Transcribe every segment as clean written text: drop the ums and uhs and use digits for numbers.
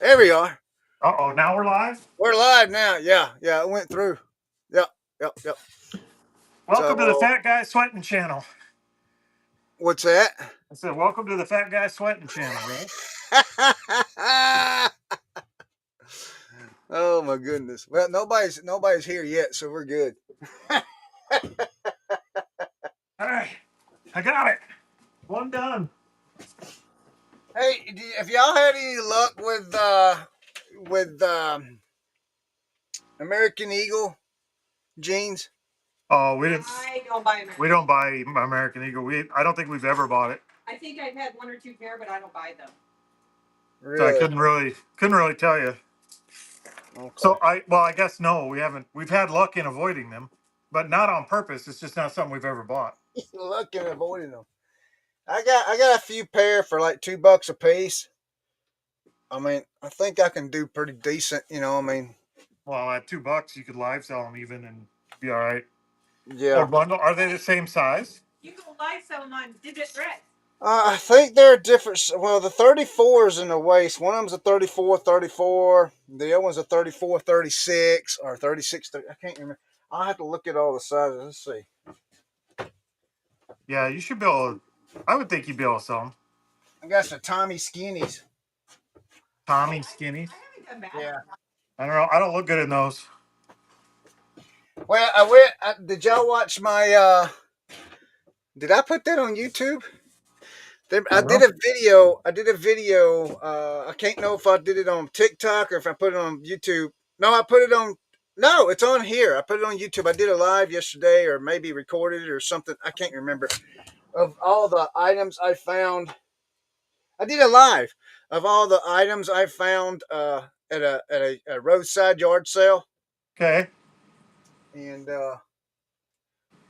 There we are. Uh-oh, now we're live? We're live now. Yeah, yeah, it went through. Yep, yep, yep. Welcome to the So, Fat Guy Sweating channel. what's that? I said, welcome to the Fat Guy Sweating channel, bro. Oh my goodness. Well, nobody's here yet, so we're good. All right, I got it. One done. Hey, if y'all had any luck with American Eagle jeans? Oh, we didn't. I don't buy American. We don't buy American Eagle. I don't think we've ever bought it, I think I've had one or two pair, but I don't buy them. so I Really? couldn't really tell you. Okay. So I guess no, we haven't. We've had luck in avoiding them, but not on purpose. It's just not something we've ever bought. Luck in avoiding them. I got a few pair for like $2 a piece. I mean, I think I can do pretty decent. I mean, Well, at $2, you could live sell them even and be all right. Or yeah. bundle. Are they the same size? You go live sell them on Digit Thread. I think they're different. Well, the 34 is in the waist. One of them's a 34, 34. The other one's a 34, 36, or 36. I can't remember. I'll have to look at all the sizes. Let's see. Yeah, you should be able to, I would think you'd be able to sell them. I got some Tommy skinnies. Tommy skinny. I haven't done bad. Yeah. I don't know. I don't look good in those. Well, did y'all watch my? Did I put that on YouTube? I I don't did know. a video. I did a video. I can't know if I did it on TikTok or if I put it on YouTube. No, I put it on. No, it's on here. I put it on YouTube. I did a live yesterday, or maybe recorded it or something. I can't remember. Of all the items I found, I did a live of all the items I found at a roadside yard sale. Okay. And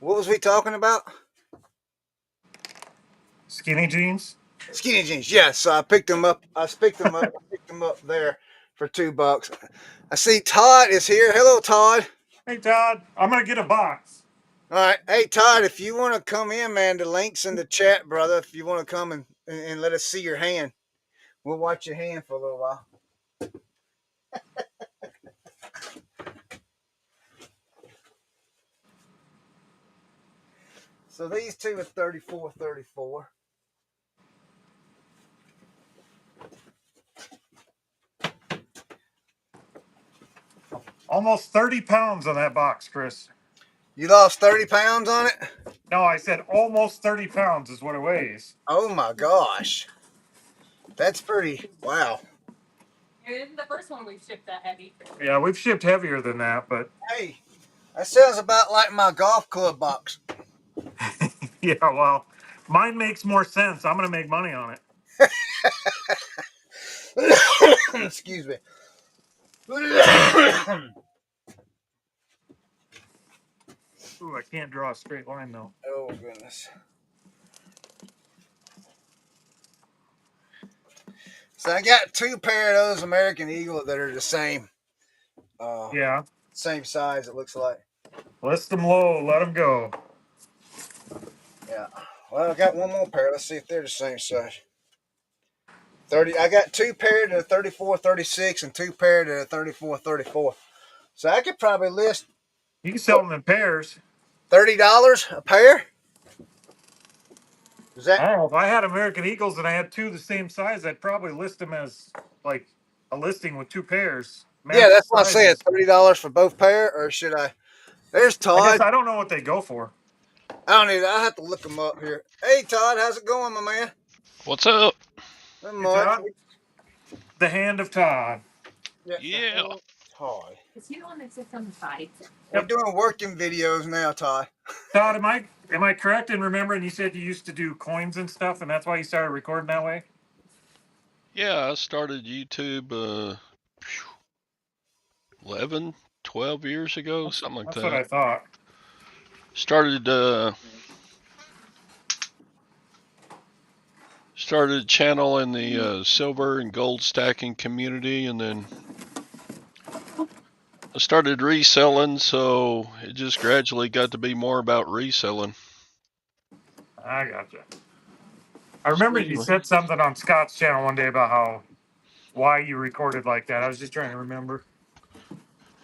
what was we talking about? Skinny jeans. Skinny jeans. Yes, so I picked them up. I picked them up. I picked them up there for $2. I see Todd is here. Hello, Todd. Hey, Todd. I'm going to get a box. All right. Hey, Todd, if you want to come in, man, the link's in the chat, brother. If you want to come and let us see your hand, we'll watch your hand for a little while. So these two are 34, 34. Almost 30 pounds on that box, Chris. You lost 30 pounds on it? No, I said almost 30 pounds is what it weighs. Oh, my gosh. That's pretty. Wow. It isn't the first one we've shipped that heavy. Yeah, we've shipped heavier than that, but Hey, that sounds about like my golf club box. yeah, well, mine makes more sense. I'm going to make money on it. Excuse me. Ooh, I can't draw a straight line, though. Oh, goodness. So I got two pair of those American Eagle that are the same. Yeah. Same size, it looks like. List them low. Let them go. Yeah. Well, I got one more pair. Let's see if they're the same size. 30. I got two paired at a 34, 36, and two paired at a 34, 34. So I could probably list You can sell them in pairs. $30 a pair. Is that? I don't know. If I had American Eagles and I had two the same size, I'd probably list them as like a listing with two pairs, Yeah, matched that's what I said. sizes. $30 for both pair, or should I? There's I guess Todd. I don't know what they go for. I don't need. I have to look them up here. Hey, Todd, how's it going, my man? What's up? Not Hey, much. Todd, the hand of Todd. Yeah, Yeah. Todd. Is he the one that sits on the side? We're Yep. doing working videos now, Todd. Todd, am I correct in remembering you said you used to do coins and stuff, and that's why you started recording that way? Yeah, I started YouTube 11, 12 years ago, something like That's what I that. thought. Started a channel in the silver and gold stacking community, and then I started reselling, so it just gradually got to be more about reselling. I gotcha. I remember you said something on Scott's channel one day about how why you recorded like that. I was just trying to remember.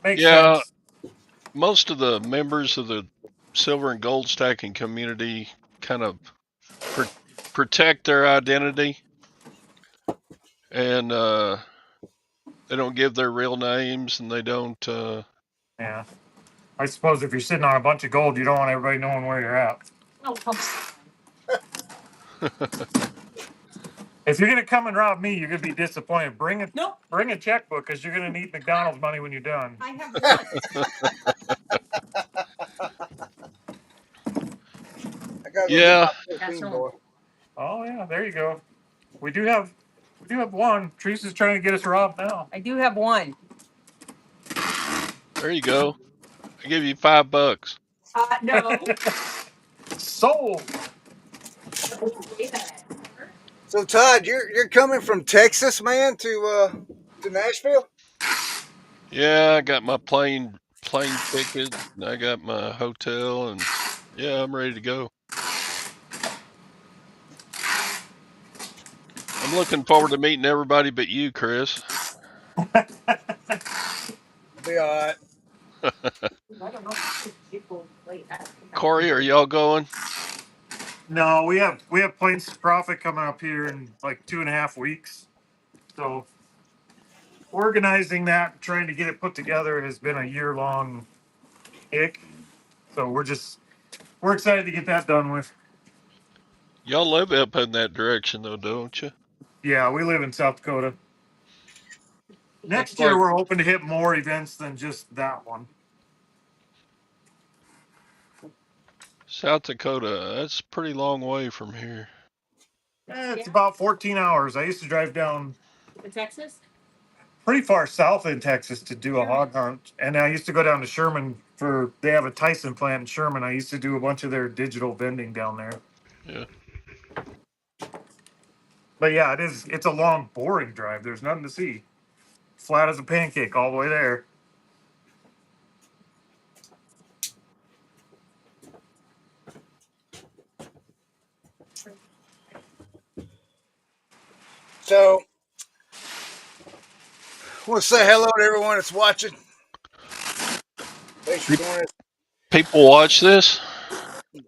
Makes Yeah, sense. most of the members of the silver and gold stacking community kind of pr- protect their identity, and they don't give their real names, and they don't. Yeah. I suppose if you're sitting on a bunch of gold, you don't want everybody knowing where you're at. Oh, come If you're gonna come and rob me, you're gonna be disappointed. Nope. Bring a checkbook because you're gonna need McDonald's money when you're done. I have one. I gotta go get Yeah, my 14 boy. Oh yeah, there you go. We do have one. Teresa's trying to get us robbed now. I do have one. there you go. I give you $5. No. Sold. So Todd, you're coming from Texas, man, to Nashville? Yeah, I got my plane ticket, and I got my hotel, and yeah, I'm ready to go. I'm looking forward to meeting everybody but you, Chris. Be all right. Cory, are y'all going? No, we have planes to profit coming up here in like 2.5 weeks. So organizing that, trying to get it put together has been a year-long ick. So we're excited to get that done with. Y'all live up in that direction, though, don't you? Yeah, we live in South Dakota. That's Next year like we're hoping to hit more events than just that one. South Dakota. That's a pretty long way from here. It's about 14 hours. I used to drive down In Texas? pretty far south in Texas to do a hog hunt. And I used to go down to Sherman they have a Tyson plant in Sherman. I used to do a bunch of their digital vending down there. Yeah. But yeah, it's a long, boring drive. There's nothing to see. Flat as a pancake all the way there. So I want to say hello to everyone that's watching. Thanks for joining us. People watch this?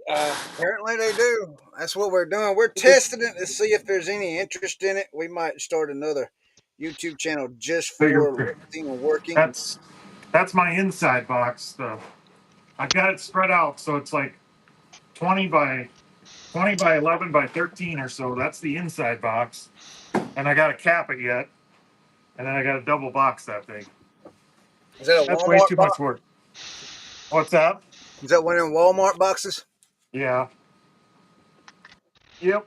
Apparently they do. That's what we're doing. We're testing it to see if there's any interest in it. We might start another YouTube channel just for listing and working. That's that's my inside box stuff. I've got it spread out so it's like 20 by 11 by 13 or so. That's the inside box, and I got to cap it yet, and then I got to double box that thing. Is that a That's way Walmart too much box? work. What's that? Is that one of them Walmart boxes? Yeah. Yep.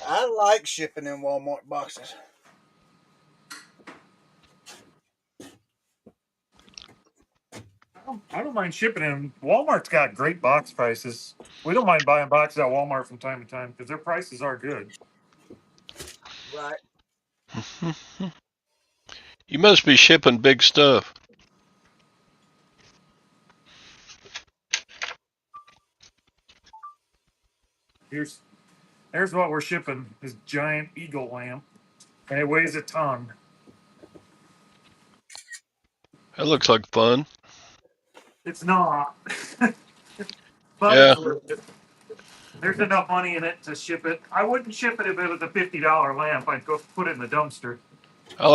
I like shipping in Walmart boxes. I don't mind shipping them. Walmart's got great box prices. We don't mind buying boxes at Walmart from time to time because their prices are good. Right. You must be shipping big stuff. There's what we're shipping. This giant eagle lamp, and it weighs a ton. That looks like fun. It's not, but Yeah, it's worth it. There's enough money in it to ship it. I wouldn't ship it if it was a $50 lamp. I'd go put it in the dumpster. I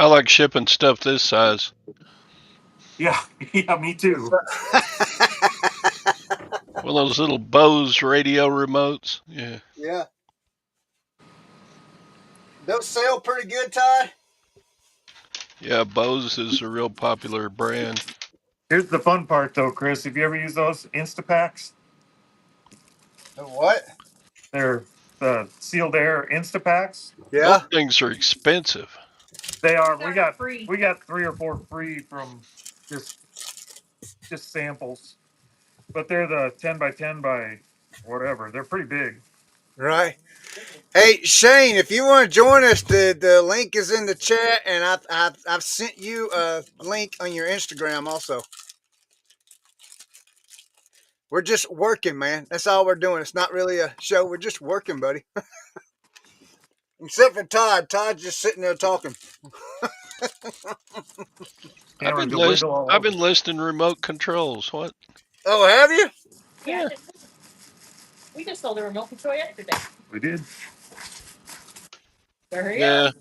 like shipping stuff this size. Yeah, yeah, me too. Well, those little Bose radio remotes. Yeah. Yeah. Those sell pretty good, Ty. Yeah, Bose is a real popular brand. Here's the fun part, though, Chris. Have you ever used those Instapacks? The what? They're the sealed air Instapacks. Those Yeah. things are expensive. They are. These We are got free. we got 3 or 4 free from just just samples, but they're the 10 by 10 by whatever. They're pretty big. Right. Hey Shane, if you want to join us, the link is in the chat, and I've sent you a link on your Instagram also. We're just working, man. That's all we're doing. It's not really a show. We're just working, buddy. Except for Todd. Todd's just sitting there talking. I've Camera been go wiggle all I've over. been listing remote controls. What? Oh, have you? Yeah. Yeah. We just sold a remote control yesterday. We did. There you Yeah.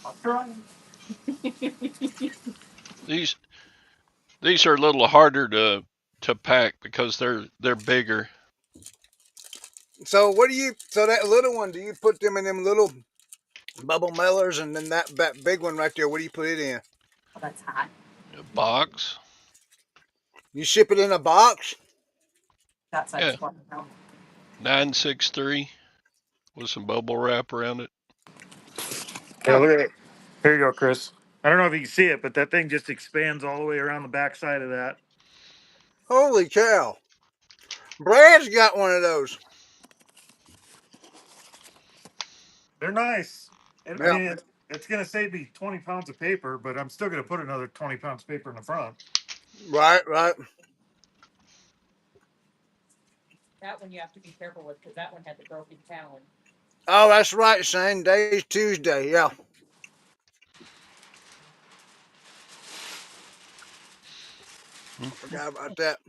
I'll try. These these are a little harder to pack because they're bigger. So what do you? So that little one, do you put them in them little bubble mailers, and then that big one right there? What do you put it in? Oh, that's hot. A box. You ship it in a box? That side's Yeah. fun now. 963 with some bubble wrap around it. Yeah, Huh. look at it. Here you go, Chris. I don't know if you can see it, but that thing just expands all the way around the back side of that. Holy cow! Brad's got one of those. They're nice. I Yeah. mean, it's going to save me 20 pounds of paper, but I'm still going to put another 20 pounds of paper in the front. Right. Right. That one you have to be careful with because that one had the broken talon. Oh, that's right, Shane. Day's Tuesday. Yeah. I forgot about that.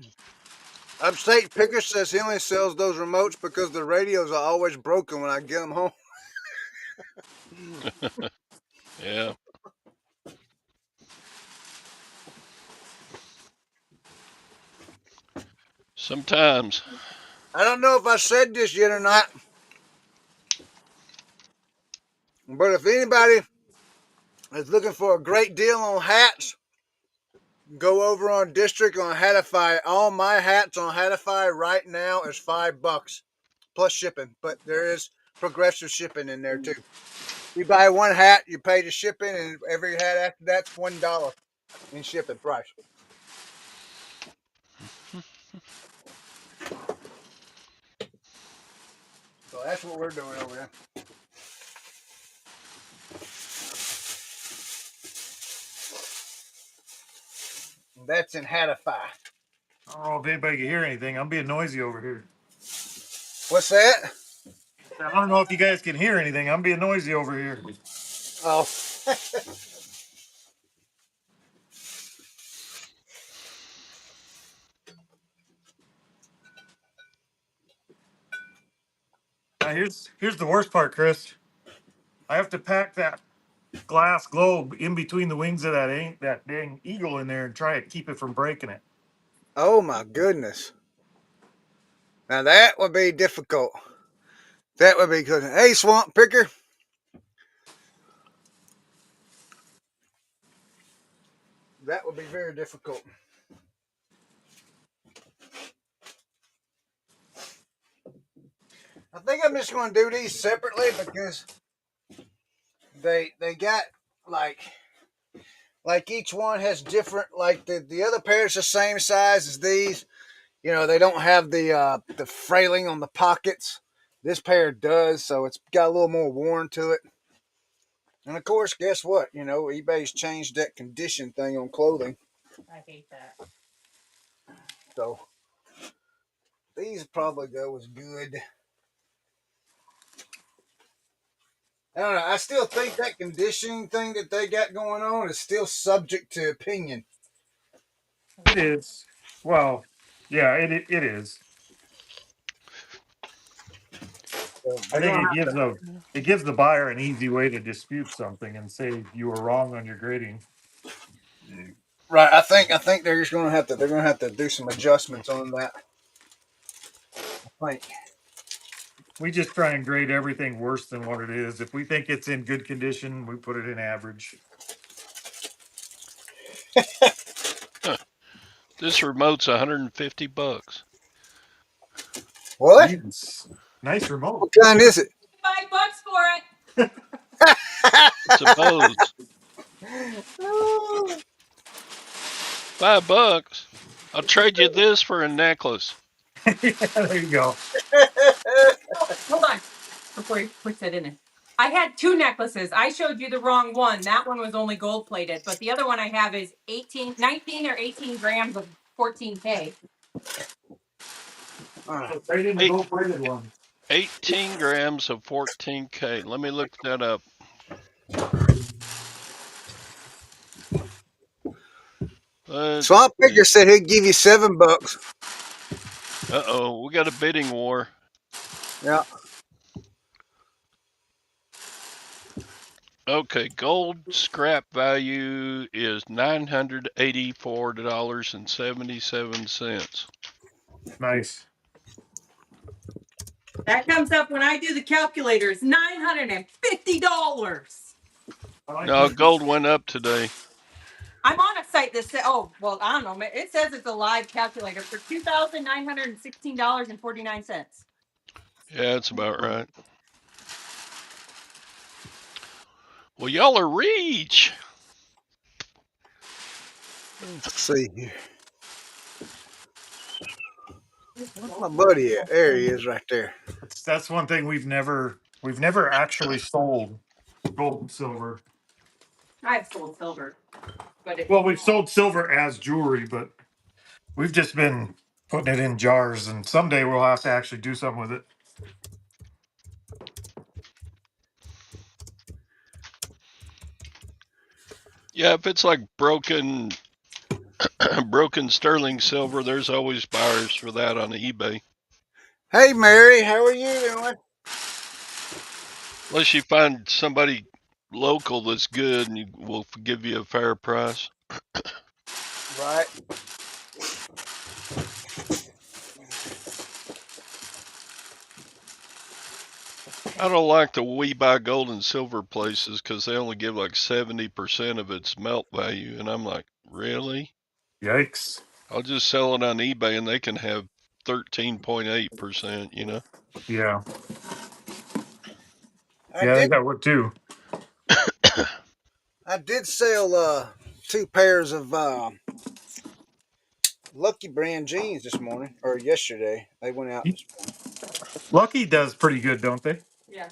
Upstate Picker says he only sells those remotes because the radios are always broken when I get them home. Yeah. Sometimes. I don't know if I said this yet or not, but if anybody is looking for a great deal on hats, go over on District on Hatify. All my hats on Hatify right now is $5 plus shipping, but there is progressive shipping in there too. You buy one hat, you pay the shipping, and every hat after that's $1 in shipping price. So that's what we're doing over there. That's in Hatify. I don't know if anybody can hear anything. I'm being noisy over here. What's that? I don't know if you guys can hear anything. I'm being noisy over here. Oh, Now, here's the worst part, Chris. I have to pack that glass globe in between the wings of that dang eagle in there and try to keep it from breaking it. oh my goodness. Now that would be difficult. That would be good. Hey, Swamp Picker. That would be very difficult. I think I'm just going to do these separately because they got like like each one has different, like the other pair's the same size as these. You know, they don't have the frailing on the pockets. This pair does, so it's got a little more worn to it. And of course, guess what? You know, eBay's changed that condition thing on clothing. I hate that. So these probably go as good. I don't know. I still think that conditioning thing that they got going on is still subject to opinion. It is. Well, yeah, it is. So I they're think gonna have to. it gives the buyer an easy way to dispute something and say you were wrong on your grading. Right. I think they're just gonna have to do some adjustments on that. I think. We just try and grade everything worse than what it is. If we think it's in good condition, we put it in average. Huh. This remote's $150. What? Jeez. Nice remote. What kind is it? $5 for it. It's a Bose. $5. I'll trade you this for a necklace. Yeah, there you go. Oh, hold on before you put that in there. I had two necklaces. I showed you the wrong one. That one was only gold plated, but the other one I have is 19 or 18 grams of 14K. All right. Right in the Hey, gold plated one. 18 grams of 14K. Let me look that up. Let's Swamp see. Picker said he'd give you $7. Uh-oh, we got a bidding war. Yeah. Okay, gold scrap value is $984.77. Nice. That comes up when I do the calculators. $950. I like No, that. gold went up today. I'm on a site that says, oh, well, I don't know. It says it's a live calculator for $2,916.49. Yeah, that's about right. Well, y'all are rich. Let's see here. Where's my buddy at? There he is, right there. That's one thing we've never actually sold gold and silver. I've sold silver, but it, Well, we've sold silver as jewelry, but we've just been putting it in jars, and someday we'll have to actually do something with it. Yeah, if it's like broken broken sterling silver, there's always buyers for that on eBay. Hey, Mary, how are you doing? Unless you find somebody local that's good and will give you a fair price. Right. I don't like the we buy gold and silver places because they only give like 70% of its melt value. And I'm like, really? Yikes! I'll just sell it on eBay and they can have 13.8%, you know? Yeah, I yeah, they did. got what too. I did sell 2 pairs of Lucky Brand jeans this morning or yesterday. They went out this morning. Lucky does pretty good, don't they? yeah.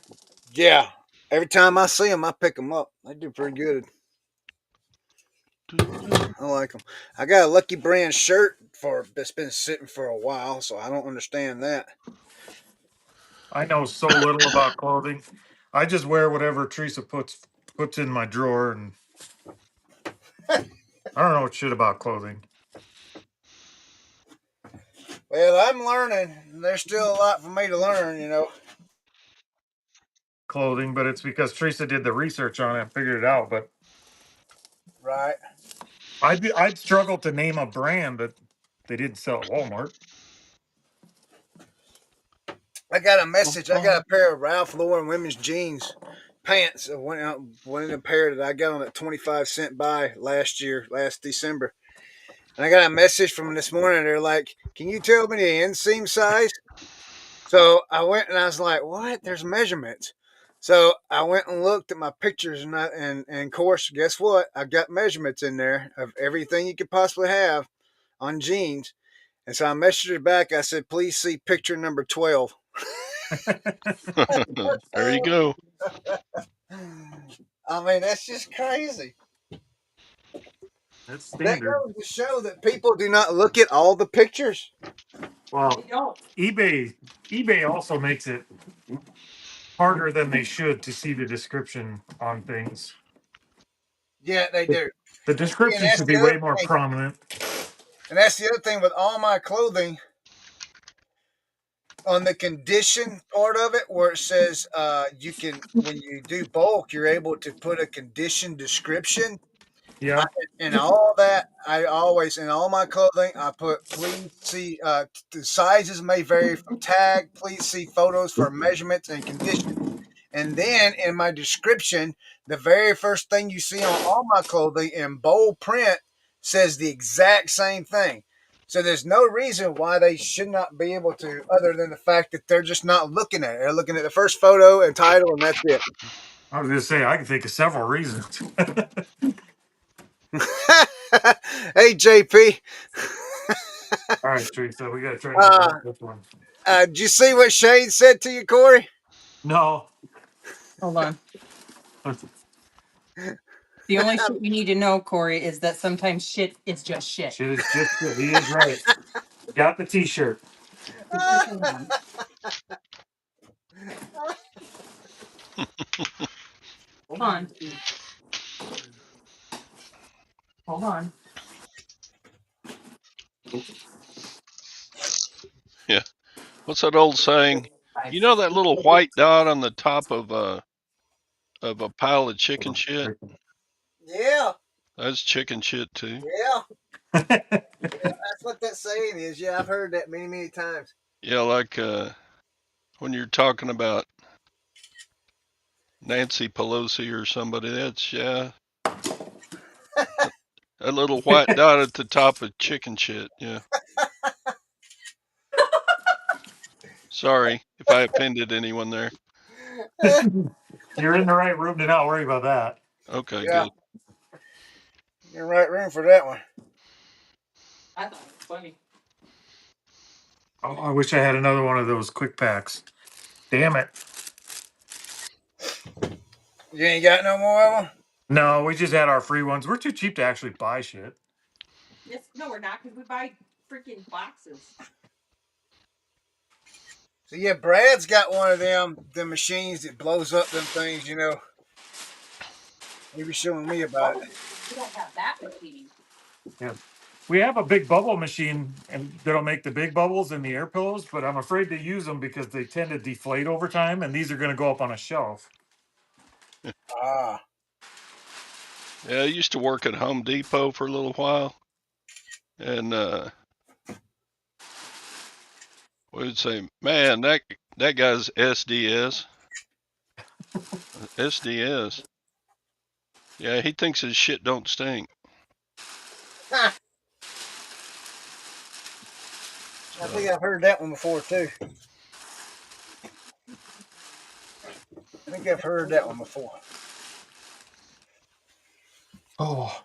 Yeah. Every time I see them, I pick them up. They do pretty good. I like them. I got a Lucky Brand shirt for that's been sitting for a while, so I don't understand that. I know so little about clothing. I just wear whatever Teresa puts in my drawer, and I don't know shit about clothing. Well, I'm learning. There's still a lot for me to learn. Clothing, but it's because Teresa did the research on it and figured it out. But Right. I'd struggle to name a brand that they didn't sell at Walmart. I got a message. I got a pair of Ralph Lauren women's jeans pants. One in a pair that I got on a 25-cent buy last December. And I got a message from them this morning. They're like, "Can you tell me the inseam size?" So I went and I was like, "What? There's measurements." So I went and looked at my pictures and of course, guess what? I got measurements in there of everything you could possibly have on jeans. And so I messaged her back. I said, "Please see picture number 12." There you go. I mean, that's just crazy. That's That standard. goes to show that people do not look at all the pictures. Well, They don't. eBay also makes it harder than they should to see the description on things. Yeah, they do. The And see, and description that's should the be other way more thing. prominent. And that's the other thing with all my clothing on the condition part of it, where it says you can, when you do bulk, you're able to put a condition description. I, Yeah, and all that, I always in all my clothing, I put please see. The sizes may vary from tag. Please see photos for measurements and condition. And then in my description, the very first thing you see on all my clothing in bold print says the exact same thing. So there's no reason why they should not be able to, other than the fact that they're just not looking at it. They're looking at the first photo and title, and that's it. I was gonna say I can think of several reasons. Hey, JP. All right, Teresa, we gotta try not to Uh, hit this one. did you see what Shane said to you, Cory? No, Hold on. The only shit you need to know, Cory, is that sometimes shit is just shit. shit is just good. He is right. Got the T-shirt. Put your thing on. Hold on. Hold on. Yeah. What's that old saying? You know that little white dot on the top of a pile of chicken shit? Yeah, That's chicken shit too. yeah, yeah. That's what that saying is. Yeah, I've heard that many, many times. Yeah, like when you're talking about Nancy Pelosi or somebody, that's a little white dot at the top of chicken shit. Yeah. Sorry if I offended anyone there. You're in the right room to not worry about that. Okay, Yeah, good. you're in the right room for that one. I thought it was funny. Oh, I wish I had another one of those quick packs. Damn it. You ain't got no more of them. No, we just had our free ones. We're too cheap to actually buy shit. Yes, no, we're not because we buy freaking boxes. So yeah, Brad's got one of them, the machines that blows up them things. He was showing me about it. Oh, we don't have that machine. Yeah. We have a big bubble machine and that'll make the big bubbles in the air pillows, but I'm afraid to use them because they tend to deflate over time and these are going to go up on a shelf. Ah, Yeah, I used to work at Home Depot for a little while, and we would say, "Man, that guy's SDS, SDS. Yeah, he thinks his shit don't stink." I think So I've heard that one before too. I think I've heard that one before. Oh,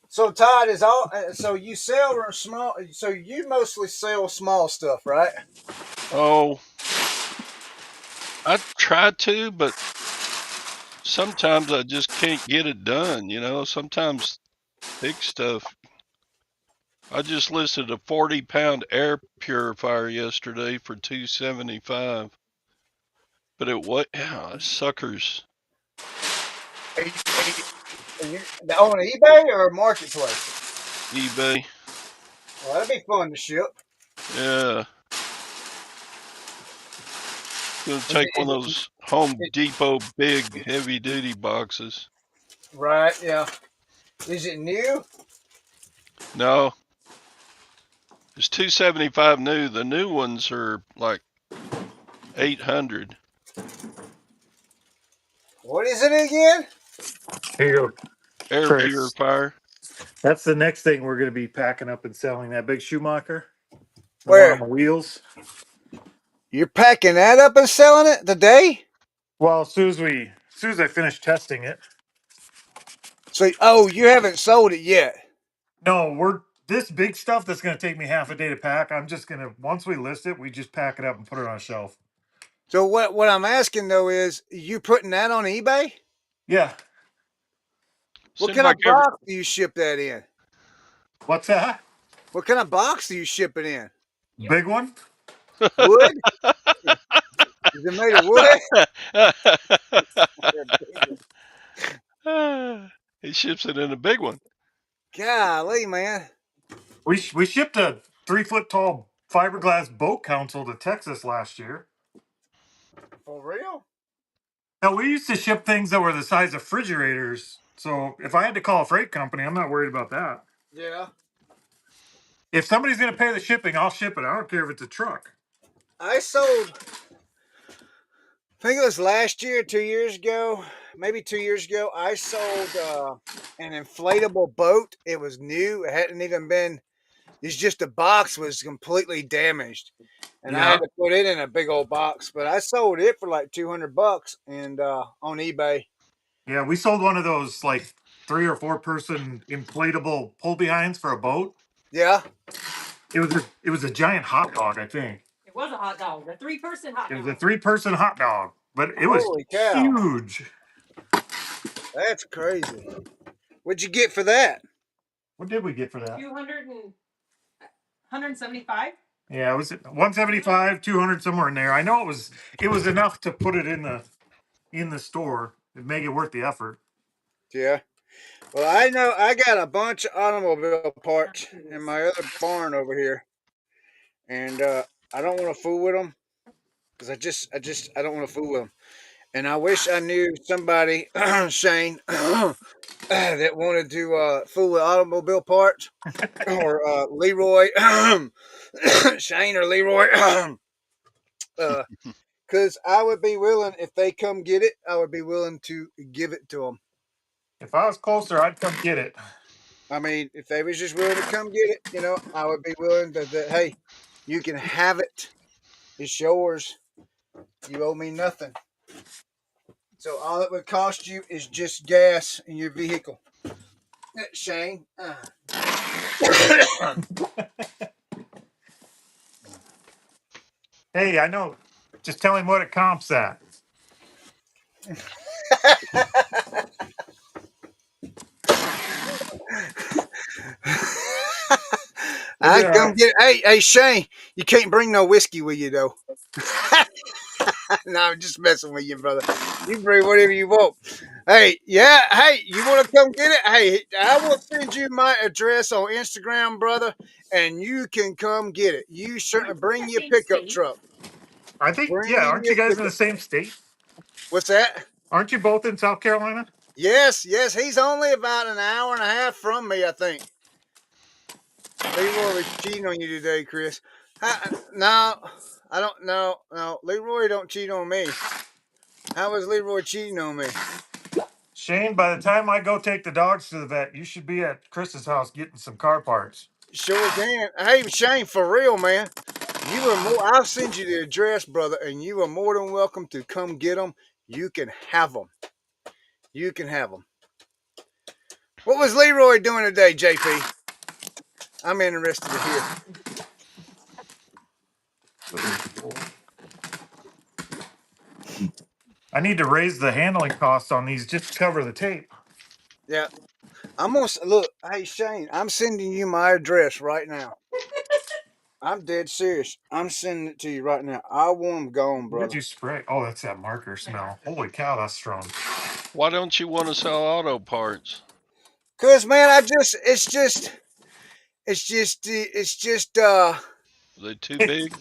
So Todd is all. So you sell or small. So you mostly sell small stuff, right? oh, I try to, but sometimes I just can't get it done. Sometimes big stuff. I just listed a 40-pound air purifier yesterday for 275, but it what? Yeah, suckers. On eBay or marketplace? eBay. Well, that'd be fun to ship. Yeah, gonna Is take one of it, those Home it, Depot big heavy duty boxes. right? Yeah. Is it new? No, it's 275 new. The new ones are like 800. What is it again? here you go, Air Chris. purifier. That's the next thing we're going to be packing up and selling. That big Schumacher, the one on Where the wheels. you're packing that up and selling it today? Well, as soon as I finish testing it. So, you haven't sold it yet. No, we're this big stuff that's going to take me half a day to pack. I'm just going to once we list it, we just pack it up and put it on a shelf. So what I'm asking though is, you putting that on eBay? Yeah. What Seems kind like of box do you ship that in? What's that? What kind of box do you ship it in? Big one? Wood? Is it made of wood? he ships it in a big one. Golly, man. We shipped a 3 foot tall fiberglass boat console to Texas last year. For real? Now we used to ship things that were the size of refrigerators. So if I had to call a freight company, I'm not worried about that. Yeah. If somebody's going to pay the shipping, I'll ship it. I don't care if it's a truck. I sold, I think it was last year, 2 years ago, maybe 2 years ago. I sold an inflatable boat. It was new. It hadn't even been, it's just the box was completely damaged. And I Yeah. had to put it in a big old box. But I sold it for like $200 and on eBay. Yeah, we sold one of those like 3 or 4 person inflatable pull behinds for a boat. Yeah. It was a giant hot dog, I think. It was a hot dog, a 3-person hot It was a dog. 3 person hot dog, but it was Holy cow. huge. That's crazy. What'd you get for that? What did we get for that? 200 and 175. Yeah, it was 175, 200 somewhere in there. I know it was enough to put it in the in the store. It'd make it worth the effort. Yeah. Well, I know I got a bunch of automobile parts in my other barn over here, and I don't want to fool with them because I don't want to fool with them. And I wish I knew somebody, Shane, that wanted to fool with automobile parts, or Leroy, Shane or Leroy, because I would be willing if they come get it. I would be willing to give it to them. If I was closer, I'd come get it. I mean, if they was just willing to come get it, I would be willing to. Hey, you can have it. It's yours. You owe me nothing. So all it would cost you is just gas in your vehicle. Shane. Hey, I know. Just tell him what it comps at. I We'll be all come right. get it. Hey, Shane, you can't bring no whiskey with you though. No, I'm just messing with you, brother. You bring whatever you want. Hey, yeah, hey, you want to come get it? Hey, I will send you my address on Instagram, brother, and you can come get it. You certainly Aren't you in bring the your same pickup state? truck. I think, yeah, Bring aren't you your guys in the pickup. same state? What's that? Aren't you both in South Carolina? Yes, yes, he's only about an hour and a half from me, I think. Leroy was cheating on you today, Chris. No, I don't know. No, Leroy don't cheat on me. How was Leroy cheating on me? Shane, by the time I go take the dogs to the vet, you should be at Chris's house getting some car parts. Sure can. Hey, Shane, for real, man. You are more. I'll send you the address, brother, and you are more than welcome to come get them. You can have them. You can have them. What was Leroy doing today, JP? I'm interested to hear. I need to raise the handling costs on these just to cover the tape. Yeah, I'm gonna look. Hey, Shane, I'm sending you my address right now. I'm dead serious. I'm sending it to you right now. I want them gone, What did brother. you spray? Oh, that's that marker smell. Holy cow, that's strong. Why don't you want to sell auto parts? Cause man, it's just Are they too Hey, big?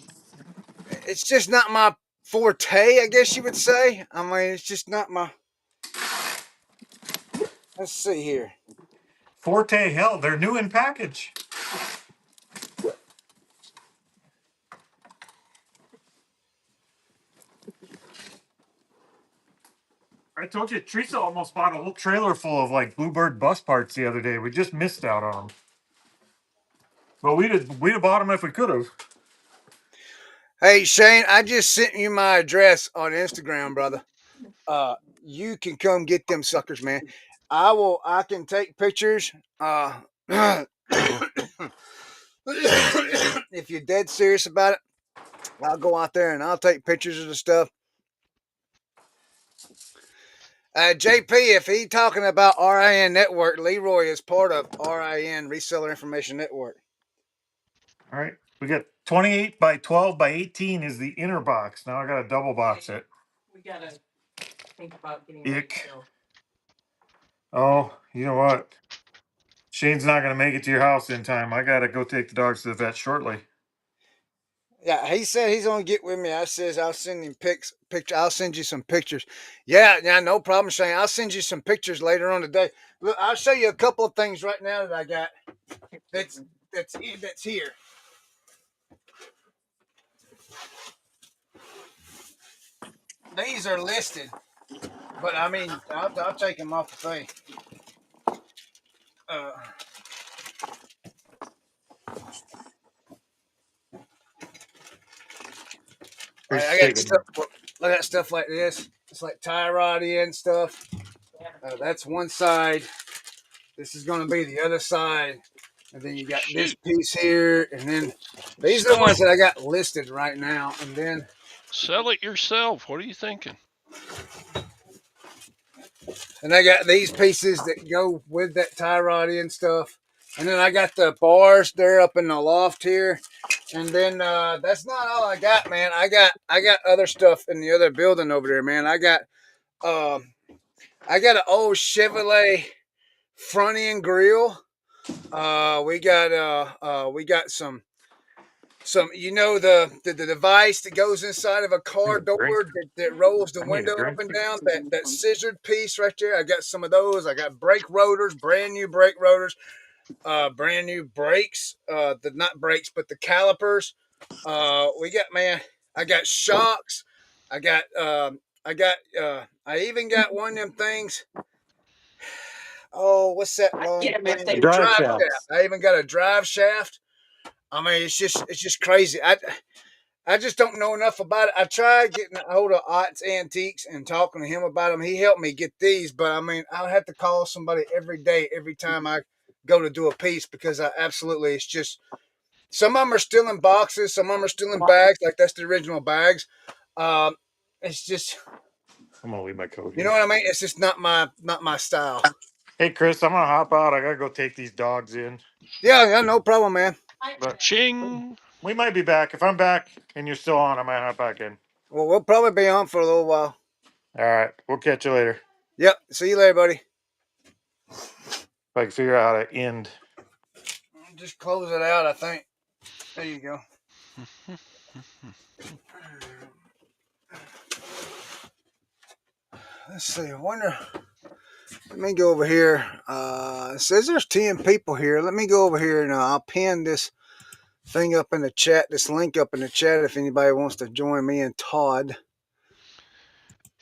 it's just not my forte, I guess you would say. I mean, it's just not my. Let's see here. Forte, hell, they're new in package. I told you, Teresa almost bought a whole trailer full of like Bluebird bus parts the other day. We just missed out on them. But we'd have bought them if we could have. Hey Shane, I just sent you my address on Instagram, brother. You can come get them suckers, man. I will. I can take pictures. If you're dead serious about it, I'll go out there and I'll take pictures of the stuff. JP, if he talking about RIN Network, Leroy is part of RIN Reseller Information Network. All right. We got 28 by 12 by 18 is the inner box. Now I got to double box it. We gotta think about getting ready to Ick. go. Oh, you know what? Shane's not going to make it to your house in time. I got to go take the dogs to the vet shortly. Yeah, he said he's gonna get with me. I says I'll send him picture. I'll send you some pictures. Yeah, yeah, no problem, Shane. I'll send you some pictures later on today. Look, I'll show you a couple of things right now that I got. That's that's here. These are listed, but I mean, I'll take them off the thing. Uh, I Here's got taking. stuff. Look at stuff like this. It's like tie rod end stuff. That's one side. This is going to be the other side. And then you got this Shoot, piece here. And then these are the sell it, ones that I got listed right now. And then sell it yourself. What are you thinking? I got these pieces that go with that tie rod end stuff. And then I got the bars there up in the loft here. And then that's not all I got, man. I got other stuff in the other building over there, man. I got Um, I got an old Chevrolet front end grill. We got some the device that goes inside of a I need car a drink. door that rolls the I need a window up drink. and down, that scissored piece right there. I got some of those. I got brake rotors, brand new brake rotors, brand new brakes, the not brakes but the calipers. We got man, I got shocks. I even got one of them things. Oh, what's that long Get him thing? if A they. The drive drive shaft. shaft. I even got a drive shaft. I mean, it's just crazy. I just don't know enough about it. I tried getting a hold of Ott's Antiques and talking to him about them. He helped me get these, but I mean, I would have to call somebody every day, every time I go to do a piece because I absolutely, it's just, some of them are still in boxes, some of them are still in bags, like that's the original bags. Um, it's just, I'm gonna leave my coat you know here. what I mean? It's just not my style. Hey Chris, I'm gonna hop out. I gotta go take these dogs in. Yeah, yeah, no problem, man. But Ching. we might be back. If I'm back and you're still on, I might hop back in. Well, we'll probably be on for a little while. All right, we'll catch you later. Yep. See you later, buddy. If I can figure out how to end. Just close it out, I think. There you go. Let's see. I wonder. Let me go over here. It says there's 10 people here. Let me go over here and I'll pin this thing up in the chat, this link up in the chat if anybody wants to join me and Todd.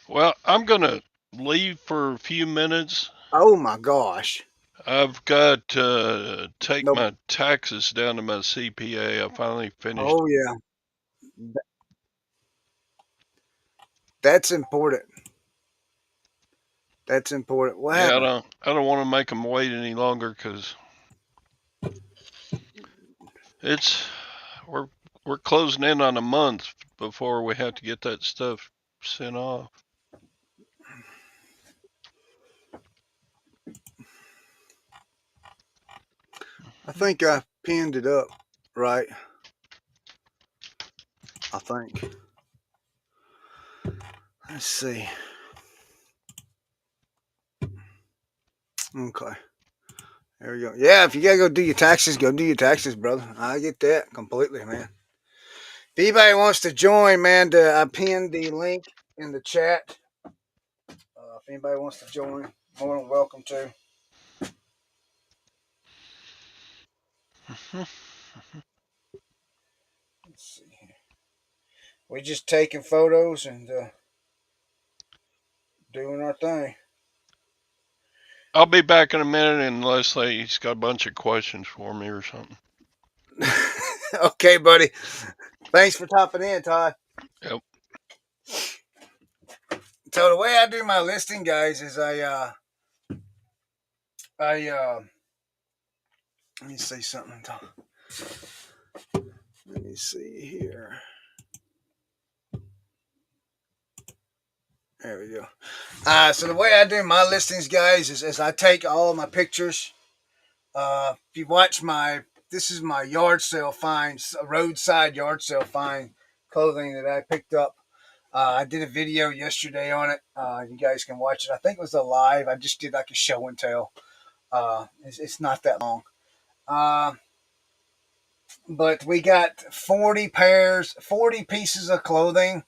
Well, I'm going to leave for a few minutes. Oh my gosh. I've got to take No. my taxes down to my CPA. I finally finished. Oh yeah. That's important. That's important. What Yeah, happened? I don't want to make them wait any longer because it's we're we're closing in on a month before we have to get that stuff sent off. I think I pinned it up right. I think. Let's see. Okay. There we go. Yeah, if you gotta go do your taxes, go do your taxes, brother. I get that completely, man. If anybody wants to join, man, I pinned the link in the chat. If anybody wants to join, more than welcome to. Let's see here. We're just taking photos and doing our thing. I'll be back in a minute unless he's got a bunch of questions for me or something. Okay, buddy. Thanks for topping in, Todd. Yep. So the way I do my listing, guys, is I let me say something. Let me see here. There we go. So the way I do my listings, guys, is I take all my pictures. If you watch this is my yard sale finds, a roadside yard sale find clothing that I picked up. I did a video yesterday on it. You guys can watch it. I think it was a live. I just did like a show and tell. It's not that long. Uh, but we got 40 pairs, 40 pieces of clothing,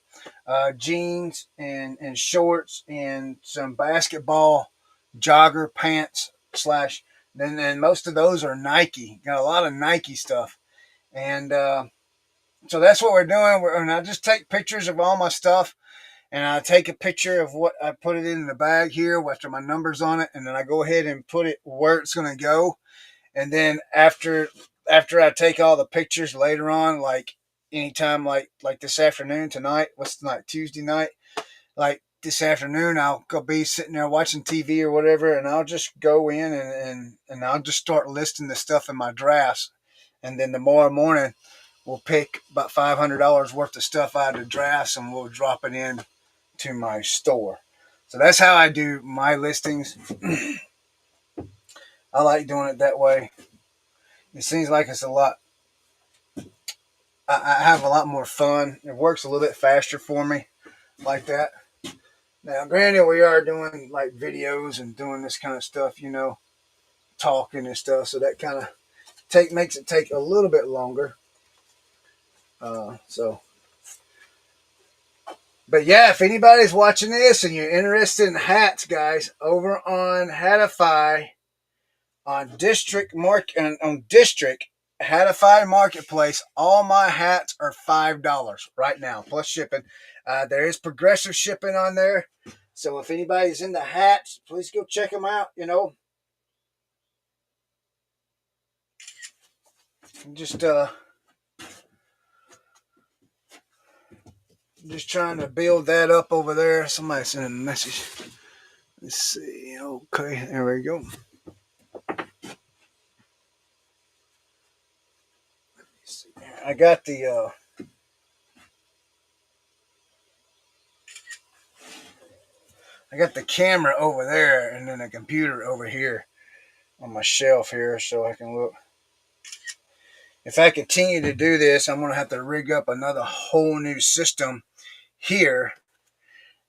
jeans and shorts and some basketball jogger pants slash. Then most of those are Nike. Got a lot of Nike stuff, and so that's what we're doing. And I just take pictures of all my stuff, and I take a picture of what I put it in the bag here with my numbers on it, and then I go ahead and put it where it's going to go. And then after I take all the pictures later on, like anytime, like this afternoon tonight. What's tonight? Tuesday night. Like this afternoon, I'll go be sitting there watching TV or whatever, and I'll just go in and I'll just start listing the stuff in my drafts, and then tomorrow morning we'll pick about $500 worth of stuff out of the drafts and we'll drop it in to my store. So that's how I do my listings. I like doing it that way. It seems like it's a lot. I have a lot more fun. It works a little bit faster for me like that. Now, granted, we are doing like videos and doing this kind of stuff, talking and stuff. So that kind of makes it take a little bit longer. So, but yeah, if anybody's watching this and you're interested in hats, guys, over on Hatify on District Hatify Marketplace, all my hats are $5 right now plus shipping. There is progressive shipping on there, so if anybody's into hats, please go check them out. Just trying to build that up over there. Somebody sent a message. Let's see. Okay, there we go. I got the camera over there and then a computer over here on my shelf here, so I can look. If I continue to do this, I'm going to have to rig up another whole new system here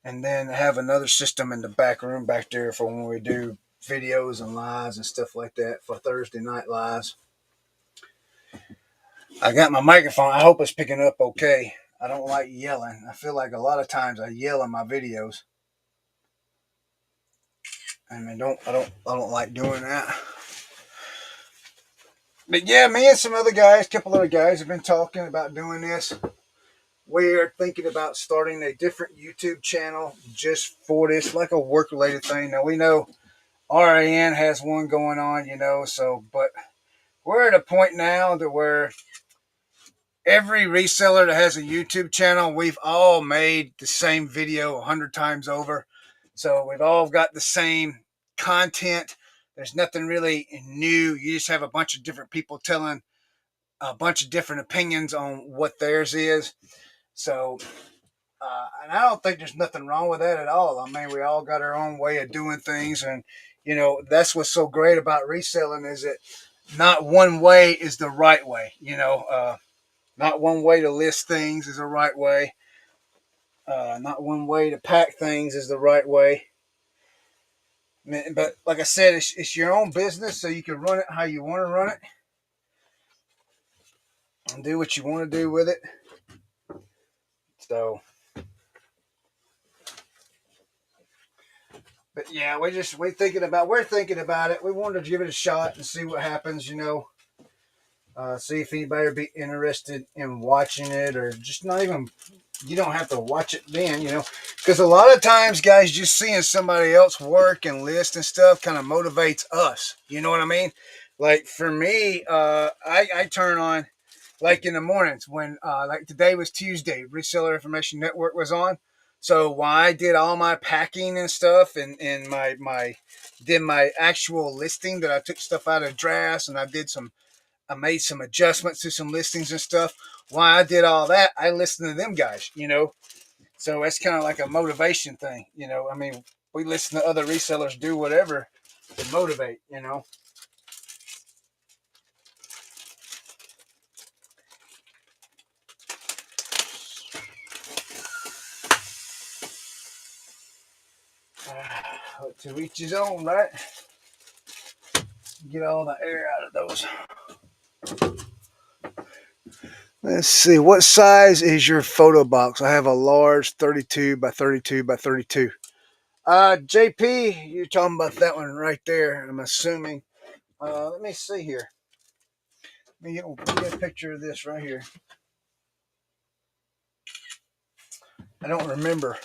and then have another system in the back room back there for when we do videos and lives and stuff like that for Thursday night lives. I got my microphone. I hope it's picking up okay. I don't like yelling. I feel like a lot of times I yell in my videos. And I don't like doing that. But yeah, me and some other guys, a couple other guys have been talking about doing this. We're thinking about starting a different YouTube channel just for this, like a work-related thing. Now, we know RAN has one going on, but we're at a point now that where every reseller that has a YouTube channel, we've all made the same video 100 times over. So we've all got the same content. There's nothing really new. You just have a bunch of different people telling a bunch of different opinions on what theirs is. So, and I don't think there's nothing wrong with that at all. I mean, we all got our own way of doing things. And, that's what's so great about reselling is that not one way is the right way, not one way to list things is the right way. Not one way to pack things is the right way. But like I said, it's your own business, so you can run it how you want to run it and do what you want to do with it. So, but yeah, we're thinking about it. We wanted to give it a shot and see what happens. See if anybody would be interested in watching it, or just not even. You don't have to watch it then, because a lot of times, guys, just seeing somebody else work and list and stuff kind of motivates us. You know what I mean? Like for me, I turn on, like in the mornings when, like today was Tuesday, Reseller Information Network was on. So while I did all my packing and stuff, and did my actual listing, that I took stuff out of drafts and I made some adjustments to some listings and stuff. While I did all that, I listened to them guys, So it's kind of like a motivation thing, I mean, we listen to other resellers do whatever to motivate, To each his own, right? Get all the air out of those. Let's see. What size is your photo box? I have a large 32 by 32 by 32. JP, you're talking about that one right there, I'm assuming. Let me see here. Let me get a picture of this right here. I don't remember.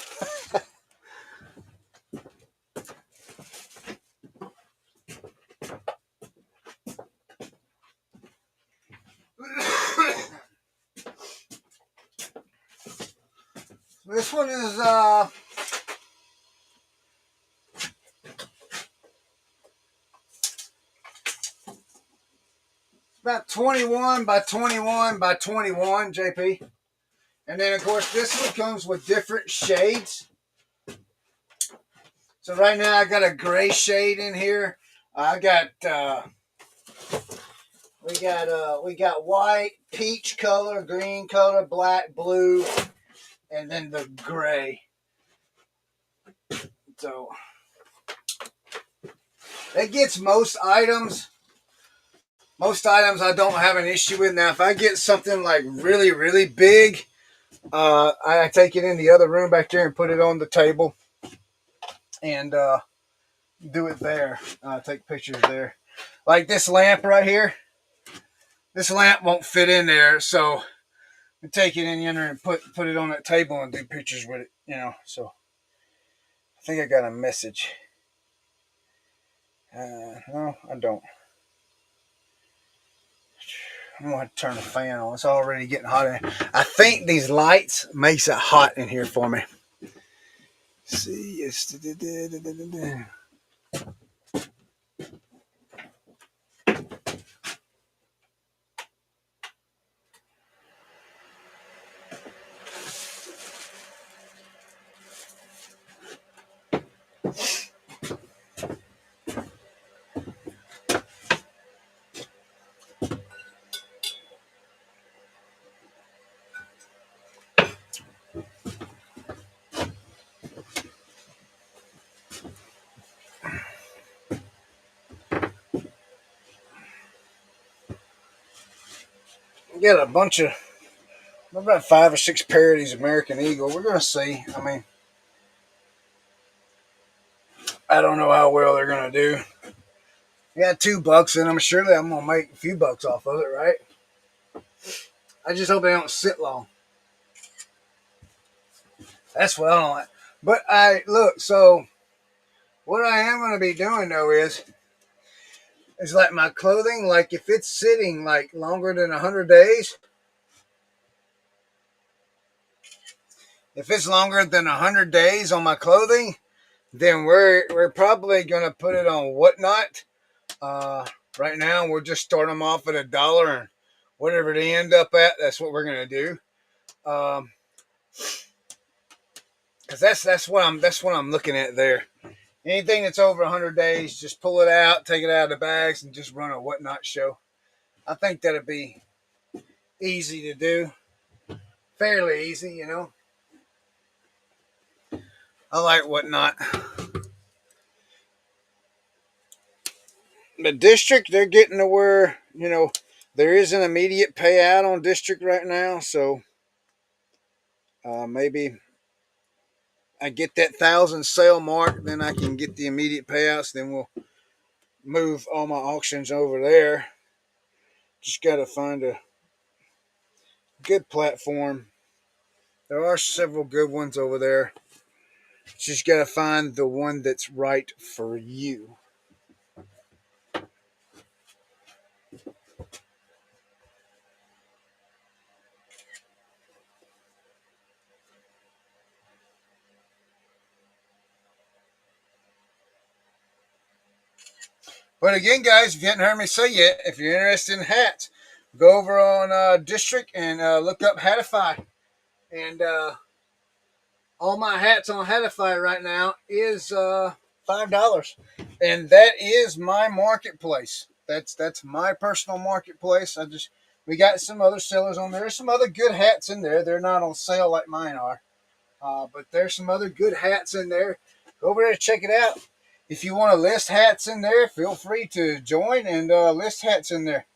This one is about 21 by 21 by 21, JP. And then, of course, this one comes with different shades. So right now I got a gray shade in here. We got white, peach color, green color, black, blue, and then the gray. So it gets most items. Most items I don't have an issue with. Now, if I get something like really, really big, I take it in the other room back there and put it on the table and do it there. Take pictures there. Like this lamp right here. This lamp won't fit in there, so I take it in there and put it on that table and do pictures with it. So I think I got a message. No, I don't. I'm going to turn the fan on. It's already getting hot in here. I think these lights makes it hot in here for me. See, it's got a bunch of about 5 or 6 pair of these American Eagle. We're gonna see. I mean, I don't know how well they're gonna do. I got $2 in them. Surely I'm gonna make a few bucks off of it, right? I just hope they don't sit long. That's what I don't like. But I look. So what I am gonna be doing though is like my clothing. Like if it's sitting like longer than 100 days. If it's longer than 100 days on my clothing, then we're probably gonna put it on Whatnot. Uh, right now we're just starting them off at $1, and whatever they end up at, that's what we're gonna do. Because that's what I'm looking at there. Anything that's over 100 days, just pull it out, take it out of the bags, and just run a Whatnot show. I think that'd be easy to do, fairly easy. I like Whatnot. But District, they're getting to where there is an immediate payout on District right now, so maybe I get that 1,000 sale mark, then I can get the immediate payouts. Then we'll move all my auctions over there. Just got to find a good platform. There are several good ones over there. Just got to find the one that's right for you. But again, guys, if you hadn't heard me say yet, if you're interested in hats, go over on District and look up Hatify. And all my hats on Hatify right now is $5, and that is my marketplace. That's my personal marketplace. We got some other sellers on there. There's some other good hats in there. They're not on sale like mine are, but there's some other good hats in there. Go over there to check it out. If you want to list hats in there, feel free to join and list hats in there.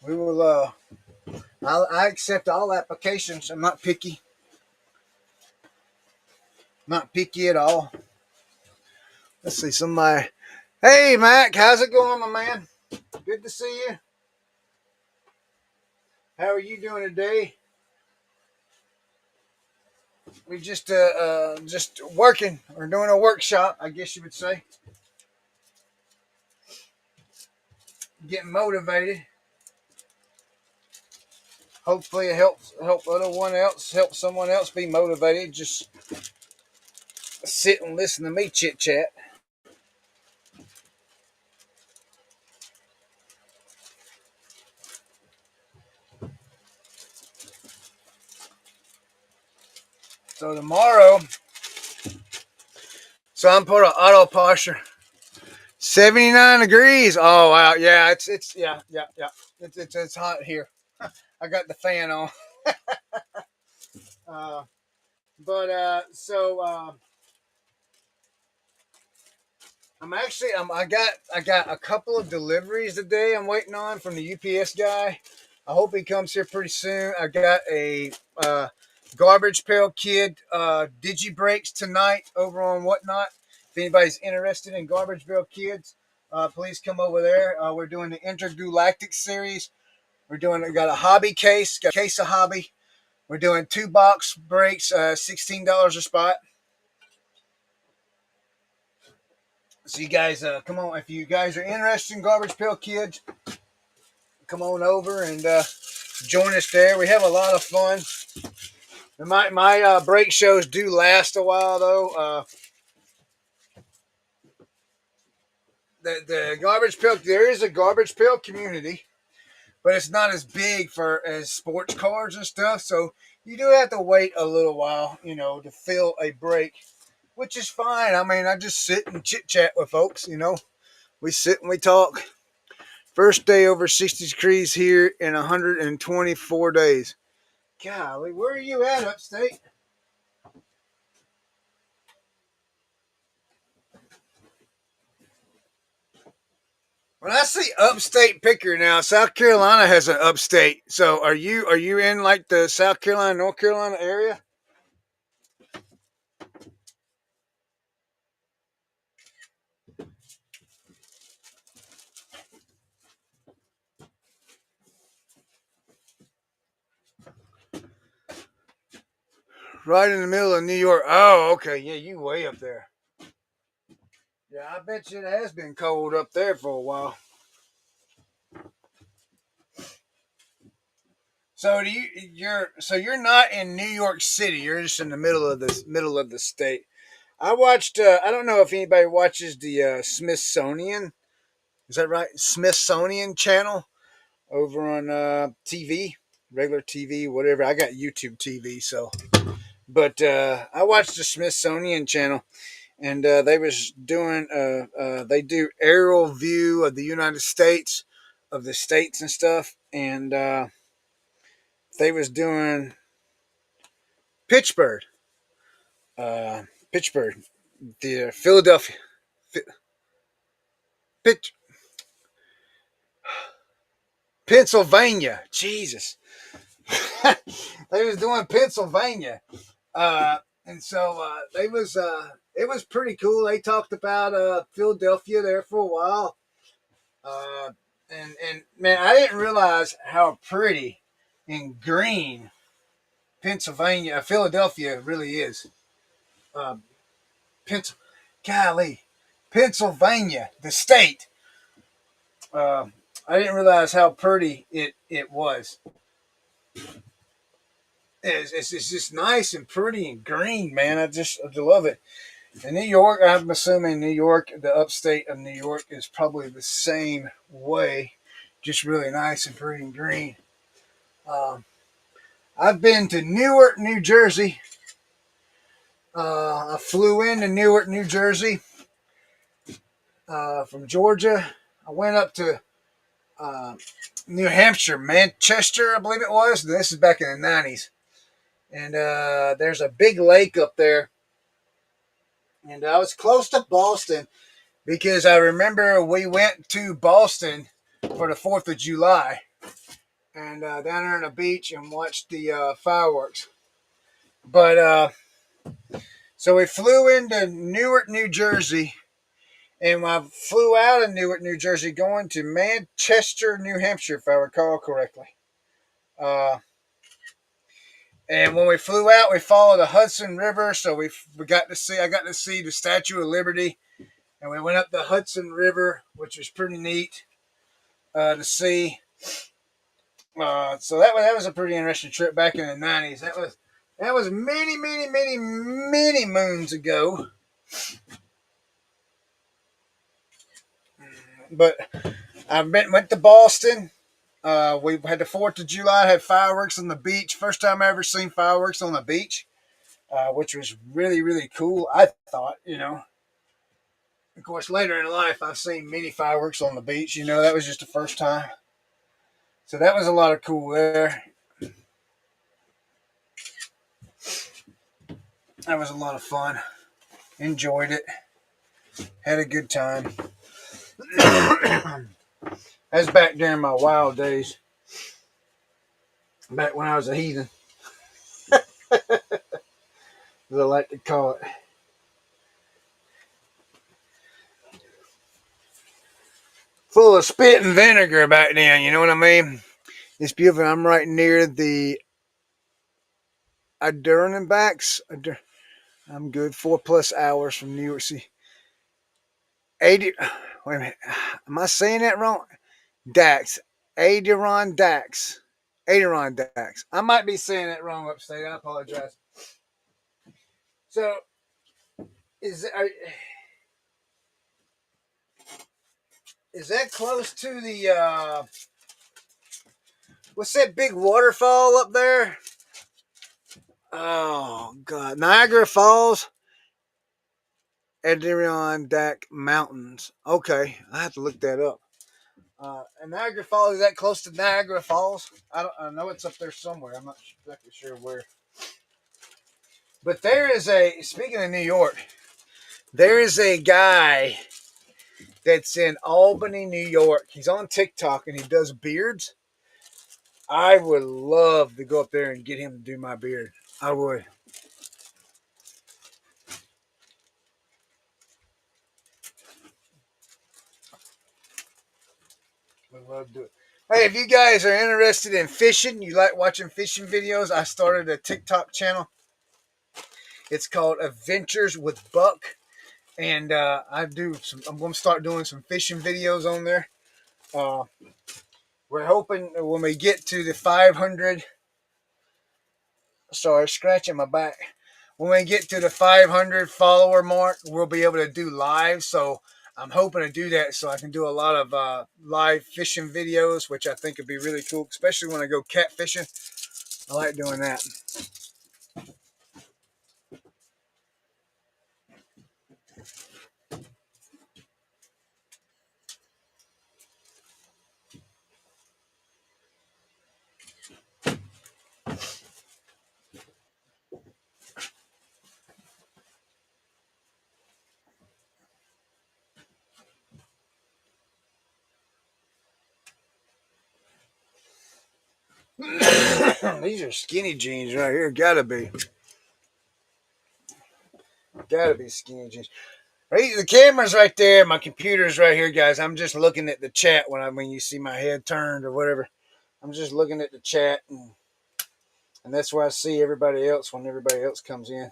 We will. I accept all applications. I'm not picky. Not picky at all. Let's see somebody. Hey, Mac, how's it going, my man? Good to see you. How are you doing today? We just working or doing a workshop, I guess you would say. Getting motivated. Hopefully it helps help someone else be motivated. Just sit and listen to me chit chat. So tomorrow, I'm put an auto posture. 79 degrees. Oh wow, yeah, it's yeah. It's hot here. I got the fan on. uh, But I got a couple of deliveries today. I'm waiting on from the UPS guy. I hope he comes here pretty soon. I got a garbage pail kid digi breaks tonight over on Whatnot. If anybody's interested in garbage pail kids, please come over there. We're doing the intergalactic series. We got a hobby case, got a case of hobby. We're doing 2 box breaks, $16 a spot. So you guys, come on. If you guys are interested in garbage pail kids, come on over and join us there. We have a lot of fun. My break shows do last a while though. The garbage pail, there is a garbage pail community, but it's not as big for as sports cars and stuff. So you do have to wait a little while, to fill a break, which is fine. I mean, I just sit and chit chat with folks. We sit and we talk. First day over 60 degrees here in 124 days. Golly, where are you at, upstate? When I see upstate picker now, South Carolina has an upstate. So are you in like the South Carolina, North Carolina area? Right in the middle of New York. Oh, okay. Yeah, you way up there. Yeah, I bet you it has been cold up there for a while. So you're not in New York City. You're just in the middle of the state. I watched. I don't know if anybody watches the Smithsonian. Is that right? Smithsonian channel over on TV, regular TV, whatever. I got YouTube TV, so. But I watched the Smithsonian channel, and they was doing. They do aerial view of the United States, of the states and stuff, and they was doing Pittsburgh, uh, Pittsburgh, the Philadelphia, Pitt, Pennsylvania. Jesus, they was doing Pennsylvania, and so they was. It was pretty cool. They talked about Philadelphia there for a while, uh, and man, I didn't realize how pretty and green Philadelphia really is. Uh, Pens- Golly, Pennsylvania, the state. Uh, I didn't realize how pretty it was. It's just nice and pretty and green, man. I love it. In New York, I'm assuming New York, the upstate of New York, is probably the same way, just really nice and pretty and green. Um, I've been to Newark, New Jersey. I flew into Newark, New Jersey from Georgia. I went up to uh, New Hampshire, Manchester, I believe it was. This is back in the 90s. And there's a big lake up there. And I was close to Boston because I remember we went to Boston for the 4th of July and down there on the beach and watched the fireworks. But so we flew into Newark, New Jersey, and I flew out of Newark, New Jersey, going to Manchester, New Hampshire, if I recall correctly. Uh, and when we flew out, we followed the Hudson River, so we got to see. I got to see the Statue of Liberty, and we went up the Hudson River, which was pretty neat to see. So that was a pretty interesting trip back in the 90s. That was many, many, many, many moons ago. But went to Boston. We had the 4th of July, had fireworks on the beach. First time I ever seen fireworks on the beach, which was really, really cool. I thought. Of course, later in life, I've seen many fireworks on the beach. That was just the first time. So that was a lot of cool there. That was a lot of fun. Enjoyed it. Had a good time. That's back during my wild days. Back when I was a heathen, as I like to call it. Full of spit and vinegar back then, you know what I mean? It's beautiful. I'm right near the Adirondack. I'm good. 4+ hours from New York City. 80. Wait a minute. Am I saying that wrong? Dax. Adirondacks. Adirondacks. I might be saying that wrong upstate. I apologize. So, is is that close to the what's that big waterfall up there? Oh God, Niagara Falls, Adirondack Mountains. Okay, I have to look that up. And Niagara Falls, is that close to Niagara Falls? I know it's up there somewhere. I'm not exactly sure where. But there is a, speaking of New York, there is a guy that's in Albany, New York. He's on TikTok and he does beards. I would love to go up there and get him to do my beard. I would. Would love to do it. Hey, if you guys are interested in fishing, you like watching fishing videos, I started a TikTok channel. It's called Adventures with Buck. And I'm going to start doing some fishing videos on there. Uh, we're hoping when we get to the 500, sorry, scratching my back. When we get to the 500 follower mark, we'll be able to do live. So I'm hoping to do that so I can do a lot of live fishing videos, which I think would be really cool, especially when I go catfishing. I like doing that. These are skinny jeans right here. Gotta be skinny jeans. Right, the camera's right there. My computer's right here, guys. I'm just looking at the chat when you see my head turned or whatever. I'm just looking at the chat, and that's where I see everybody else when everybody else comes in.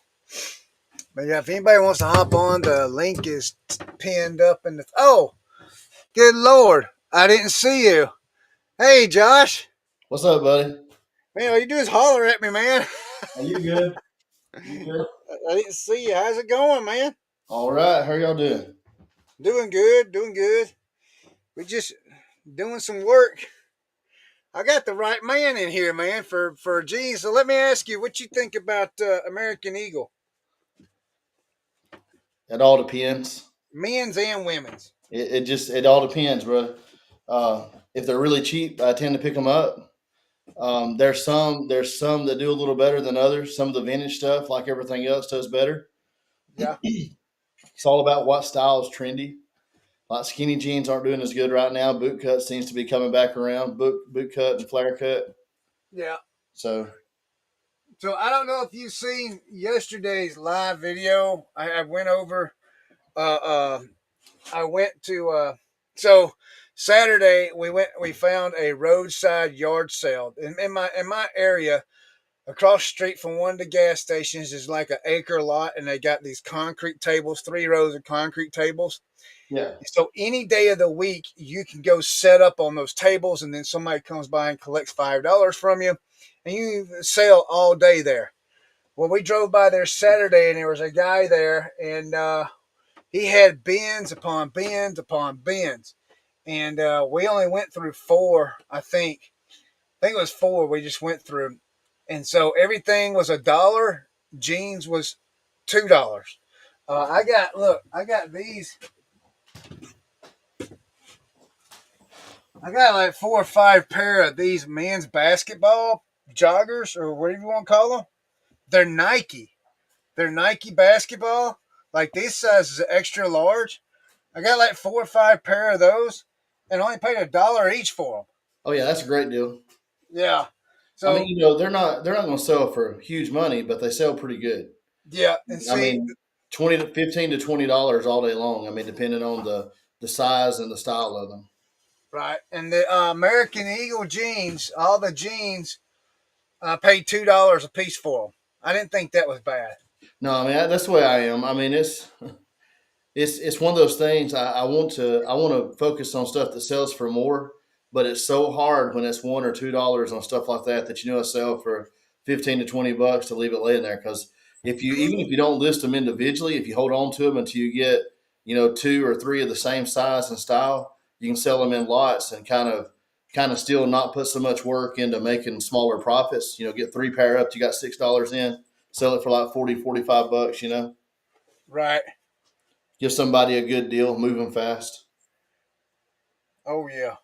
But yeah, if anybody wants to hop on, the link is pinned up in the. Oh, good Lord! I didn't see you. Hey, Josh. What's up, buddy? Man, all you do is holler at me, man. Are you good? You good? I didn't see you. How's it going, man? All right. How y'all doing? Doing good. Doing good. We just doing some work. I got the right man in here, man, for jeans. So let me ask you, what you think about American Eagle, It all depends. men's and women's? It all depends, bro. If they're really cheap, I tend to pick them up. There's some that do a little better than others. Some of the vintage stuff, like everything else, does better. Yeah, It's all about what style is trendy. Like skinny jeans aren't doing as good right now. Boot cut seems to be coming back around. Boot cut and flare cut. yeah. So So I don't know if you've seen yesterday's live video. I went over. Uh, uh, I went to. So Saturday we found a roadside yard sale in my area. Across the street from one of the gas stations is like an acre lot, and they got these concrete tables, 3 rows of concrete tables. yeah, So any day of the week, you can go set up on those tables, and then somebody comes by and collects $5 from you, and you sell all day there. Well, we drove by there Saturday, and there was a guy there, and he had bins upon bins upon bins, and we only went through four, I think. I think it was four we just went through, and so everything was $1. Jeans was $2. I got these. I got like 4 or 5 pair of these men's basketball joggers or whatever you want to call them. They're Nike. They're Nike basketball. Like these sizes are extra large. I got like 4 or 5 pair of those, and only paid $1 each for them. Oh yeah, that's a great deal. Yeah. I mean, So they're not going to sell for huge money, but they sell pretty good. yeah, and I see, mean, 15 to $20 all day long. I mean, depending on the size and the style of them. right, and the American Eagle jeans, all the jeans, I paid $2 a piece for them. I didn't think that was bad. No, I mean that's the way I am. I mean, it's one of those things. I want to focus on stuff that sells for more, but it's so hard when it's $1 or $2 on stuff like that that I sell for 15 to $20 to leave it laying there. Because even if you don't list them individually, if you hold on to them until you get two or three of the same size and style, you can sell them in lots and kind of still not put so much work into making smaller profits. Get 3 pair up, you got $6 in, sell it for like 40, 45 bucks. Right. Give somebody a good deal, move them fast. Oh yeah.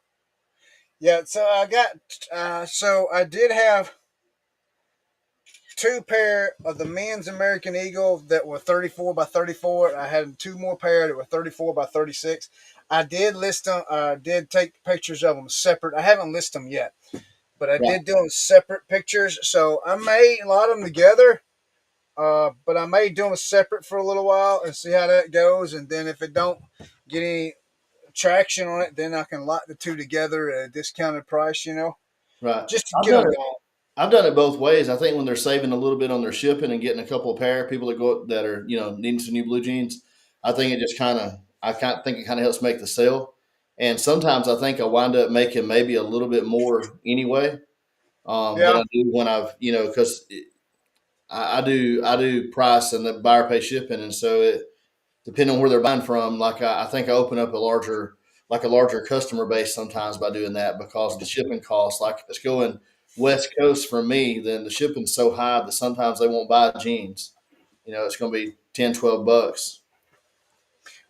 Yeah. So I got. So I did have 2 pair of the men's American Eagle that were 34 by 34. I had 2 more pair that were 34 by 36. I did list them. I did take pictures of them separate. I haven't listed them yet, but I Right, did do them separate pictures. So I may lot them together. But I may do them separate for a little while and see how that goes. And then if it don't get any traction on it, then I can lock the two together at a discounted price. right. Just to I've get done them it. going. I've done it both ways. I think when they're saving a little bit on their shipping and getting a couple of pair, people that are needing some new blue jeans, I think it just I kind of think it kind of helps make the sale. And sometimes I think I wind up making maybe a little bit more anyway than Yeah, I do when I've because I do price and the buyer pay shipping, and so depending on where they're buying from, like I think I open up a larger customer base sometimes by doing that because of the shipping costs. Like if it's going West Coast for me, then the shipping's so high that sometimes they won't buy jeans. It's going to be 10, 12 bucks.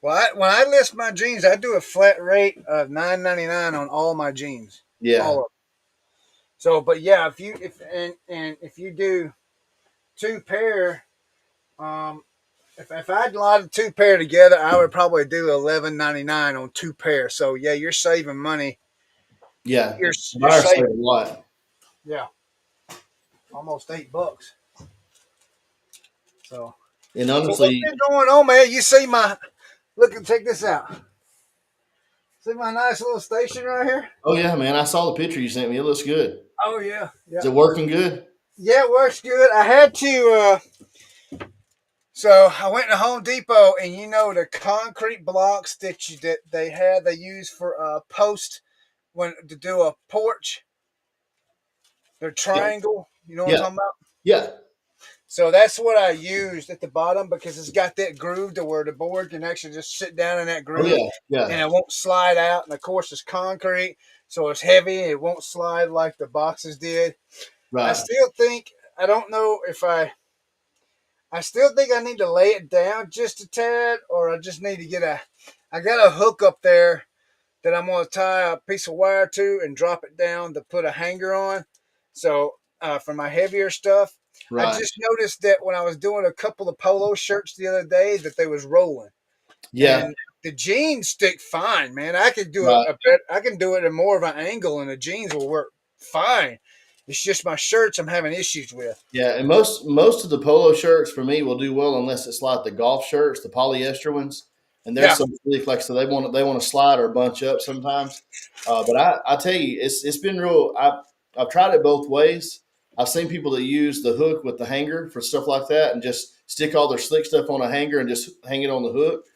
well, when I list my jeans, I do a flat rate of $9.99 on all my jeans, all Yeah, of them. So, but yeah, if if you do 2 pair, um, if I'd lot 2 pair together, I would probably do 11.99 on 2 pair. So yeah, you're saving money. yeah. You're Buyers save saving, a lot. yeah, almost $8. So And so what's honestly, been going on, man? You see my look and check this out. See my nice little station right here? oh yeah, man, I saw the picture you sent me. It looks good. Oh yeah, Is yeah, it working good? yeah. It works good. I had to. So I went to Home Depot, and the concrete blocks that they use for post when to do a porch. They're Yeah, triangle. You know what I'm yeah, talking about? yeah. So that's what I used at the bottom because it's got that groove to where the board can actually just sit down in that Oh groove yeah, and yeah. it won't slide out. And of course, it's concrete, so it's heavy. It won't slide like the boxes did. I Right. still think I don't know if I still think I need to lay it down just a tad, or I just need to get a. I got a hook up there that I'm going to tie a piece of wire to and drop it down to put a hanger on. So for my heavier stuff, I Right. just noticed that when I was doing a couple of polo shirts the other day that they was rolling, Yeah. and the jeans stick fine, man. I could do it Right. a bit. I can do it at more of an angle, and the jeans will work fine. It's just my shirts I'm having issues with. Yeah, and most of the polo shirts for me will do well unless it's like the golf shirts, the polyester ones, and they're Yeah, so sleek, like so they want to slide or bunch up sometimes. But I tell you, it's been real. I've tried it both ways. I've seen people that use the hook with the hanger for stuff like that, and just stick all their slick stuff on a hanger and just hang it on the hook,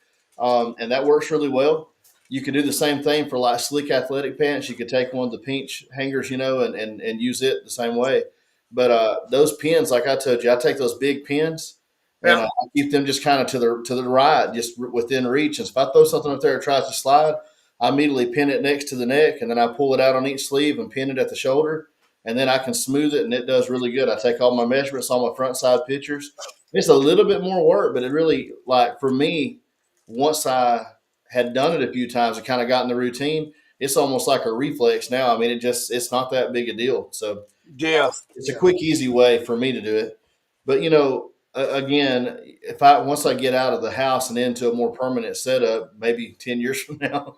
and that works really well. You could do the same thing for like sleek athletic pants. You could take one of the pinch hangers, and use it the same way. But those pins, like I told you, I take those big pins and yeah, I keep them just kind of to the right, just within reach. And so if I throw something up there that tries to slide, I immediately pin it next to the neck, and then I pull it out on each sleeve and pin it at the shoulder, and then I can smooth it, and it does really good. I take all my measurements, all my front side pictures. It's a little bit more work, but it really, like for me, once I had done it a few times and kind of got in the routine, it's almost like a reflex now. I mean, it's not that big a deal. So yeah, it's a yeah, quick, easy way for me to do it. But again, if I once I get out of the house and into a more permanent setup, maybe 10 years from now,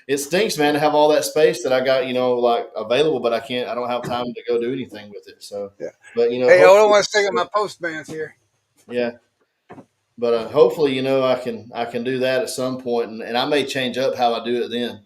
it stinks, man, to have all that space that I got, like available, but I can't. I don't have time to go do anything with it. So, Yeah. but Hey, hold on hopefully, one second. My postman's here. yeah. But hopefully, I can do that at some point, and I may change up how I do it then.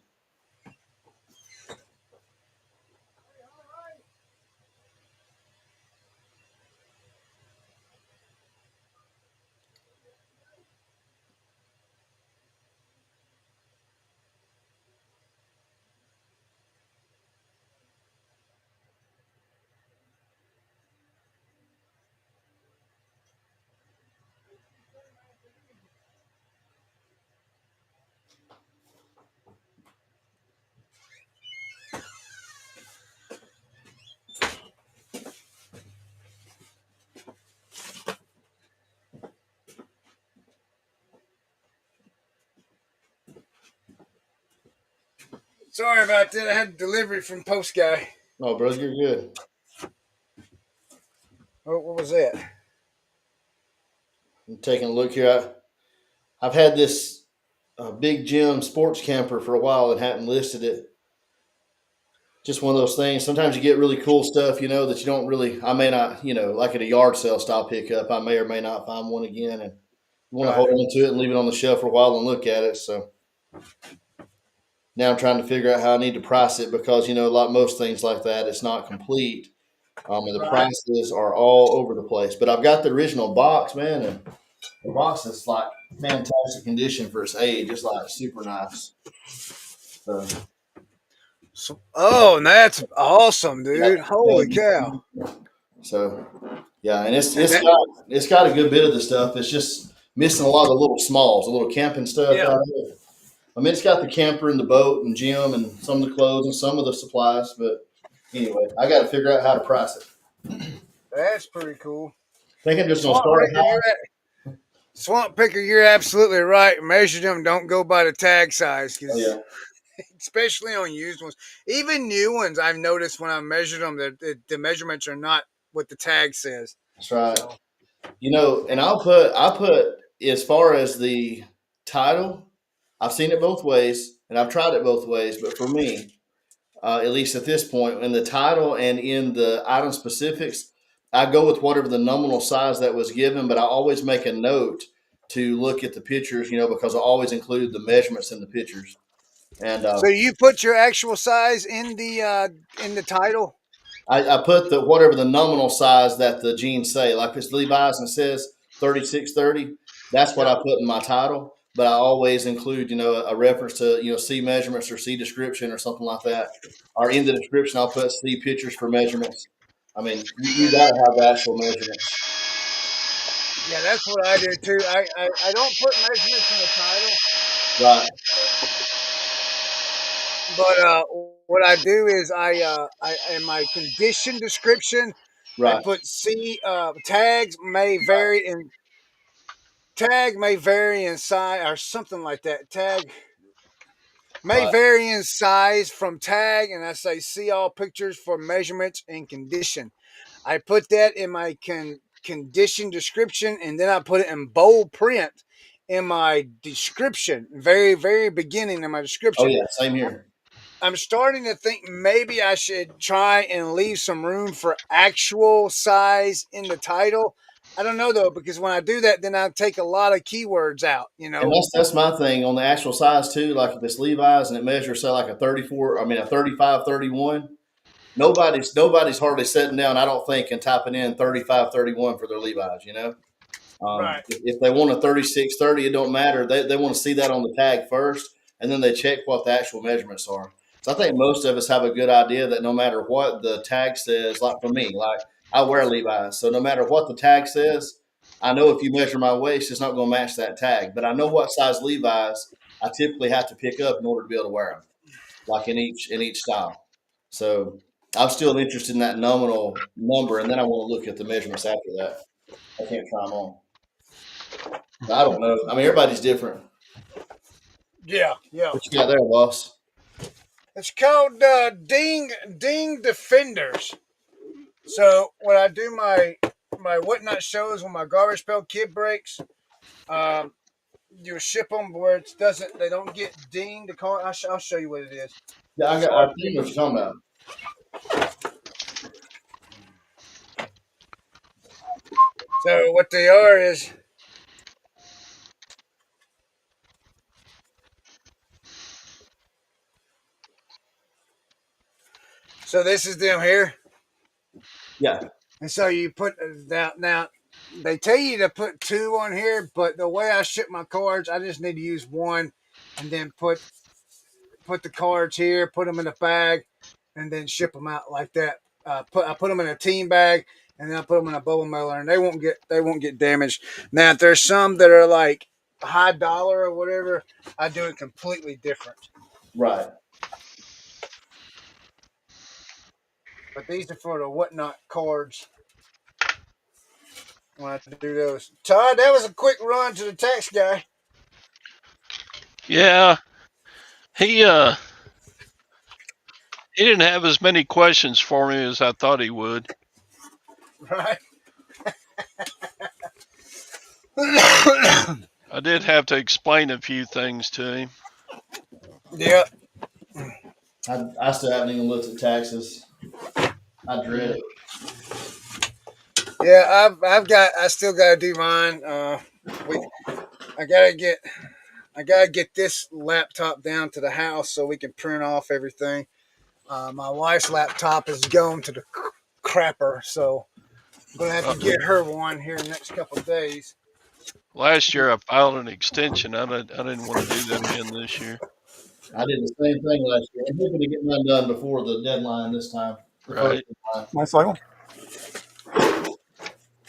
Sorry about that. I had delivery from post guy. No, bro, you're good. What was that? I'm taking a look here. I've had this big Jim sports camper for a while and hadn't listed it. Just one of those things. Sometimes you get really cool stuff, that you don't really. I may not, like at a yard sale style pickup. I may or may not find one again, and you want to Right. hold on to it and leave it on the shelf for a while and look at it. So now I'm trying to figure out how I need to price it because like most things like that, it's not complete, and the Right. prices are all over the place. But I've got the original box, man, and the box is like fantastic condition for its age. It's like super nice. So Oh, that's awesome, yeah, dude. Holy cow. so yeah, and it's And it's that, got it's got a good bit of the stuff. It's just missing a lot of the little smalls, the little camping stuff yeah, out of it. I mean, it's got the camper and the boat and gym and some of the clothes and some of the supplies. But anyway, I got to figure out how to price it. that's pretty cool. I think I'm just gonna Swamp start picker, high. swamp picker, you're absolutely right. Measure them. Don't go by the tag size, Oh because yeah, especially on used ones, even new ones, I've noticed when I measure them that the measurements are not what the tag says. that's right. So And I put as far as the title, I've seen it both ways and I've tried it both ways. But for me, at least at this point, in the title and in the item specifics, I go with whatever the nominal size that was given. But I always make a note to look at the pictures, because I always include the measurements in the pictures. And so you put your actual size in the title. I put the whatever the nominal size that the jeans say. Like if it's Levi's and it says 3630, that's what Yep. I put in my title. But I always include, a reference to, C measurements or C description or something like that. Or in the description, I'll put C pictures for measurements. I mean, you got to have the actual measurements. Yeah, that's what I do too. I don't put measurements in the title, Right, but what I do is I in my condition description I right, put C tag may vary in size or something like that. Tag may right. vary in size from tag, and I say see all pictures for measurements and condition. I put that in my condition description, and then I put it in bold print in my description, very very beginning in my Oh, description. yeah, same here. I'm starting to think maybe I should try and leave some room for actual size in the title. I don't know though, because when I do that, then I take a lot of keywords out. And that's my thing on the actual size too. Like if it's Levi's and it measures say like a 34, I mean a 35, 31. Nobody's hardly sitting down, I don't think, and typing in 35, 31 for their Levi's. Right. If they want a 36, 30, it don't matter. They want to see that on the tag first, and then they check what the actual measurements are. So I think most of us have a good idea that no matter what the tag says, like for me, like I wear Levi's, so no matter what the tag says, I know if you measure my waist, it's not going to match that tag. But I know what size Levi's I typically have to pick up in order to be able to wear them, like in each style. So I'm still interested in that nominal number, and then I want to look at the measurements after that. I can't try them on. I don't know. I mean, everybody's different. Yeah, yeah. What you got there, boss? It's called Ding Defenders. So when I do my my whatnot shows when my garbage pail kid breaks. Um, you ship them where it doesn't. They don't get dinged. The car. I'll show you what it is. Yeah, I think what you're talking about. So what they are is. So this is them here. Yeah, And so you put now they tell you to put two on here, but the way I ship my cards, I just need to use one, and then put the cards here, put them in a bag, and then ship them out like that. I put them in a team bag, and then I put them in a bubble mailer, and they won't get damaged. Now, if there's some that are like high dollar or whatever, I do it completely different. right. But these are for the whatnot cards when I do those. Todd, that was a quick run to the tax guy. Yeah, he uh he didn't have as many questions for me as I thought he would. Right? I did have to explain a few things to him. Yeah. I still haven't even looked at taxes. I dread Yeah. it. Yeah, I still gotta do mine. We I gotta get I gotta get this laptop down to the house so we can print off everything. My wife's laptop is going to the crapper, so I'm gonna have Uh, to get her one here in the next couple of days. Last year I filed an extension. I didn't want to do that again this year. I did the same thing last year. I'm hoping to get mine done before the deadline this time. The first Right, deadline. My cycle?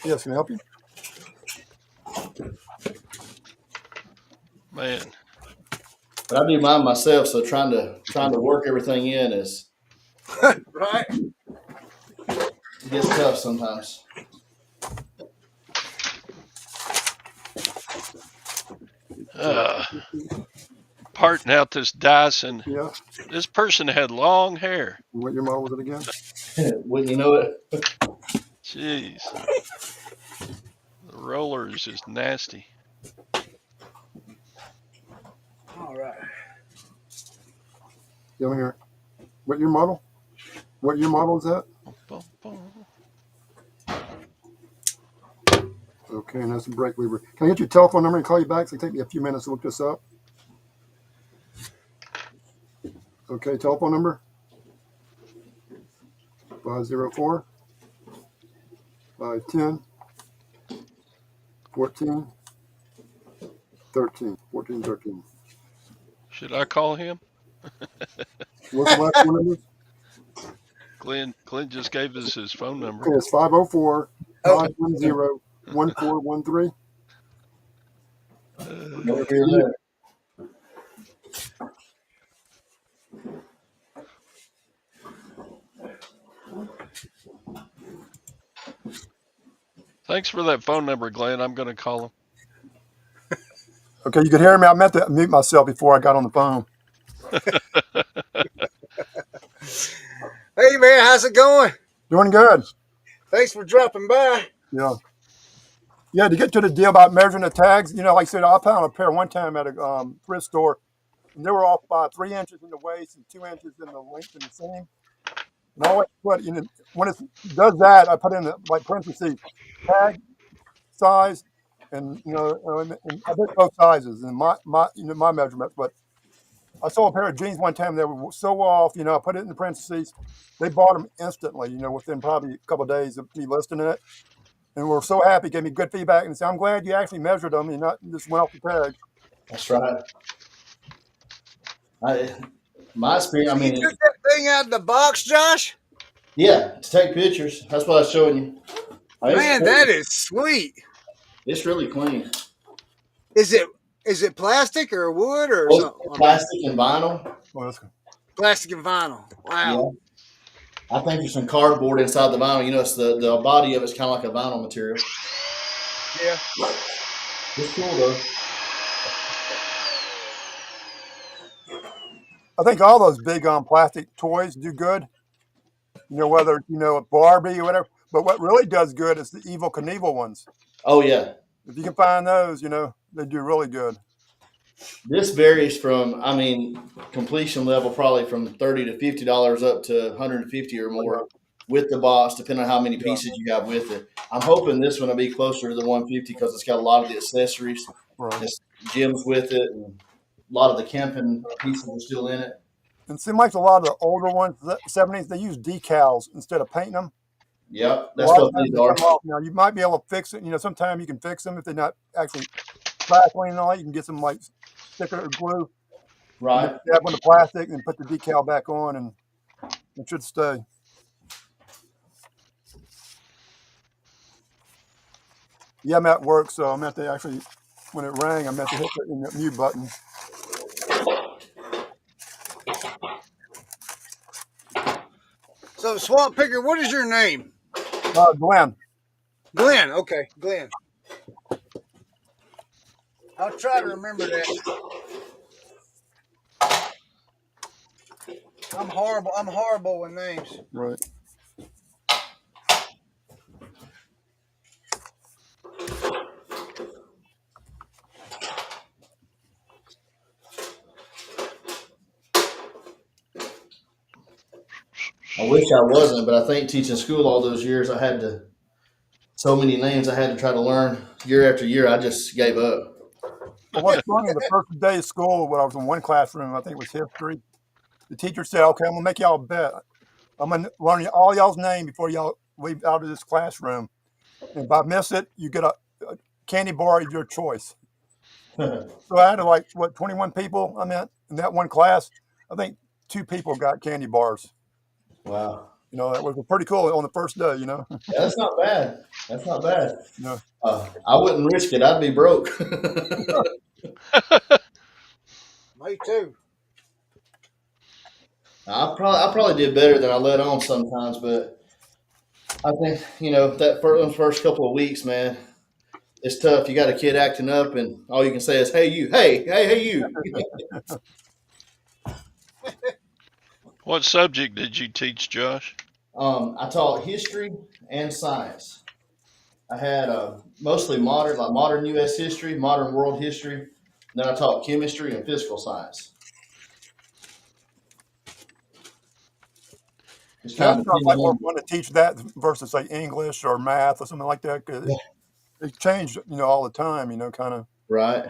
Yes, can I help you? man. But I do mine myself, so trying to work everything in is Right? it gets tough sometimes. Uh, Parting out this Dyson. Yeah. This person had long hair. What year model was it again? Wouldn't you know it? Jeez, the roller is just nasty. All right. Yeah, let me hear. What year model? What year model is that? Bum, bum. Okay, and that's a brake lever. Can I get your telephone number and call you back? So it take me a few minutes to look this up. Okay, telephone number 504 510 14 13 14 13. Should I call him? What's the last one number? Glenn just gave us his phone number. Okay, it's 504 Oh, 510 1413. Uh, Never hear that. Thanks for that phone number, Glenn. I'm going to call him. Okay, you could hear me. I meant to mute myself before I got on the phone. hey man, how's it going? Doing good. Thanks for dropping by. Yeah. Yeah, to get to the deal about measuring the tags, like I said, I found a pair one time at a thrift store, and they were off by 3 inches in the waist and 2 inches in the length and the seam. And I always put when it does that, I put in the like parentheses tag size, and and I did both sizes and my measurements. But I saw a pair of jeans one time that were so off, I put it in the parentheses. They bought them instantly, within probably a couple of days of me listing it. And we're so happy, gave me good feedback, and said, "I'm glad you actually measured them and not just went off the tag." That's right. I, my experience. I You mean, took that thing out of the box, Josh? yeah, to take pictures. That's what I was showing you. It's Man, clean. that is sweet. It's really clean. Is it plastic or wood or Both something? plastic and vinyl. Oh, that's good. Plastic and vinyl. Wow. Yeah. I think there's some cardboard inside the vinyl. It's the body of it's kind of like a vinyl material. Yeah. It's cool though. I think all those big plastic toys do good. Whether Barbie or whatever. But what really does good is the Evil Knievel ones. Oh yeah, If you can find those, they do really good. this varies from, I mean, completion level probably from $30 to $50 up to 150 or Oh, yeah, more with the box, depending on how many yeah, pieces you have with it. I'm hoping this one will be closer to the 150 because it's got a lot of the accessories, right. it's gyms with it, and a lot of the camping pieces are still in it. And it seems like a lot of the older ones, the 70s, they use decals instead of painting them. Yep, A that's lot of what times these they are. come off. Now you might be able to fix it. Sometimes you can fix them if they're not actually crackling and all. You can get some like sticker or glue and then Right. dab on the plastic and put the decal back on, and it should stay. Yeah, I'm at work, so I'm at to actually, when it rang, I meant to hit the mute button. So, Swamp Picker, what is your name? Glenn. Glenn. Okay, Glenn. I'll try to remember that. I'm horrible. I'm horrible with names. Right. I wish I wasn't, but I think teaching school all those years, I had to, so many names I had to try to learn year after year. I just gave up. Well, what's funny, the first day of school, when I was in one classroom, I think it was history, the teacher said, okay, I'm going to make y'all a bet. I'm going to learn all y'all's name before y'all leave out of this classroom. And if I miss it, you get a candy bar of your choice. So I had to, like, 21 people I met in that one class. I think 2 people got candy bars. Wow. That was pretty cool on the first day. Yeah, that's not bad. That's not bad. You know. I wouldn't risk it. I'd be broke. Me too. I probably did better than I let on sometimes, but I think that those first couple of weeks, man, it's tough. You got a kid acting up, and all you can say is, "Hey, you! Hey, you!" What subject did you teach, Josh? I taught history and science. I had mostly modern, like modern U.S. history, modern world history. Then I taught chemistry and physical science. Just That kind of sounds depending like more on. fun to teach that versus, say, English or math or something like that, 'cause it changed, all the time, kind of. Right.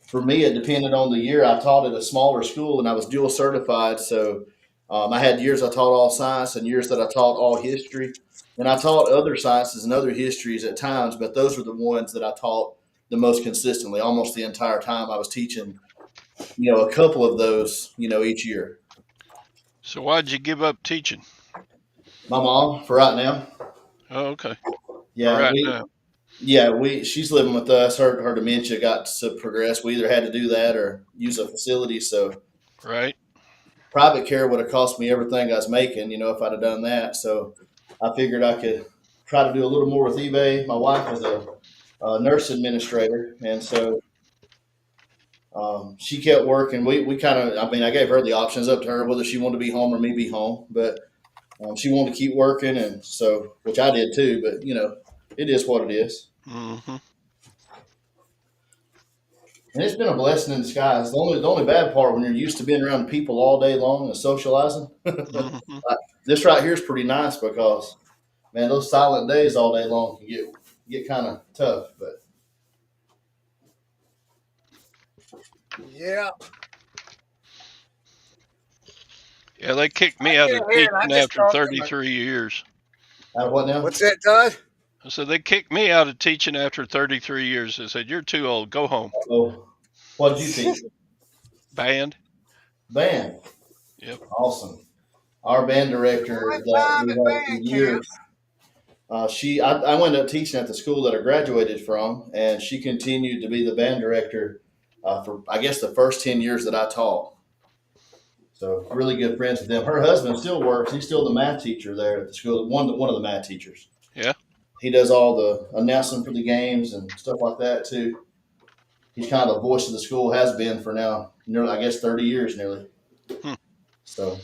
For me, it depended on the year. I taught at a smaller school, and I was dual certified. So I had years I taught all science and years that I taught all history. And I taught other sciences and other histories at times, but those were the ones that I taught the most consistently, almost the entire time I was teaching. A couple of those, each year. So why'd you give up teaching? My mom, for right now, Oh, okay. For yeah, right now. she's living with us. Her dementia got to progress. We either had to do that or use a facility. So Right. private care would have cost me everything I was making, if I'd have done that. So I figured I could try to do a little more with eBay. My wife is a nurse administrator, and so she kept working. We kind of, I mean, I gave her the options, up to her whether she wanted to be home or me be home, but she wanted to keep working, and so which I did too. But it is what it is. Mm-hmm. And it's been a blessing in disguise. The only bad part when you're used to being around people all day long and socializing, Mm-hmm. like, this right here is pretty nice because man, those silent days all day long can get kind of tough. But Yeah. Yeah, they kicked I me out get of ahead. I teaching just after talk too much. 33 years. out of what now? What's that, Todd? So they kicked me out of teaching after 33 years. They said, "You're too old. Go home." Oh, what did you teach? Band. Band. Yep. Awesome. Our band director One that time we at had for band camp. years. I wound up teaching at the school that I graduated from, and she continued to be the band director for I guess the first 10 years that I taught. So really good friends with them. Her husband still works. He's still the math teacher there at the school. One of the math teachers. Yeah. He does all the announcing for the games and stuff like that too. He's kind of the voice of the school, has been for now nearly, I guess, 30 years nearly. Hmm. So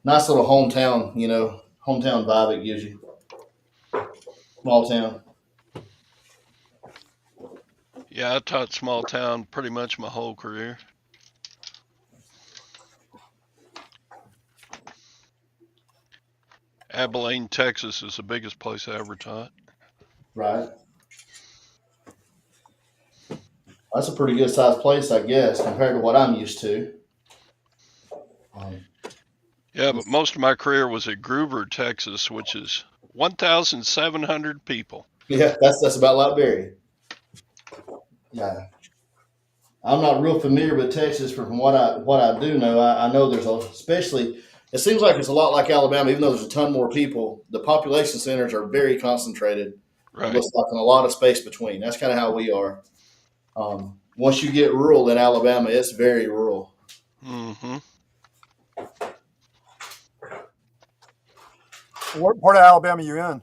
nice little hometown, hometown vibe it gives you. Small town. Yeah, I taught small town pretty much my whole career. Abilene, Texas is the biggest place I ever taught. Right. That's a pretty good sized place, I guess, compared to what I'm used to. Um, Yeah, but most of my career was at Gruber, Texas, which is 1,700 people. yeah, that's about Liberia. Yeah. I'm not real familiar with Texas, but from what I do know, I know there's a especially. It seems like it's a lot like Alabama, even though there's a ton more people. The population centers are very concentrated. It Right. looks like in a lot of space between. That's kind of how we are. Once you get rural in Alabama, it's very rural. Mm-hmm. What part of Alabama are you in?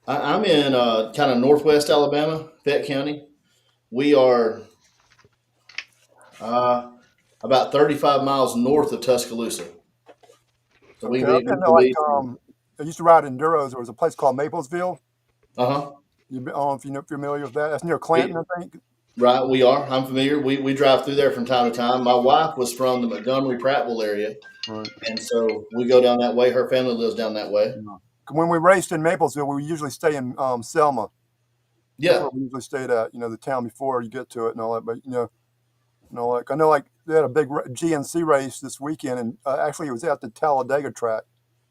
I'm in kind of northwest Alabama, Fayette County. We are uh, about 35 miles north of Tuscaloosa. So we Okay, I've we, been we to go like east. I used to ride enduros. There was a place called Maplesville. Uh I don't know if you're familiar with that. That's near Clanton, huh. I think. Right, we are. I'm familiar. We drive through there from time to time. My wife was from the Montgomery Prattville area, Right. and so we go down that way. Her family lives down that way. Yeah. When we raced in Maplesville, we usually stay in Selma. That's where Yeah, we usually stayed at. The town before you get to it and all that. But like I know, like they had a big GNC race this weekend, and actually it was at the Talladega track.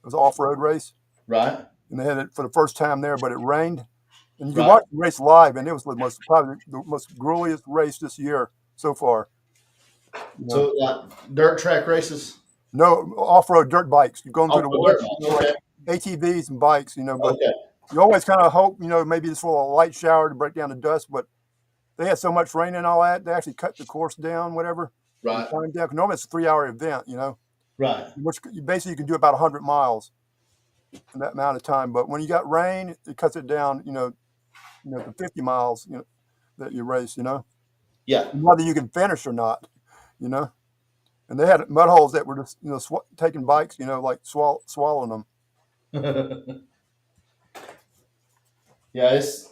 It was an off-road race, right, and they had it for the first time there. But it rained, and you could right. watch the race live, and it was probably the most grueliest race this year so far. You know, So like dirt track races, no off-road dirt bikes. You're going through off the the woods, dirt bikes. like Okay, ATVs and bikes. But okay, you always kind of hope, maybe this will a light shower to break down the dust. But they had so much rain and all that, they actually cut the course down, whatever, and right, time down. 'Cause normally it's a 3-hour event, right. which you basically can do about 100 miles in that amount of time. But when you got rain, it cuts it down, to 50 miles, that you race, Yeah. whether you can finish or not, you know. And they had mud holes that were just, taking bikes, like swallowing them. Yeah, it's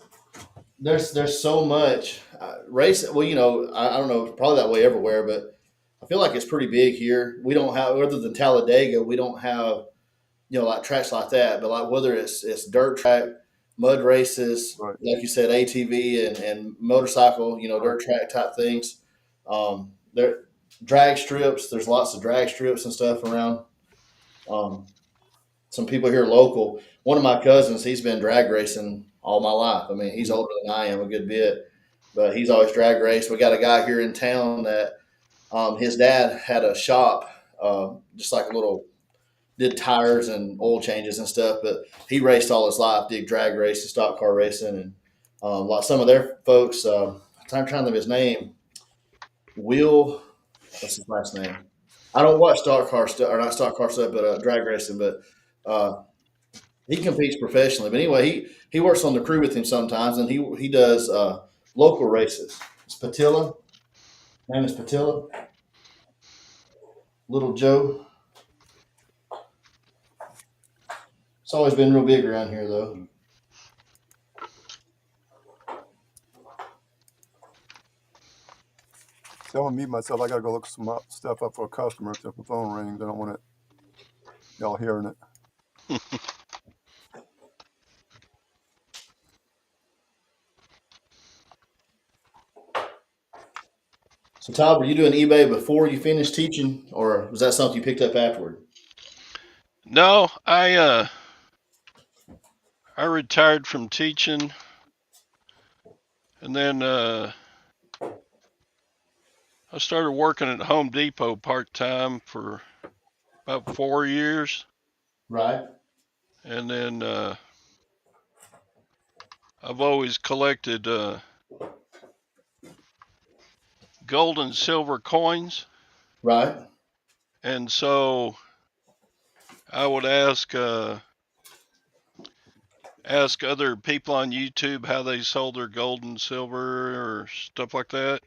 there's so much race. Well, I don't know, probably that way everywhere, but I feel like it's pretty big here. We don't have, other than Talladega, we don't have like tracks like that. But like whether it's dirt track, mud races, Right, like you said, ATV and motorcycle, right. dirt track type things. There drag strips. There's lots of drag strips and stuff around. Um, some people here local. One of my cousins, he's been drag racing all my life. I mean, he's older than I am a good bit, but he's always drag raced. We got a guy here in town that his dad had a shop, just like a little, did tires and oil changes and stuff. But he raced all his life, did drag racing, stock car racing, and like some of their folks. I'm trying to think of his name. Will, what's his last name? I don't watch stock car stuff, or not stock car stuff, but drag racing. But uh, he competes professionally. But anyway, he works on the crew with him sometimes, and he does local races. It's Patilla. Name is Patilla. Little Joe. It's always been real big around here, though. So I'm gonna mute myself. I gotta go look some stuff up for a customer. If the phone rings, I don't want y'all hearing it. So, Todd, were you doing eBay before you finished teaching, or was that something you picked up afterward? No, I retired from teaching, and then I started working at Home Depot part time for about 4 years, Right, and then I've always collected gold and silver coins, right, and so I would ask other people on YouTube how they sold their gold and silver or stuff like that.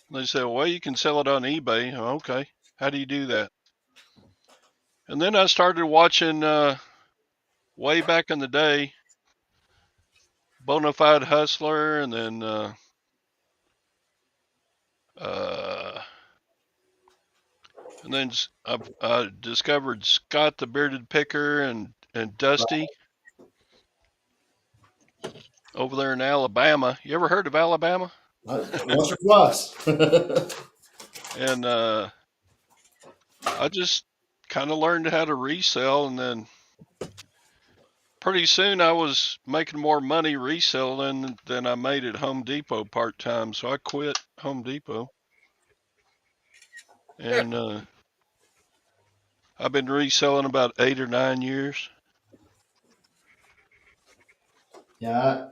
And they say, well, you can sell it on eBay. Oh, okay. How do you do that? And then I started watching way back in the day, Bonafide Hustler, and then uh, I discovered Scott the Bearded Picker and Dusty over there in Alabama. You ever heard of Alabama? Once or twice. And I just kind of learned how to resell, and then pretty soon I was making more money reselling than I made at Home Depot part time. So I quit Home Depot, and I've been reselling about 8 or 9 years. Yeah,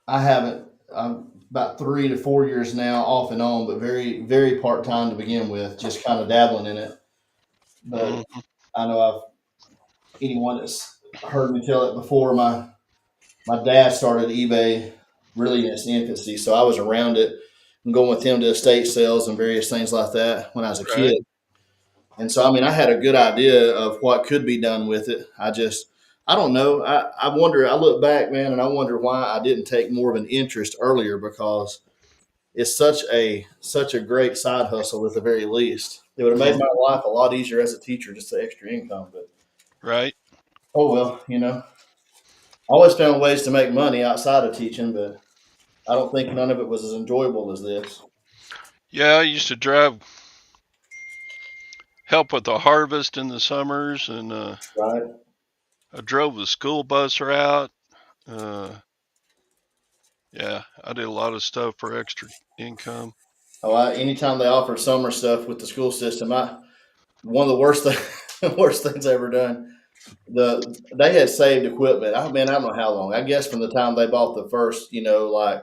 I haven't. I'm about 3 to 4 years now, off and on, but very, very part time to begin with. Just kind of dabbling in it. But Mm-hmm. I know anyone that's heard me tell it before. My dad started eBay really in its infancy, so I was around it and going with him to estate sales and various things like that when I was a Right, kid. And so, I mean, I had a good idea of what could be done with it. I don't know. I wonder, I look back, man, and I wonder why I didn't take more of an interest earlier, because it's such a great side hustle at the very least. It would have made mm, my life a lot easier as a teacher, just the extra income. But right. oh well, I always found ways to make money outside of teaching, but I don't think none of it was as enjoyable as this. Yeah, I used to drive help with the harvest in the summers, and Right? I drove the school bus route. Uh, yeah, I did a lot of stuff for extra income. Oh, anytime they offer summer stuff with the school system, I one of the worst worst things I ever done. They had saved equipment. I mean, I don't know how long. I guess from the time they bought the first, like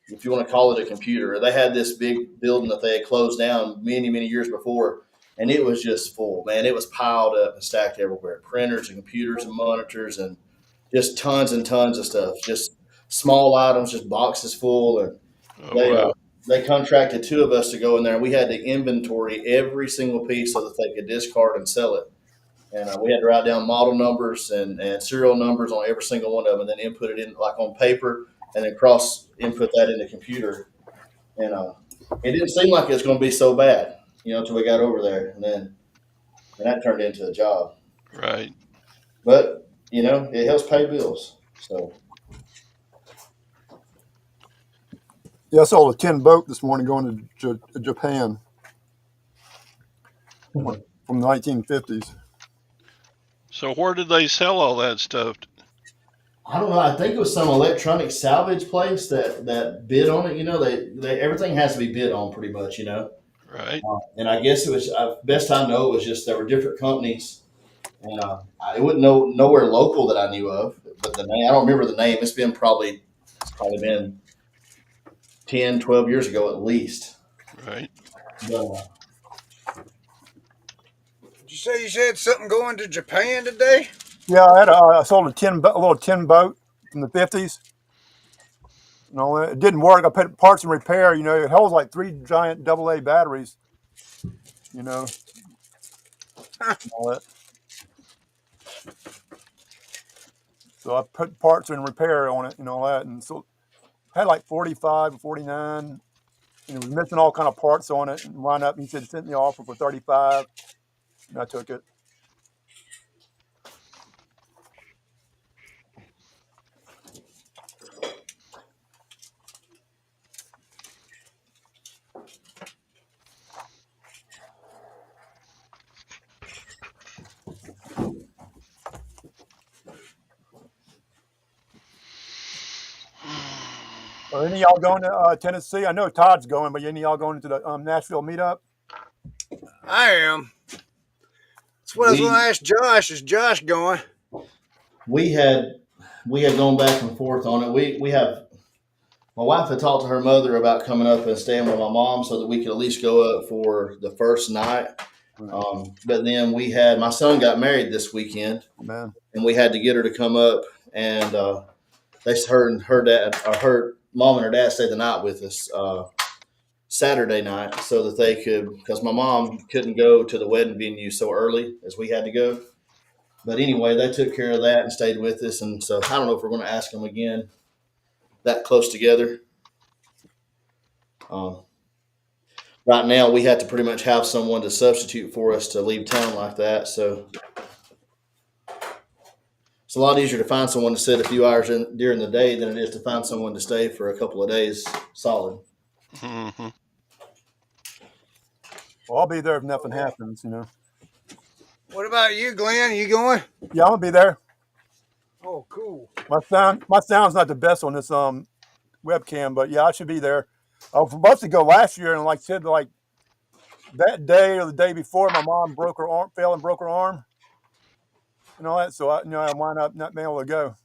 if you want to call it a computer, they had this big building that they had closed down many, many years before, and it was just full. Man, it was piled up and stacked everywhere. Printers and computers and monitors and just tons and tons of stuff. Just small items, just boxes full, and Oh they wow, they contracted two of us to go in there, and we had to inventory every single piece so that they could discard and sell it. And we had to write down model numbers and serial numbers on every single one of them, and then input it in like on paper, and then cross input that in the computer. And it didn't seem like it was going to be so bad, until we got over there, and that turned into a job. right. But it helps pay bills. So Yeah, I saw a tin boat this morning going to Japan from the 1950s. So where did they sell all that stuff? I don't know. I think it was some electronic salvage place that bid on it. They everything has to be bid on pretty much. Right. And I guess it was best I know it was just there were different companies, and it wasn't nowhere local that I knew of. But the name, I don't remember the name. It's probably been 10, 12 years ago at least. Right. But Did you say you said something going to Japan today? Yeah, I sold a little tin boat from the 50s. It didn't work. I put parts in repair. It holds like three giant AA batteries. You know, and all that. So I put parts in repair on it and all that, and so had like 45 or 49. And it was missing all kind of parts on it, and wound up. He said sent me the offer for 35, and I took it. Are any of y'all going to Tennessee? I know Todd's going, but any of y'all going to the Nashville meetup? I am. That's what I was going to we ask Josh. Is Josh going? we had we had gone back and forth on it. We have My wife had talked to her mother about coming up and staying with my mom so that we could at least go up for the first night. Right. But then my son got married this weekend, Man, and we had to get her to come up, and her and her dad, or her mom and her dad stayed the night with us. Saturday night so that they could, because my mom couldn't go to the wedding venue so early as we had to go. But anyway, they took care of that and stayed with us. And so I don't know if we're going to ask them again that close together. Um, right now, we had to pretty much have someone to substitute for us to leave town like that. So it's a lot easier to find someone to sit a few hours during the day than it is to find someone to stay for a couple of days solid. Hmm. Well, I'll be there if nothing happens. You know. What about you, Glenn? You going? Yeah, I'm gonna be there. Oh, cool. My sound's not the best on this webcam, but yeah, I should be there. I was supposed to go last year, and like I said, like that day or the day before, my mom broke her arm, fell and broke her arm, and all that. So I wound up not being able to go.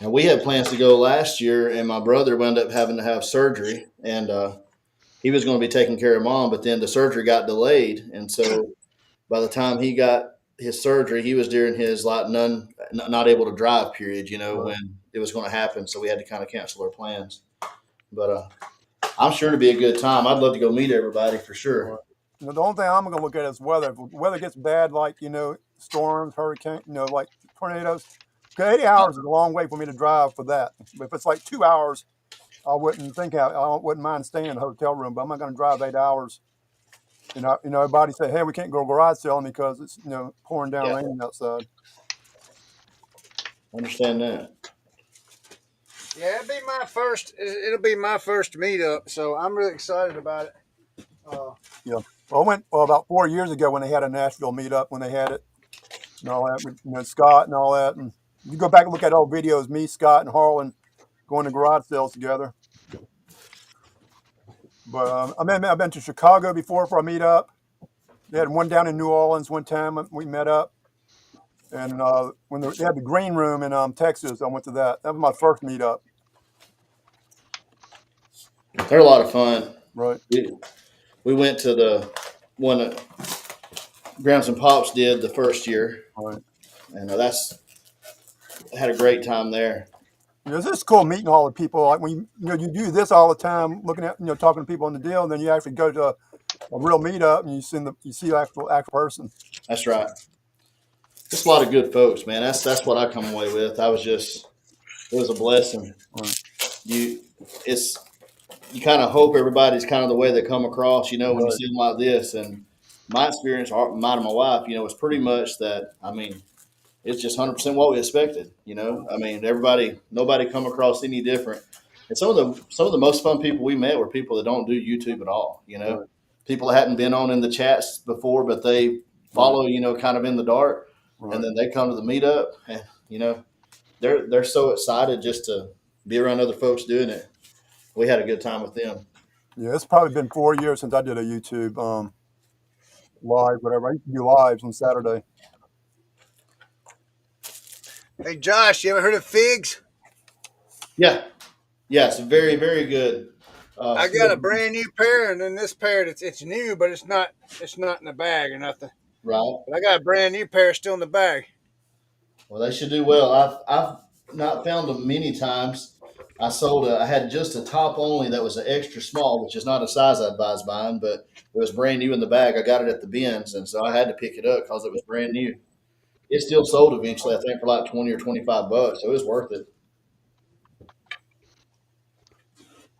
And we had plans to go last year, and my brother wound up having to have surgery, and he was going to be taking care of mom, but then the surgery got delayed, and so by the time he got his surgery, he was during his like not able to drive period, Right, when it was going to happen. So we had to kind of cancel our plans. But I'm sure it'd be a good time. I'd love to go meet everybody for sure. right. The only thing I'm gonna look at is weather. If the weather gets bad, like storms, hurricane, like tornadoes. 'Cause 80 hours is a long way for me to drive for that. But if it's like 2 hours, I wouldn't mind staying in a hotel room. But I'm not gonna drive 8 hours. Everybody say, "Hey, we can't go garage selling because it's pouring down Yeah, raining outside." I understand that. Yeah, it'll be my first. It'll be my first meetup, so I'm really excited about it. Uh, Yeah. Well, I went about 4 years ago when they had a Nashville meetup when they had it and all that with Scott and all that. And you go back and look at old videos, me, Scott, and Harlan going to garage sales together. But I've been to Chicago before for a meetup. They had one down in New Orleans one time. We met up, and when they had the green room in Texas, I went to that. That was my first meetup. They're a lot of fun. Right. We, we went to the one that Grams and Pops did the first year, Right. and that's had a great time there. It's just cool meeting all the people. Like when you do this all the time, looking at talking to people on the deal, and then you actually go to a real meetup and you see the actual person. That's right. Just a lot of good folks, man. That's what I come away with. It was a blessing. Right. You it's you kind of hope everybody's kind of the way they come across, when you Right. see them like this. And my experience, mine and my wife, was pretty much that. I mean, it's just 100% what we expected. I mean, nobody come across any different. And some of the most fun people we met were people that don't do YouTube at all. Right. People that hadn't been on in the chats before, but they Right. follow, kind of in the dark, and Right. then they come to the meetup, and they're so excited just to be around other folks doing it. We had a good time with them. Yeah, it's probably been 4 years since I did a YouTube live, whatever. I used to do lives on Saturday. hey, Josh, you ever heard of figs? Yeah, yeah, it's very very good. I got a Still, brand new pair, and then this pair it's new, but it's not in the bag or nothing. right. But I got a brand new pair still in the bag. Well, they should do well. I've not found them many times. I had just a top only that was an extra small, which is not a size I advise buying, but it was brand new in the bag. I got it at the bins, and so I had to pick it up because it was brand new. It still sold eventually, I think, for like 20 or $25, so it was worth it.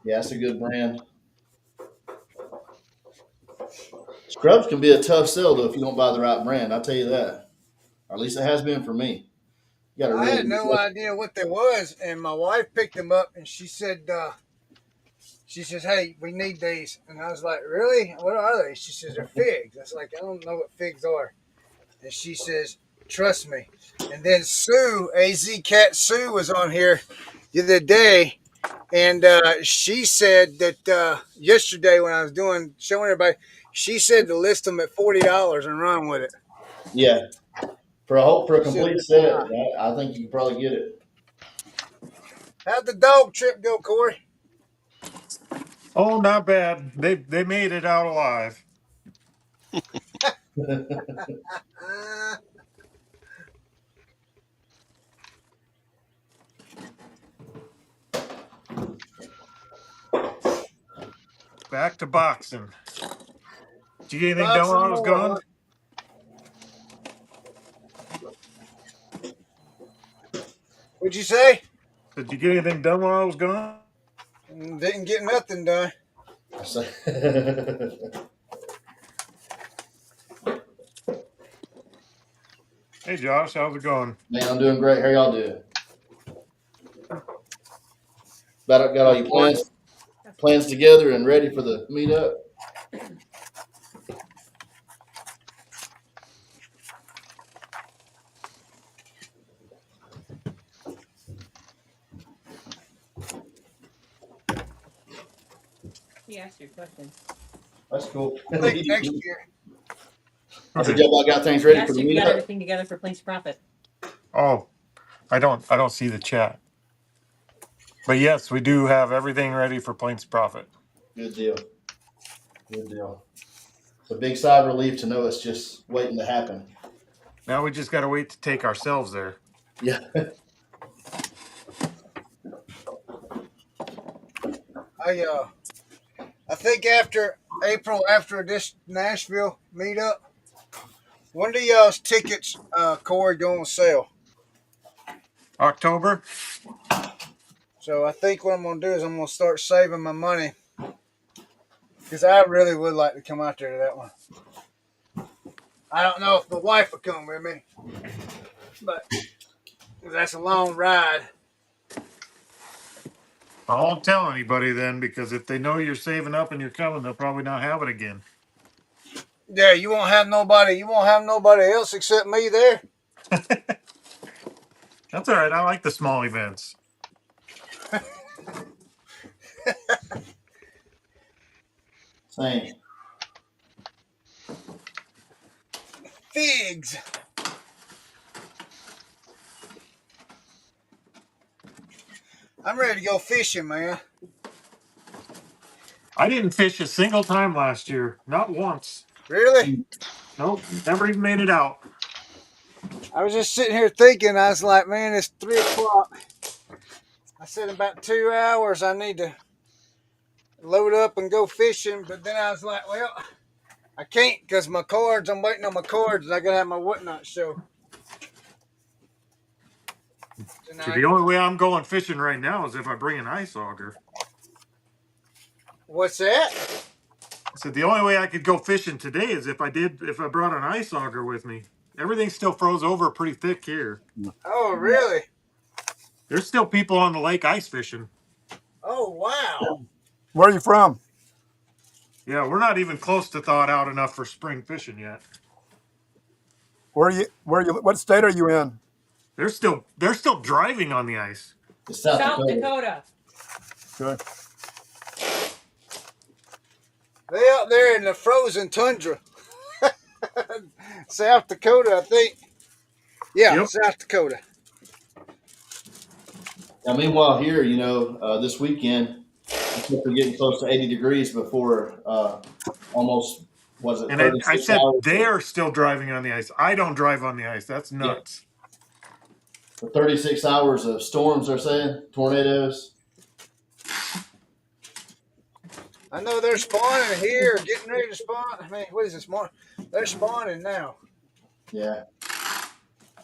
Yeah, it's a good brand. Scrubs can be a tough sell though if you don't buy the right brand. I'll tell you that, or at least it has been for me. You got to I really had be no careful. idea what they was, and my wife picked them up, and she says, "Hey, we need these," and I was like, "Really? What are they?" She says, "They're figs." I was like, "I don't know what figs are," and she says, "Trust me." And then Sue, AZ Cat Sue, was on here the other day, and she said that yesterday when I was showing everybody, she said to list them at $40 and run with it. Yeah, for a She said, complete set, I think you can probably get it. "How'd the dog trip go, Cory?" Oh, not bad. They made it out alive. Uh, Back to boxing. Did you get anything done Boxing while I was more, huh? gone? What'd you say? Did you get anything done while I was gone? Didn't get nothing done. So- Hey Josh, how's it going? Man, I'm doing great. How y'all doing? Got all your Reporting. plans together and ready for the meetup? He asked you a question. That's cool. I think next year. I said, y'all got things ready for Asked the you if you got meetup? everything together for Plains Profit. Oh, I don't see the chat. But yes, we do have everything ready for Plains Profit. Good deal. Good deal. It's a big sigh of relief to know it's just waiting to happen. Now we just got to wait to take ourselves there. Yeah. I think after April, after this Nashville meetup, when do y'all's tickets, Cory, going on sale? October? So I think what I'm gonna do is I'm gonna start saving my money because I really would like to come out there to that one. I don't know if the wife will come with me, but that's a long ride. I won't tell anybody then, because if they know you're saving up and you're coming, they'll probably not have it again. Yeah, you won't have nobody. You won't have nobody else except me there. That's all right. I like the small events. Same. Figs. I'm ready to go fishing, man. I didn't fish a single time last year. Not once. Really? Nope. Never even made it out. I was just sitting here thinking. I was like, man, it's 3 o'clock. I said in about 2 hours I need to load up and go fishing. But then I was like, well, I can't because my cards. I'm waiting on my cards, and I gotta have my whatnot show See, tonight. the only way I'm going fishing right now is if I bring an ice auger. What's that? I said the only way I could go fishing today is if I brought an ice auger with me. Everything still froze over pretty thick here. Oh, really? There's still people on the lake ice fishing. Oh, wow. Where are you from? Yeah, we're not even close to thawed out enough for spring fishing yet. What state are you in? They're still driving on the ice. It's South South Dakota. Dakota. Okay. They out there in the frozen tundra. South Dakota, I think. Yeah, Yep. South Dakota. Now, meanwhile, here, this weekend, we're getting close to 80 degrees before almost, was it And I 36 said hours? they are still driving on the ice. I don't drive on the ice. That's Yeah, nuts. for 36 hours of storms, they're saying, tornadoes. I know they're spawning here, getting ready to spawn. I mean, what is this morning? They're spawning now. Yeah.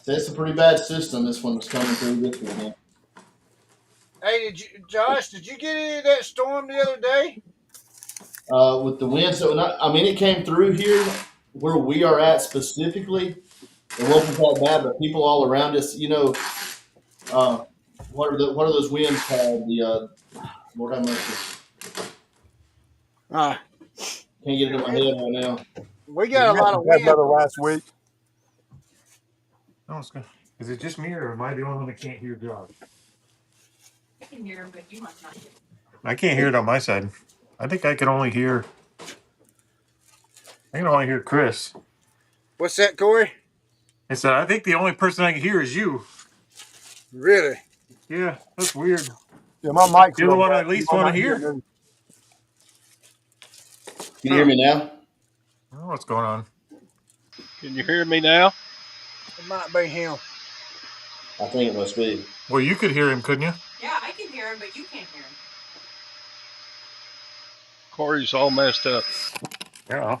So it's a pretty bad system, this one that's coming through this weekend. Hey, Josh? Did you get any of that storm the other day? With the winds, it came through here where we are at specifically. It wasn't that bad, but people all around us, uh, what are those winds called? Lord have mercy, Ah, can't get it in my head right now. we Yeah, got we a had lot some of bad wind. weather last week. No, it's good. Is it just me, or am I the only one that can't hear Josh? I can hear him, but you must not. I can't hear it on my side. I think I can only hear Chris. What's that, Cory? I said I think the only person I can hear is you. Really? Yeah, that's weird. Yeah, my mic's You're the real one I bad. at You least might want to not hear hear. me. Can you hear Huh? me now? I don't know what's going on. Can you hear me now? It might be him. I think it must be. Well, you could hear him, couldn't you? Yeah, I can hear him, but you can't hear him. Cory's all messed up. Yeah.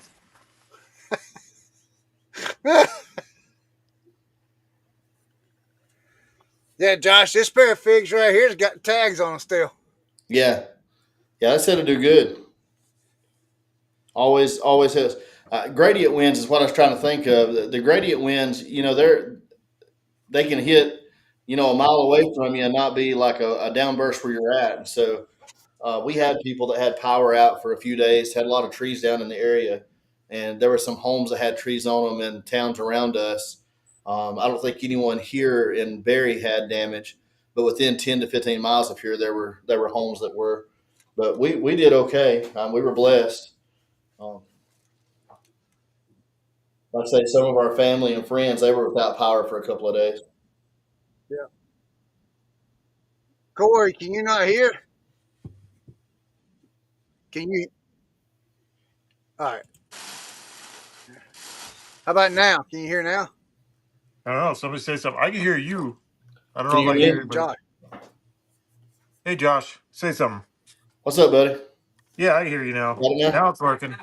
Yeah, Josh, this pair of figs right here's got tags on them still. Yeah, yeah, I said to do good. Always has. Gradient winds is what I was trying to think of. The gradient winds, they can hit, a mile away from you and not be like a downburst where you're at. So we had people that had power out for a few days, had a lot of trees down in the area, and there were some homes that had trees on them in towns around us. I don't think anyone here in Barry had damage, but within 10 to 15 miles of here, there were homes that were. But we did okay. We were blessed. Um, like I say, some of our family and friends they were without power for a couple of days. Yeah. Cory, can you not hear? Can you? All right. How about now? Can you hear now? I don't know. Somebody say something. I can hear you. I don't Can know you if I hear can hear me? anybody. Josh. Hey, Josh, say something. What's up, buddy? Yeah, I can hear you now. Got it now? Now it's working.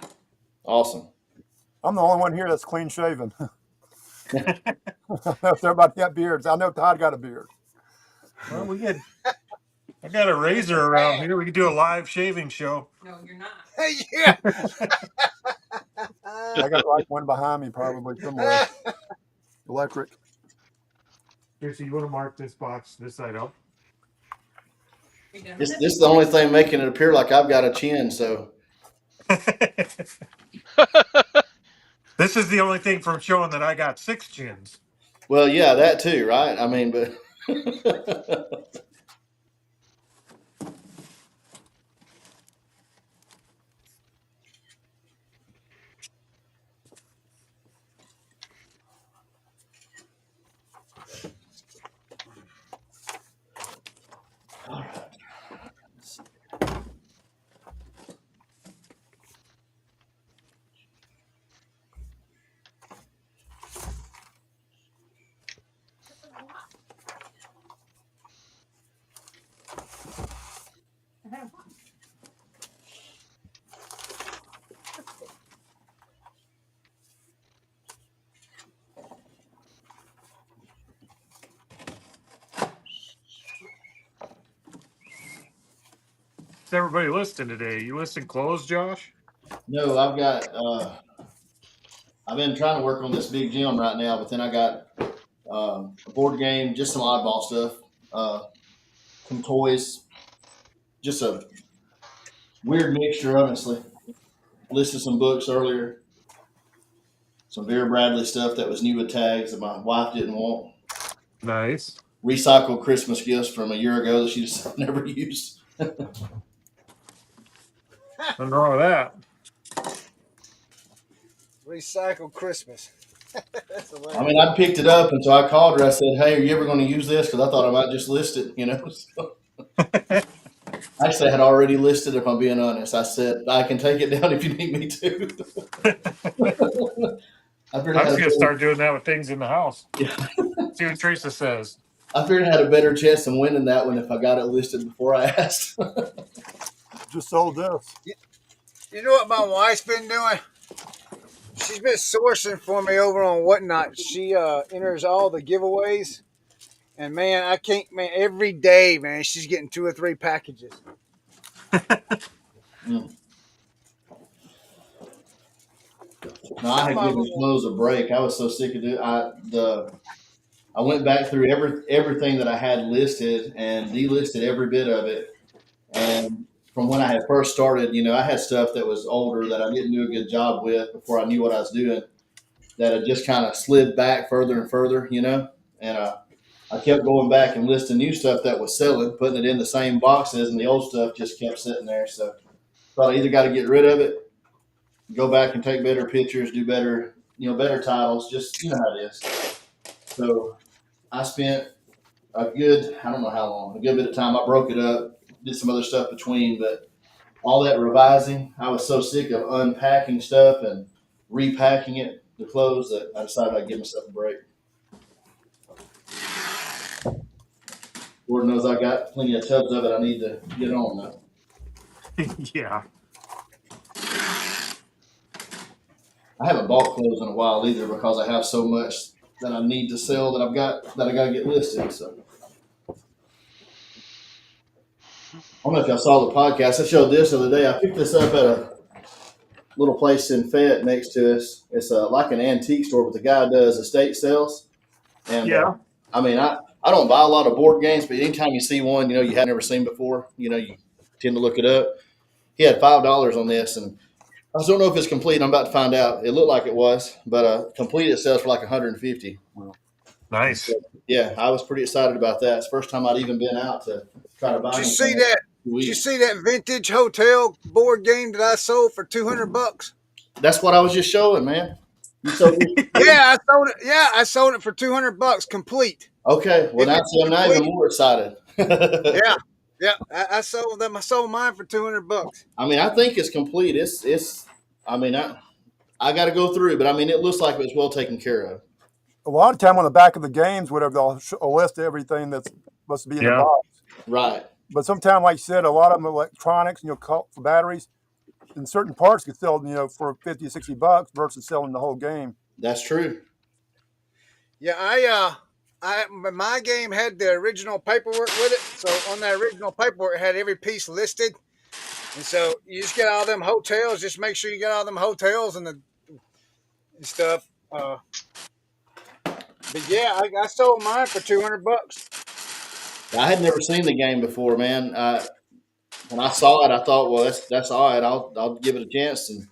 Awesome. I'm the only one here that's clean shaven. If everybody got beards, I know Todd got a beard. Well, I got a razor around here. We could do a live shaving show. No, you're not. Yeah. I got like one behind me probably somewhere. Electric. Here, so you want to mark this box this side up? You done with This it? this is the only thing making it appear like I've got a chin. So This is the only thing from showing that I got 6 chins. well, yeah, that too, right? I mean, but What's everybody listing today? You listing clothes, Josh? no, I've been trying to work on this big gym right now, but then I got a board game, just some oddball stuff, uh, some toys, just a weird mixture, honestly. Listed some books earlier, some Vera Bradley stuff that was new with tags that my wife didn't want. Nice. Recycled Christmas gifts from a year ago that she just never used. Nothing wrong with that. Recycled Christmas. That's I hilarious. mean, I picked it up, and so I called her. I said, "Hey, are you ever going to use this?" Because I thought I might just list it. So, actually, I had already listed. If I'm being honest, I said I can take it down if you need me to. I figured I I'm had just a gonna better, start doing that with things in the house. yeah, See what Teresa says. I figured I had a better chance of winning that one if I got it listed before I asked. Just sold this. You know what my wife's been doing? She's been sourcing for me over on Whatnot. She enters all the giveaways, and man, I can't. Man, every day, man, she's getting 2 or 3 packages. Mm. No, I Some had of given them, clothes a break. I was so sick of it. I went back through everything that I had listed and delisted every bit of it. And from when I had first started, I had stuff that was older that I didn't do a good job with before I knew what I was doing. That had just kind of slid back further and further. And I kept going back and listing new stuff that was selling, putting it in the same boxes, and the old stuff just kept sitting there. So thought I either got to get rid of it, go back and take better pictures, do better, better titles. Just how it is. So I spent I don't know how long, a good bit of time. I broke it up, did some other stuff between, but all that revising, I was so sick of unpacking stuff and repacking it, the clothes, that I decided I'd give myself a break. Lord knows I got plenty of tubs of it I need to get on though. Yeah. I haven't bought clothes in a while either because I have so much that I need to sell that I got to get listed. So I don't know if y'all saw the podcast. I showed this the other day. I picked this up at a little place in Fayette next to us. It's like an antique store, but the guy does estate sales. And Yeah. I mean, I don't buy a lot of board games, but anytime you see one, you know, you have never seen before, you know, you tend to look it up. He had $5 on this, and I just don't know if it's complete. I'm about to find out. It looked like it was, but complete it sells for like 150. And Nice. so, yeah, I was pretty excited about that. It's the first time I'd even been out to try to Did buy you see anything that? in a Did you week. see that vintage hotel board game that I sold for $200? That's what I was just showing, man. You sold this too? Yeah, I sold it. Yeah, I sold it for $200 complete. Okay, well It now was see, I'm now even complete. more excited. Yeah, yeah. I sold them. I sold mine for $200. I mean, I think it's complete. It's. I mean, I got to go through, but I mean, it looks like it was well taken care of. A lot of time on the back of the games, whatever, they'll list everything that's supposed to be in the Yeah. box. Right. But sometimes, like you said, a lot of them electronics, for batteries, and certain parts could sell, for 50 or $60 versus selling the whole game. That's true. Yeah, my game had the original paperwork with it. So on that original paperwork, it had every piece listed. And so you just get all them hotels. Just make sure you get all them hotels and stuff. But yeah, I sold mine for $200. I had never seen the game before, man. When I saw it, I thought, well, that's all right. I'll give it a chance. And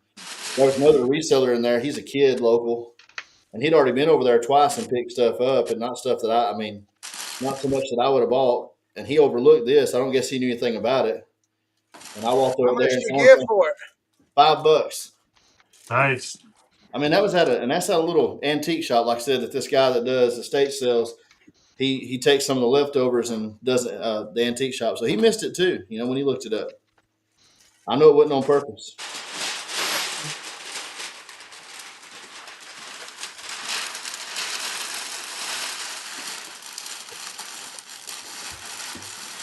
there was another reseller in there. He's a kid local, and he'd already been over there twice and picked stuff up, and not stuff that I mean, not so much that I would have bought. And he overlooked this. I don't guess he knew anything about it. And I walked How over much there and do you saw give him for it? $5. Nice. I mean, that was and that's at a little antique shop. Like I said, that this guy that does estate sales, he takes some of the leftovers and does the antique shop. So he missed it too. You know, when he looked it up, I know it wasn't on purpose.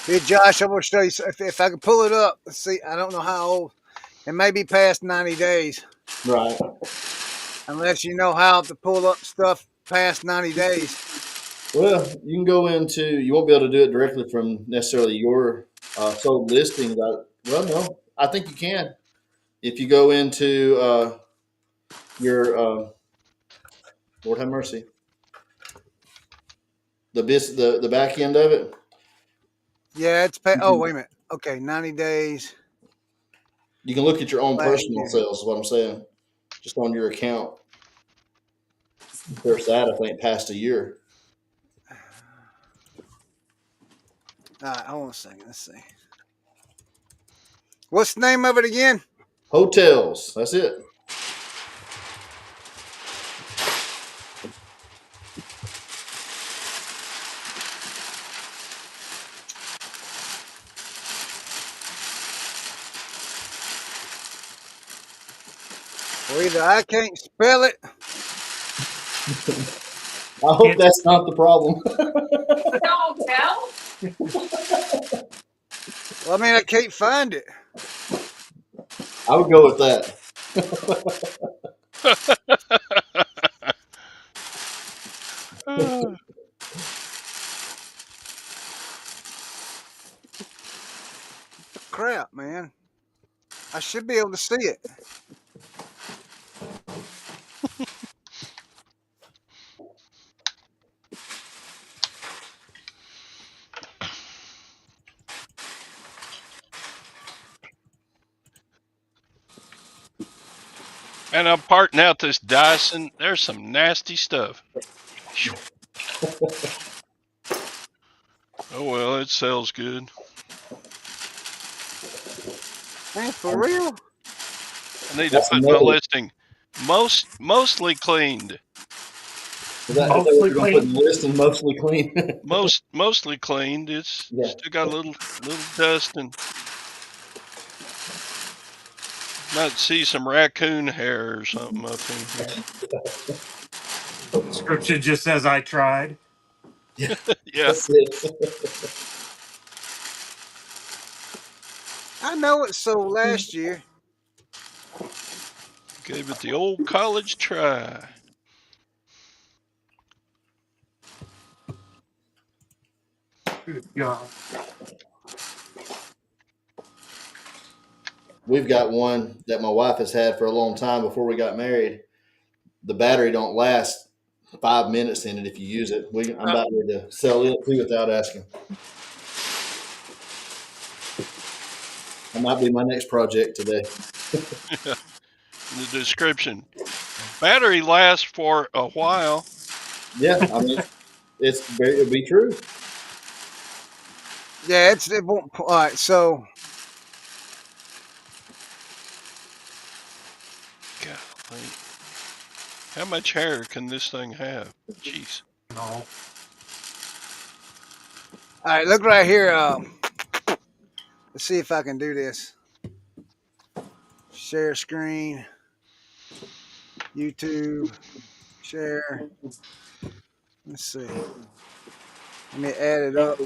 Hey, Josh, I'm going to show you if I can pull it up. Let's see. I don't know how old. It may be past 90 days, Right. unless you know how to pull up stuff past 90 days. Well, you can go into. You won't be able to do it directly from necessarily your sold listings. Well, no, I think you can if you go into your Lord have mercy, the back end of it. Yeah, it's oh, wait a minute. Okay, 90 days You can look at your own last personal year. sales. Is what I'm saying. Just on your account. There's that. I think past a year. All right, hold on a second. Let's see. What's the name of it again? Hotels. That's it. Well, either I can't spell it. I hope Can't. that's not the problem. Don't tell. Well, I mean, I can't find it. I would go with that. Crap, man. I should be able to see it. And I'm parting out this Dyson. There's some nasty stuff. Oh well, it sells good. Man, for real? I need to That's put in my another. listing. Mostly cleaned. Is that what Mostly you're going to put in clean. the list and mostly clean? Mostly cleaned. It's Yeah. still got a little dust and might see some raccoon hair or something up in here. Description just says I tried. Yeah. Yeah. That's it. I know it sold last year. Gave it the old college try. Yeah. We've got one that my wife has had for a long time before we got married. The battery don't last 5 minutes in it if you use it. I'm about ready to sell it too without asking. That might be my next project today. In the description, battery lasts for a while. Yeah, I mean it'd be true. Yeah, it won't. All right, so Golly. How much hair can this thing have? Jeez. No. all right, look right here. Let's see if I can do this. Share screen, YouTube, share. Let's see. Let me add it up.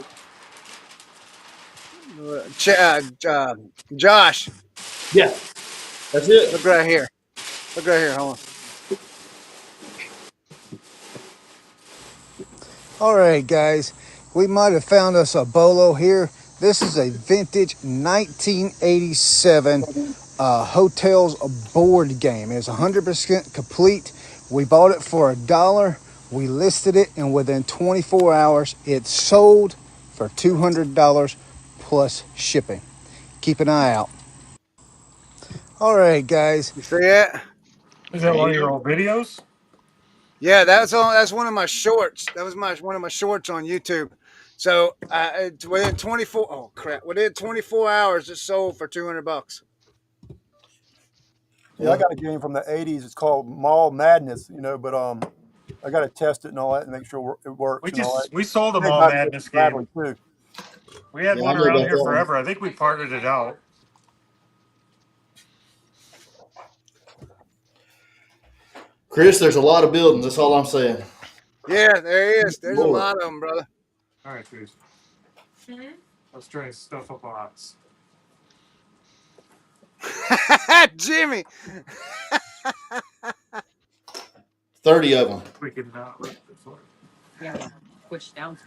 Josh, Yeah, that's it. look right here. Look right here. Hold on. All right, guys. We might have found us a bolo here. This is a vintage 1987 hotels board game. It's 100% complete. We bought it for $1. We listed it, and within 24 hours, it sold for $200 plus shipping. Keep an eye out. All right, guys. You see that? Is that one of Yep. your old videos? Yeah, that's all. That's one of my shorts. That was one of my shorts on YouTube. So within 24. Oh crap! Within 24 hours, it sold for $200. Yeah, I Well, got a game from the '80s. It's called Mall Madness. But I got to test it and all that and make sure it works and all that. We sold them Made all by Mr. Madness game. Bradley too. We had yeah, I one know around about here that one. forever. I think we parted it out. Chris, there's a lot of buildings. That's all I'm saying. Yeah, there is. There's a Lord. lot of them, brother. All right, Chris. Let's try and stuff a box. Jimmy. 30 of them. We can rip this one. Yeah, push down to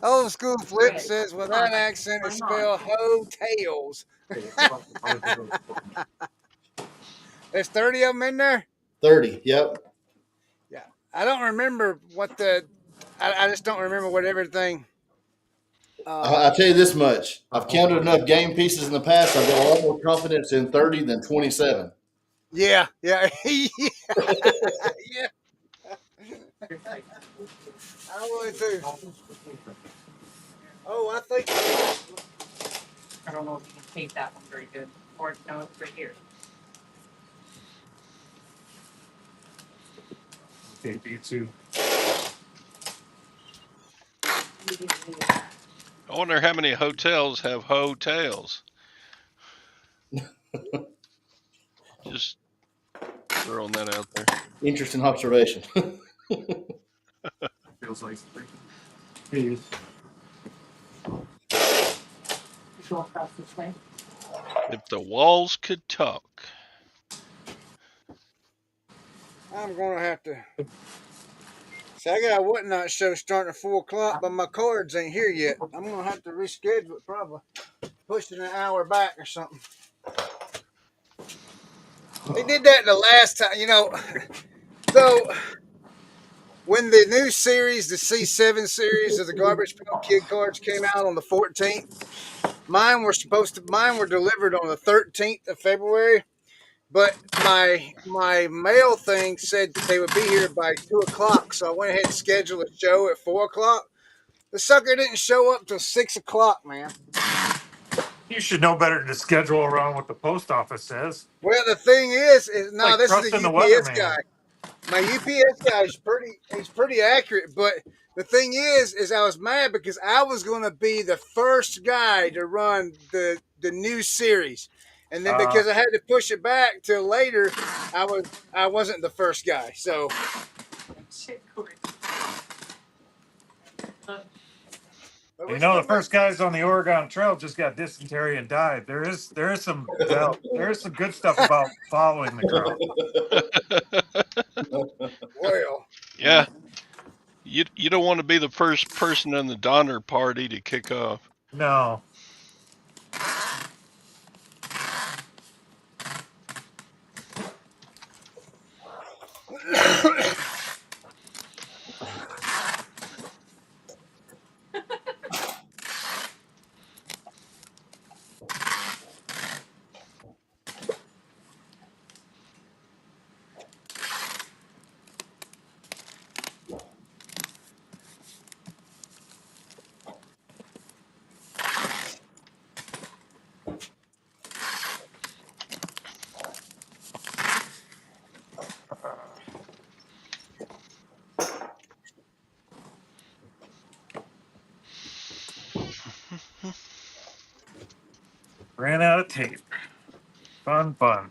Old school flip it. says, well, that accent is Hang on. spelled hotels. Okay, so I'll do There's 30 of them in there? 30. Yep. Yeah. I don't remember what I just don't remember what everything. I'll tell you this much. I've counted enough game pieces in the past. I've got a lot more confidence in 30 than 27. Yeah. Yeah. Yeah. I would too. Oh, I think. I don't know if you can tape that one very good. Or no, it's right here. Okay, B2. I wonder how many hotels have hotels. Just throwing that out there. Interesting observation. Feels like Hey, Go across this way. If the walls could talk. I'm going to have to. See, I got a whatnot show starting at 4 o'clock, but my cards ain't here yet. I'm going to have to reschedule it probably. Push it an hour back or something. They did that the last time. So when the new series, the C7 series of the Garbage Pail Kid cards came out on the 14th, mine were delivered on the 13th of February, but my mail thing said that they would be here by 2 o'clock, so I went ahead and scheduled a show at 4 o'clock. The sucker didn't show up till 6 o'clock, man. you should know better to schedule around what the post office says. Well, the thing is It's no, like this is a trusting the UPS guy. weatherman. My UPS guy is he's pretty accurate, but the thing is I was mad because I was going to be the first guy to run the new series, and then because I had to push it back till later, I wasn't the first guy. So Shit, Cory. You Which know, the one first makes guys on the Oregon Trail just got dysentery and died. There is some good stuff about following the crowd. well? Yeah, you don't want to be the first person in the Donner Party to kick off. No, ran out of tape. Fun, fun.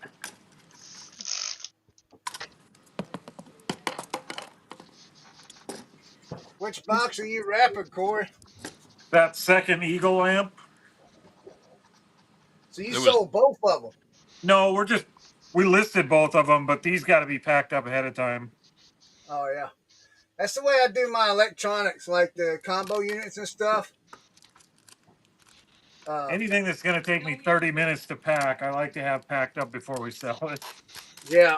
Which box are you wrapping, Cory? That second Eagle lamp. So you There was sold both of them. No, we listed both of them, but these got to be packed up ahead of time. Oh yeah, that's the way I do my electronics, like the combo units and stuff. Uh, Anything that's going to take me 30 minutes to pack, I like to have packed up before we sell it. yeah,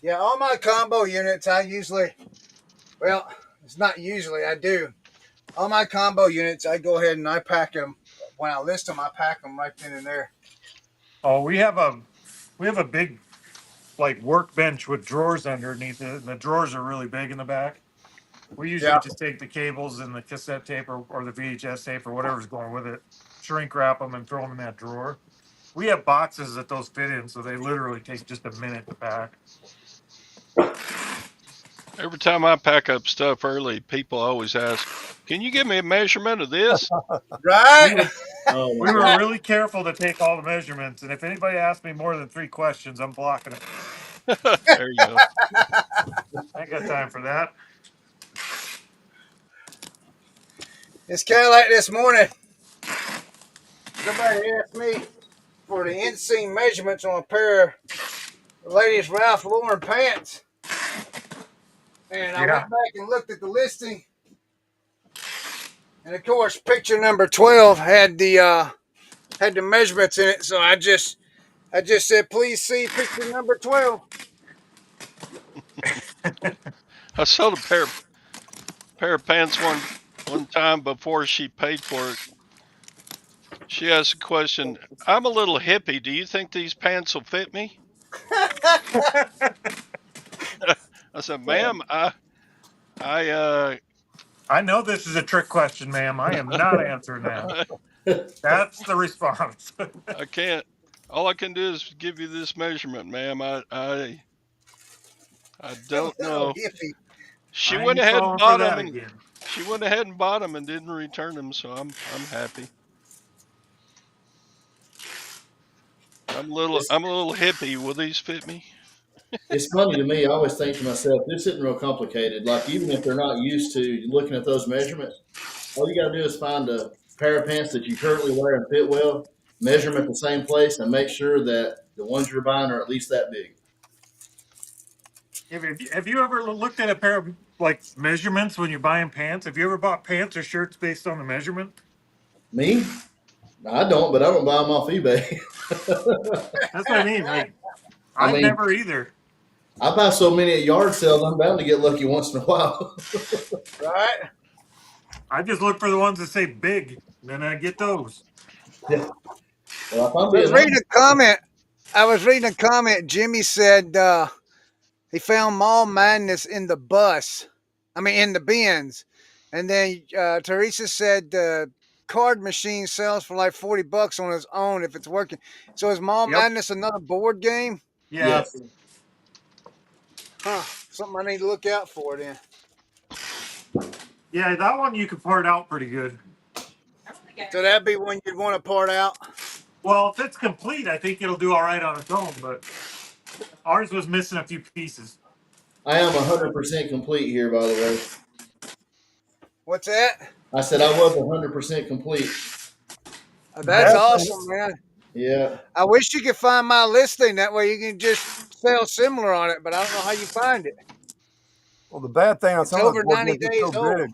yeah. All my combo units, I usually, well, it's not usually. I do all my combo units. I go ahead and I pack them when I list them. I pack them right then and there. Oh, we have a big like workbench with drawers underneath it, and the drawers are really big in the back. We usually Yeah, just take the cables and the cassette tape or the VHS tape or whatever's going with it, shrink wrap them and throw them in that drawer. We have boxes that those fit in, so they literally take just a minute to pack. every time I pack up stuff early, people always ask, "Can you give me a measurement of this?" We right. were Oh we my were God. really careful to take all the measurements, and if anybody asks me more than 3 questions, I'm blocking it. There you go. I ain't got time for that. It's kind of like this morning. Somebody asked me for the inseam measurements on a pair of ladies' Ralph Lauren pants, and I Yeah. went back and looked at the listing, and of course, picture number 12 had the measurements in it. So I just said, please see picture number 12. I sold a pair of pants one time before she paid for it. She asked a question. I'm a little hippie. Do you think these pants will fit me? I said, "Ma'am, I I know this is a trick question, ma'am. I am not answering that. That's the response. I can't. All I can do is give you this measurement, ma'am. I don't Little know." hippie. She I went ain't ahead and falling for bought them, that and again. she went ahead and bought them and didn't return them. So I'm happy. It's I'm a little hippie. Will these fit me? it's funny to me. I always think to myself, this isn't real complicated. Like even if they're not used to looking at those measurements, all you got to do is find a pair of pants that you currently wear and fit well, measure them at the same place, and make sure that the ones you're buying are at least that big. Have you ever looked at a pair of like measurements when you're buying pants? Have you ever bought pants or shirts based on the measurement? Me, I don't, but I don't buy them off eBay. That's what I mean. Like I I've mean, never either. I buy so many at yard sales, I'm bound to get lucky once in a while. Right? I just look for the ones that say big, then I get those. Yeah. Well, if I'm I was being reading honest, a comment. I was reading a comment. Jimmy said he found Mall Madness in the bus. I mean, in the bins. And then Teresa said the card machine sells for like $40 on its own if it's working. So is Mall Yep. Madness another board game? Yeah. yes, Huh. Something I need to look out for then. Yeah, that one you can part out pretty good. So that'd be one you'd want to part out. Well, if it's complete, I think it'll do all right on its own, but ours was missing a few pieces. I am 100% complete here, by the way. What's that? I said I was 100% complete. The That's bad awesome, thing, man. Yeah. I wish you could find my listing. That way you can just sell similar on it, but I don't know how you find it. well, the bad thing on It's some of those over board 90 games, they're days so old. big.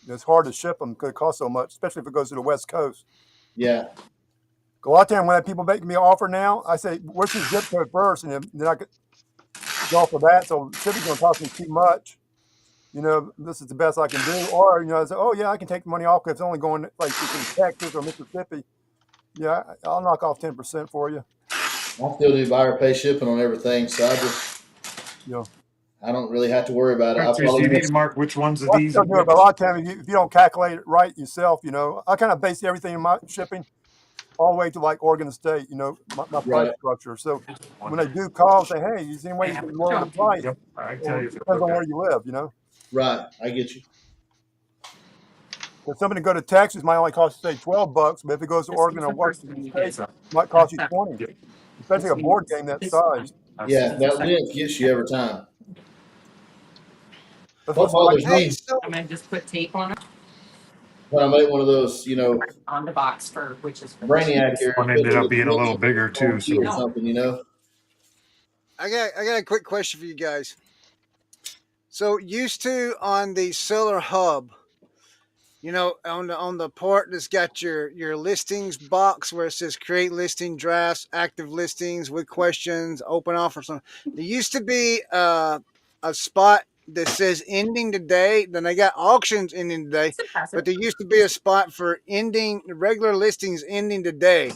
It's hard to ship them because it costs so much, especially if it goes to the West Coast. Yeah. A lot of time when people make me an offer now, I say, "What's your zip code first?" And then I could go for that. So shipping's going to cost me too much. This is the best I can do. Or I say, "Oh yeah, I can take the money off because it's only going like it's in Texas or Mississippi. Yeah, I'll knock off 10% for you." I still do buyer pay shipping on everything, so You know, I don't really have to worry about it. All right, I Teresa, probably you need to miss. mark which ones of well, I these still are do it, but a which. lot of times if you don't calculate it right yourself, I kind of base everything in my shipping all the way to like Oregon State. My price Right. structure. So when they do call, say, "Hey, is there any way you can lower the price?" Yep, I can tell Well, you it if it's depends on okay. where you live. Right. I get you. Because somebody to go to Texas might only cost you say $12, but if it goes to This Oregon is or the first Washington one you State, get. it might cost you 20, especially This a board means game that this size. Yeah. is the That second. length gets you every time. That's What what's so bothers Hey, me so I'm gonna just put tape on it when I make one of those, on the box for which is finished. brainiac This errors, one putting ended a up little being a little dimension bigger on too. key or So No, something. I got a quick question for you guys. So used to on the seller hub, on the part that's got your listings box where it says create listing drafts, active listings with questions, open offers. There used to be a spot that says ending today. Then they got auctions ending today, it's but impressive. there used to be a spot for ending regular listings ending today.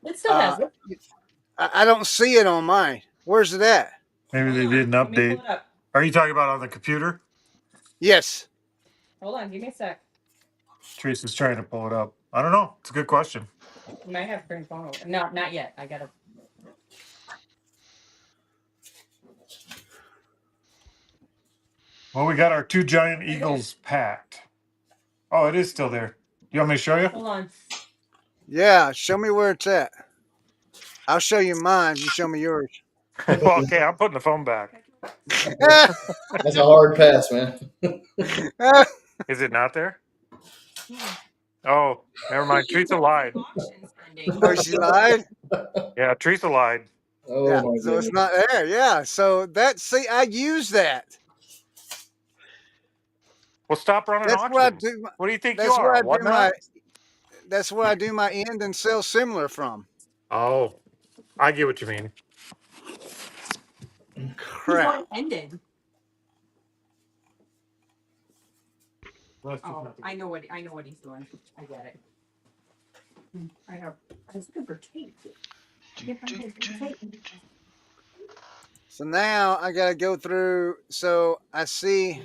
It still Uh, has it. I don't see it on mine. Where's it at? maybe Hold they on, didn't let me pull update. it up. Are you talking about on the computer? Yes. Hold on, give me a sec. Teresa's trying to pull it up. I don't know. It's a good question. You might have to bring phone over. No, not yet. I gotta. Well, we got our two giant eagles packed. Oh, it is still there. You want me to show you? Hold on. Yeah. Show me where it's at. I'll show you mine. You show me yours. Well, okay, I'm putting the phone back. That's a hard pass, man. Is it not there? Oh, never mind. Teresa lied. Auctions pending. Oh, she lied. Yeah, Teresa lied. Oh Yeah, my so it's goodness. not there. Yeah, so see, I use that. Well, stop running That's where I auctions. do. What do you think you That's where are? I What do not? my. That's where I do my end and sell similar from. Oh, I get what you mean. He's Crap. one ended. Oh, I know what he's doing. I get it. I was looking for tape. I can't find his tape. So now I gotta go through. So I see.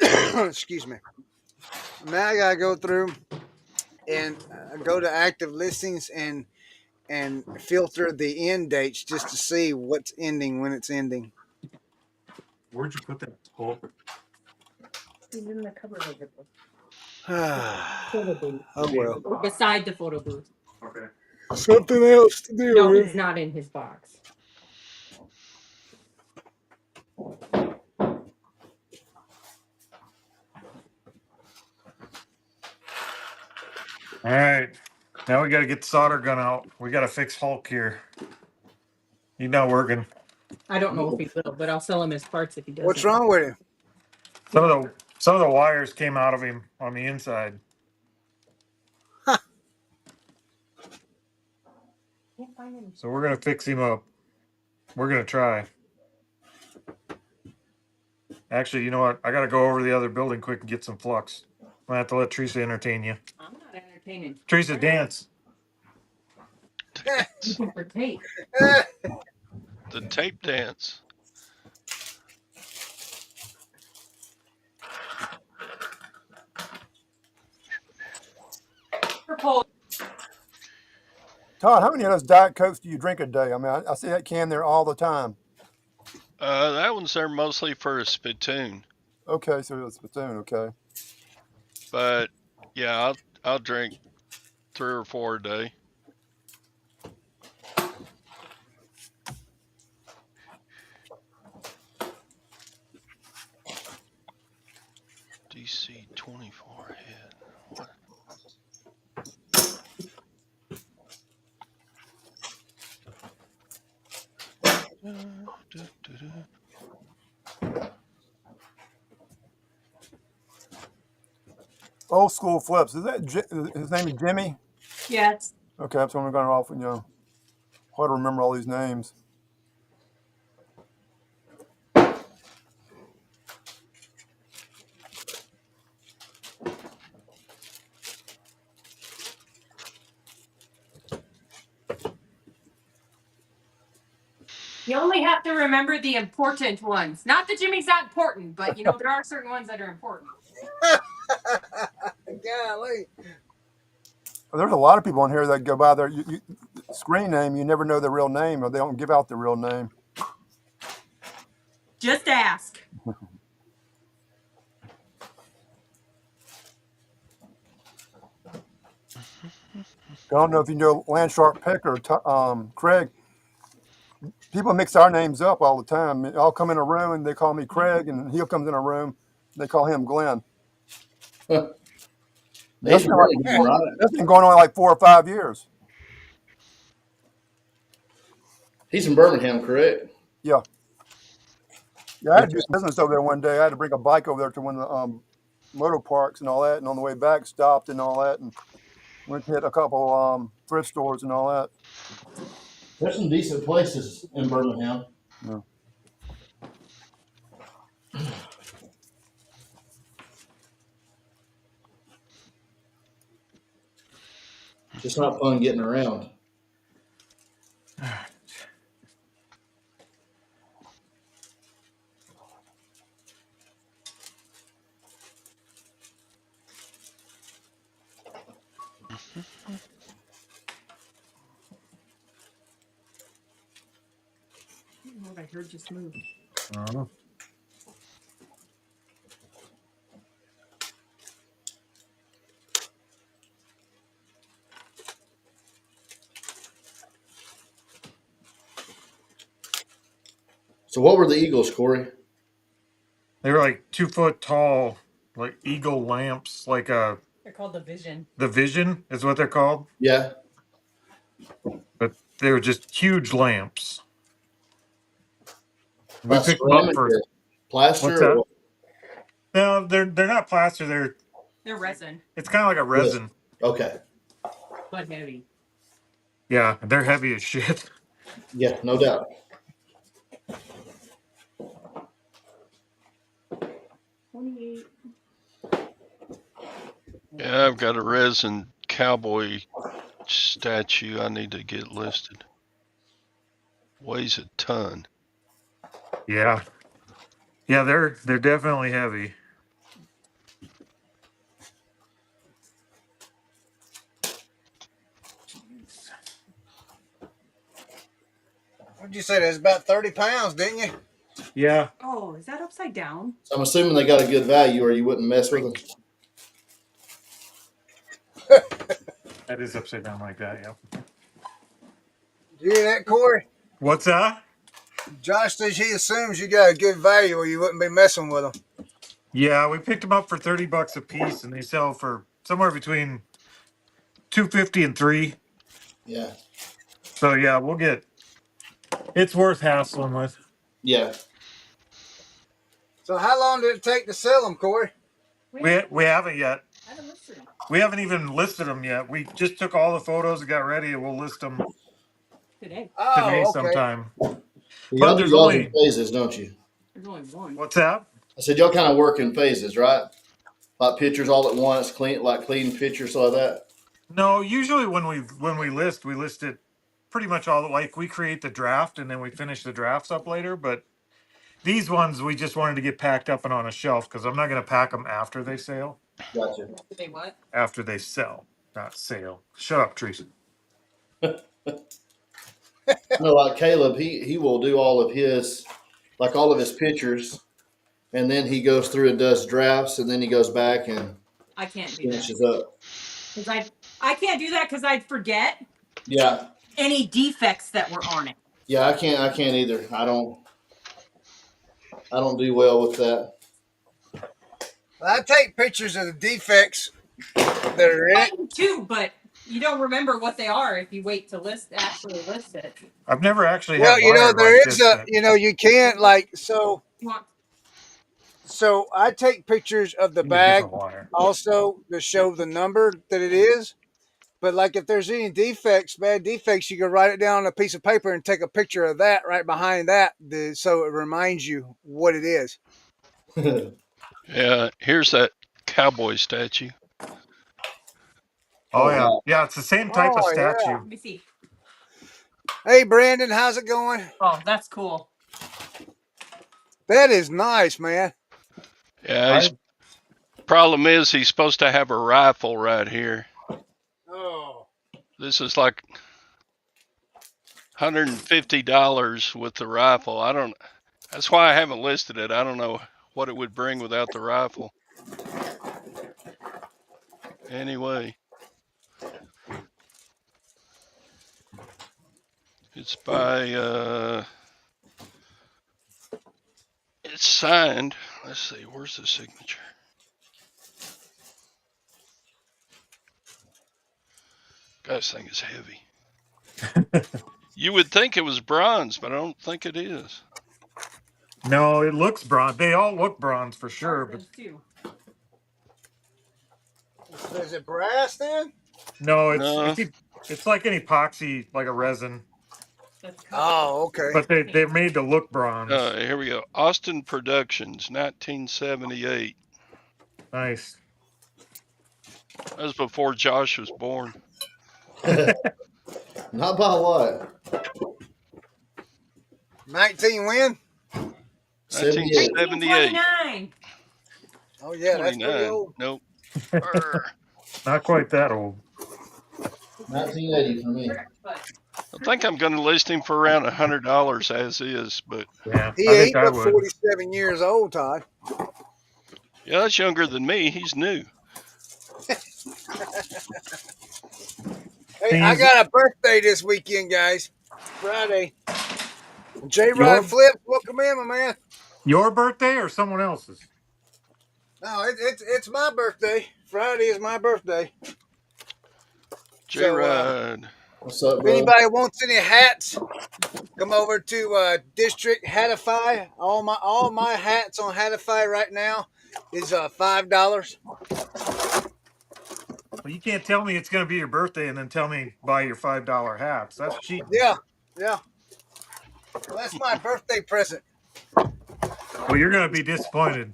Excuse me. Now I gotta go through and go to active listings and filter the end dates just to see what's ending when it's ending. Where'd you put that? Oh, He's in the cupboard over there. Photo booth. Oh well. Beside the photo booth. okay. Something else to do No, with. he's not in his box. All right. Now we got to get the solder gun out. We got to fix Hulk here. He's not working. I don't know if he will, but I'll sell him his parts if he What's doesn't. wrong with him? Some of the wires came out of him on the inside. Can't find him. So we're gonna fix him up. We're gonna try. Actually, you know what? I gotta go over to the other building quick and get some flux. I'm gonna have to let Teresa entertain you. I'm not entertaining. Teresa, dance. Looking for tape. The tape dance. Purple. Todd, how many of those Diet Cokes do you drink a day? I mean, I see that can there all the time. That one's there mostly for a spittoon, Okay, so it's platoon. Okay. but yeah, I'll drink 3 or 4 a day. Old school flips. Is that his name is Jimmy? Yes. Okay, that's what I'm going off. Hard to remember all these names. You only have to remember the important ones. Not that Jimmy's not important, but there are certain ones that are important. Golly. There's a lot of people on here that go by their screen name. You never know their real name, or they don't give out the real name. Just ask. I don't know if you know Landshark Peck or Craig. People mix our names up all the time. I'll come in a room and they call me Craig, and he'll come in a room, they call him Glenn. He's from Birmingham, right? That's been going on like 4 or 5 years. He's from Birmingham, correct? Yeah. Yeah, I had to do business over there one day. I had to bring a bike over there to one of the motor parks and all that, and on the way back stopped and all that, and went to hit a couple thrift stores and all that. There's some decent places in Birmingham. Yeah. Just not fun getting around. What I heard just moved. I don't know. So what were the Eagles, Cory? They were like 2 foot tall, like eagle lamps, like They're called the Vision. the Vision is what they're called. Yeah. But they were just huge lamps. We About picked them up ceramic for or what's plaster or that? what? No, they're not plaster. They're resin, It's kind of like a Yes. resin. Okay. but heavy. Yeah, they're heavy as shit. Yeah, no doubt. 28. Yeah, I've got a resin cowboy statue I need to get listed. Weighs a ton. Yeah, yeah, they're definitely heavy. What'd you say? That's about 30 pounds, didn't you? Yeah, Oh, is that upside down? So I'm assuming they got a good value or you wouldn't mess with them. that is upside down like that. Yeah. Did you hear that, Cory? What's that? Josh says he assumes you got a good value or you wouldn't be messing with them. Yeah, we picked them up for $30 a piece, and they sell for somewhere between 250 and $3. Yeah. So yeah, we'll get. It's worth hassling with. Yeah. So how long did it take to sell them, Cory? We haven't yet. I haven't listed them We haven't even listed them yet. We just took all the photos and got ready, and we'll list them today. today Oh, okay. sometime. Y'all But do there's y'all in only phases, don't you? There's only one. what's that? I said y'all kind of work in phases, right? Like pictures all at once, clean pictures like that. No, usually when we list it pretty much all like we create the draft and then we finish the drafts up later. But these ones we just wanted to get packed up and on a shelf because I'm not going to pack them after they sell. Gotcha. They what? After they sell, not sale. Shut up, Teresa. No, like Caleb, he will do all of his, like all of his pictures, and then he goes through and does drafts, and then he goes back and I can't do that finishes up. because I can't do that because I'd forget Yeah, any defects that were on it. yeah, I can't either. I don't do well with that. I take pictures of the defects that are in I it. do too, but you don't remember what they are if you wait to actually list it. I've never actually Well, had wire there like is this. you can't like, so You want So I take pictures of the Need a bag different wire. also to show the number that it is. But like if there's any defects, bad defects, you can write it down on a piece of paper and take a picture of that right behind that, so it reminds you what it is. Yeah, here's that cowboy statue. Oh Oh yeah, wow. yeah. It's the same type of Oh yeah. statue. Let me see. Hey Brandon, how's it going? Oh, that's cool. That is nice, man. Yeah, his I problem is he's supposed to have a rifle right here. Oh. This is like $150 with the rifle. I don't. That's why I haven't listed it. I don't know what it would bring without the rifle. Anyway, it's by it's signed. Let's see, where's the signature? God, this thing is heavy. You would think it was bronze, but I don't think it is. no, it looks bronze. They all look bronze for sure, but Too. Is it brass then? no, No, it's like an epoxy, like a resin, That's cool. Oh, okay. but they're made to look bronze. here we go. Austin Productions, 1978. Nice. That was before Josh was born. Not by what? 19 win? 78. 1978. 1929. Oh yeah, that's pretty 29. old. Nope. Not quite that old. 1980 for me. But I think I'm going to list him for around $100 as is, but Yeah, He I think ain't I but would. 47 years old, Todd. yeah, that's younger than me. He's new. Hey, Thing I is, got a birthday this weekend, guys. Friday. J Rod your Flip, welcome in, my man. your birthday or someone else's? No, it's my birthday. Friday is my birthday. J So Rod. What's up, if brother? anybody wants any hats, come over to District Hatify. All my hats on Hatify right now is $5. Well, you can't tell me it's going to be your birthday and then tell me buy your $5 hats. That's cheating. Yeah, yeah. Well, that's my birthday present. Well, you're going to be disappointed.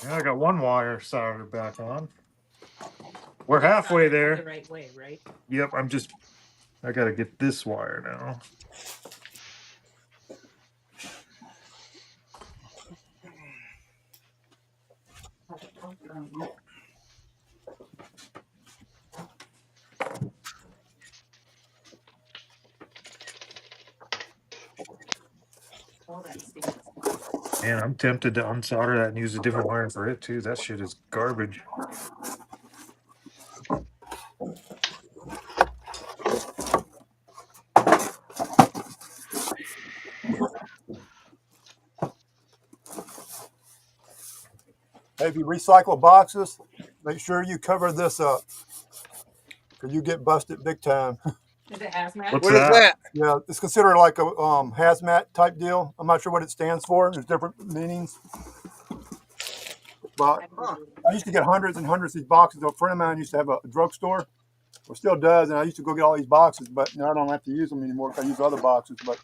Yeah, I got one wire soldered back on. We're halfway the there. right way, right? Yep, I got to get this wire now. All that stinks. Man, I'm tempted to unsolder that and use a different wire for it too. That shit is garbage. Hey, if you recycle boxes, make sure you cover this up, because you get busted big time. Is it hazmat? What's What is that? that? Yeah, it's considered like a hazmat type deal. I'm not sure what it stands for. There's different meanings. But Huh. I used to get hundreds and hundreds of these boxes. A friend of mine used to have a drugstore, or still does, and I used to go get all these boxes. But now I don't have to use them anymore because I use other boxes. But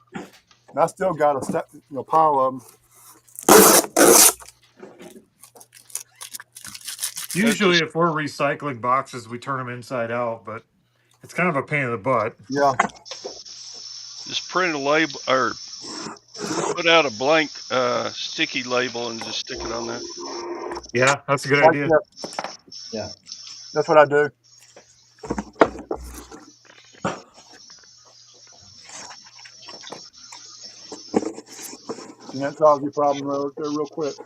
I still got a pile of them. Yeah, Usually, if we're recycling boxes, we turn them inside out, but it's kind of a pain in the butt. Yeah, just print a label or put out a blank sticky label and just stick it on there. Yeah, that's a good idea. yeah, Yeah. that's what I do. And that solves your problem right there real quick.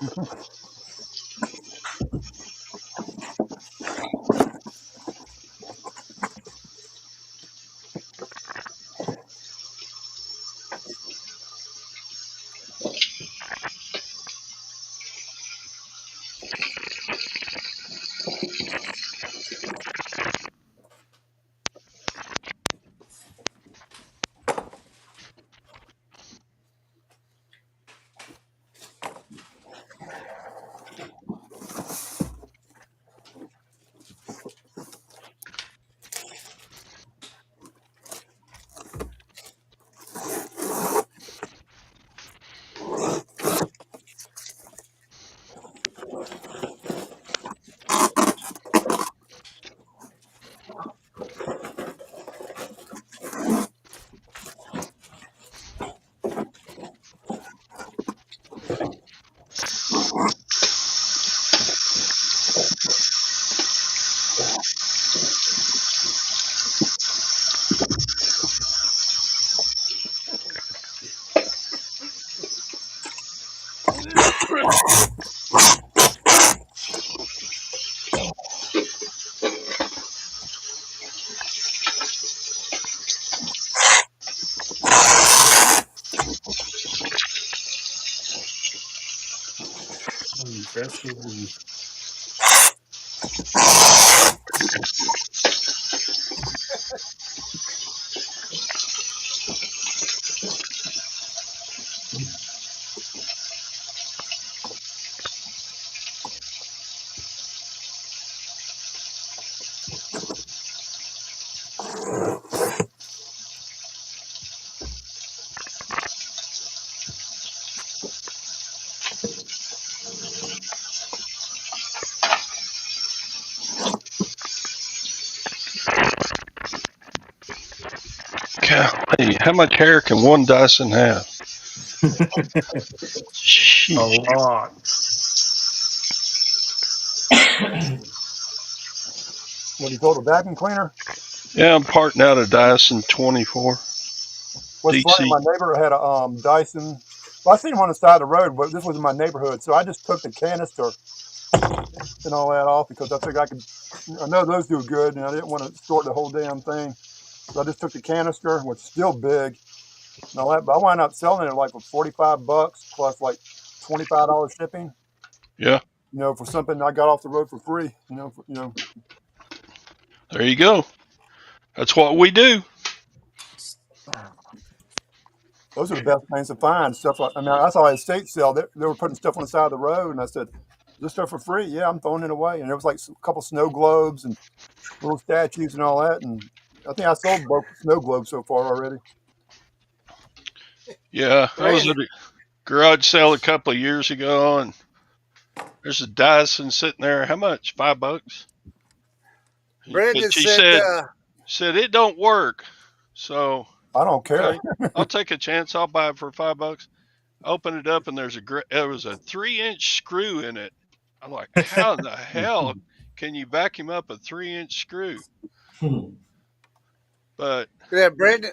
Best of the Golly, how much hair can one Dyson have? A Sheesh. lot. what do you call it, a vacuum cleaner? Yeah, I'm parting out a Dyson 24 What's funny, DC. my neighbor had a Dyson. Well, I seen him on the side of the road, but this was in my neighborhood, so I just took the canister and all that off because I figured I could. I know those do good, and I didn't want to store the whole damn thing, so I just took the canister, which is still big, and all that. But I wound up selling it like for $45 plus like $25 shipping. Yeah, For something I got off the road for free. there you go. That's what we do. Those are the best things to find. Stuff like, I mean, I saw a estate sale. They were putting stuff on the side of the road, and I said, "This stuff for free?" Yeah, I'm throwing it away. And there was like a couple snow globes and little statues and all that. And I think I sold both snow globes so far already. Yeah, I was Brandon, at a garage sale a couple of years ago, and there's a Dyson sitting there. How much? $5. But Brandon she said, said it don't work. So I don't care. okay, I'll take a chance. I'll buy it for $5. Open it up, and there was a 3-inch screw in it. I'm like, how in the hell can you vacuum up a 3-inch screw? But yeah, Brandon.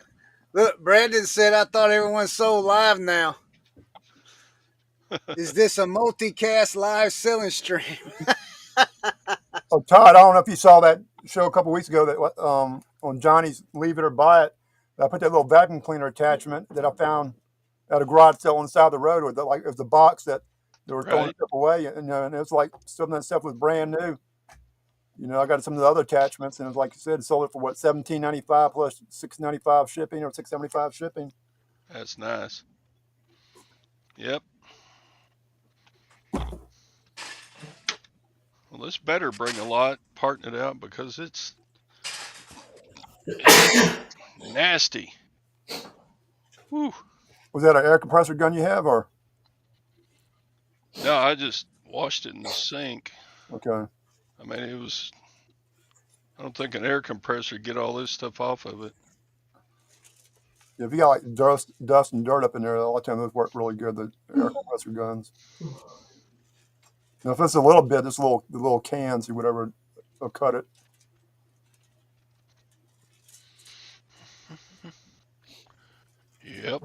Look, Brandon said, I thought everyone's so live now. Is this a multicast live selling stream? Oh, Todd, I don't know if you saw that show a couple weeks ago that on Johnny's Leave It or Buy It. I put that little vacuum cleaner attachment that I found at a garage sale on the side of the road with it was the box that they were throwing right, stuff away, and it was like some of that stuff was brand new. I got some of the other attachments, and it was like you said, sold it for what, $17.95 plus $6.95 shipping or $6.75 shipping. that's nice. Yep. Well, this better bring a lot parting it out because it's nasty. Whew. Was that an air compressor gun you have, or No, I just washed it in the sink. okay? I mean, it was. I don't think an air compressor would get all this stuff off of it. If you got like dust and dirt up in there, a lot of times those work really good. The air compressor guns. Now, if it's a little bit, just the little cans or whatever, will cut it. Yep.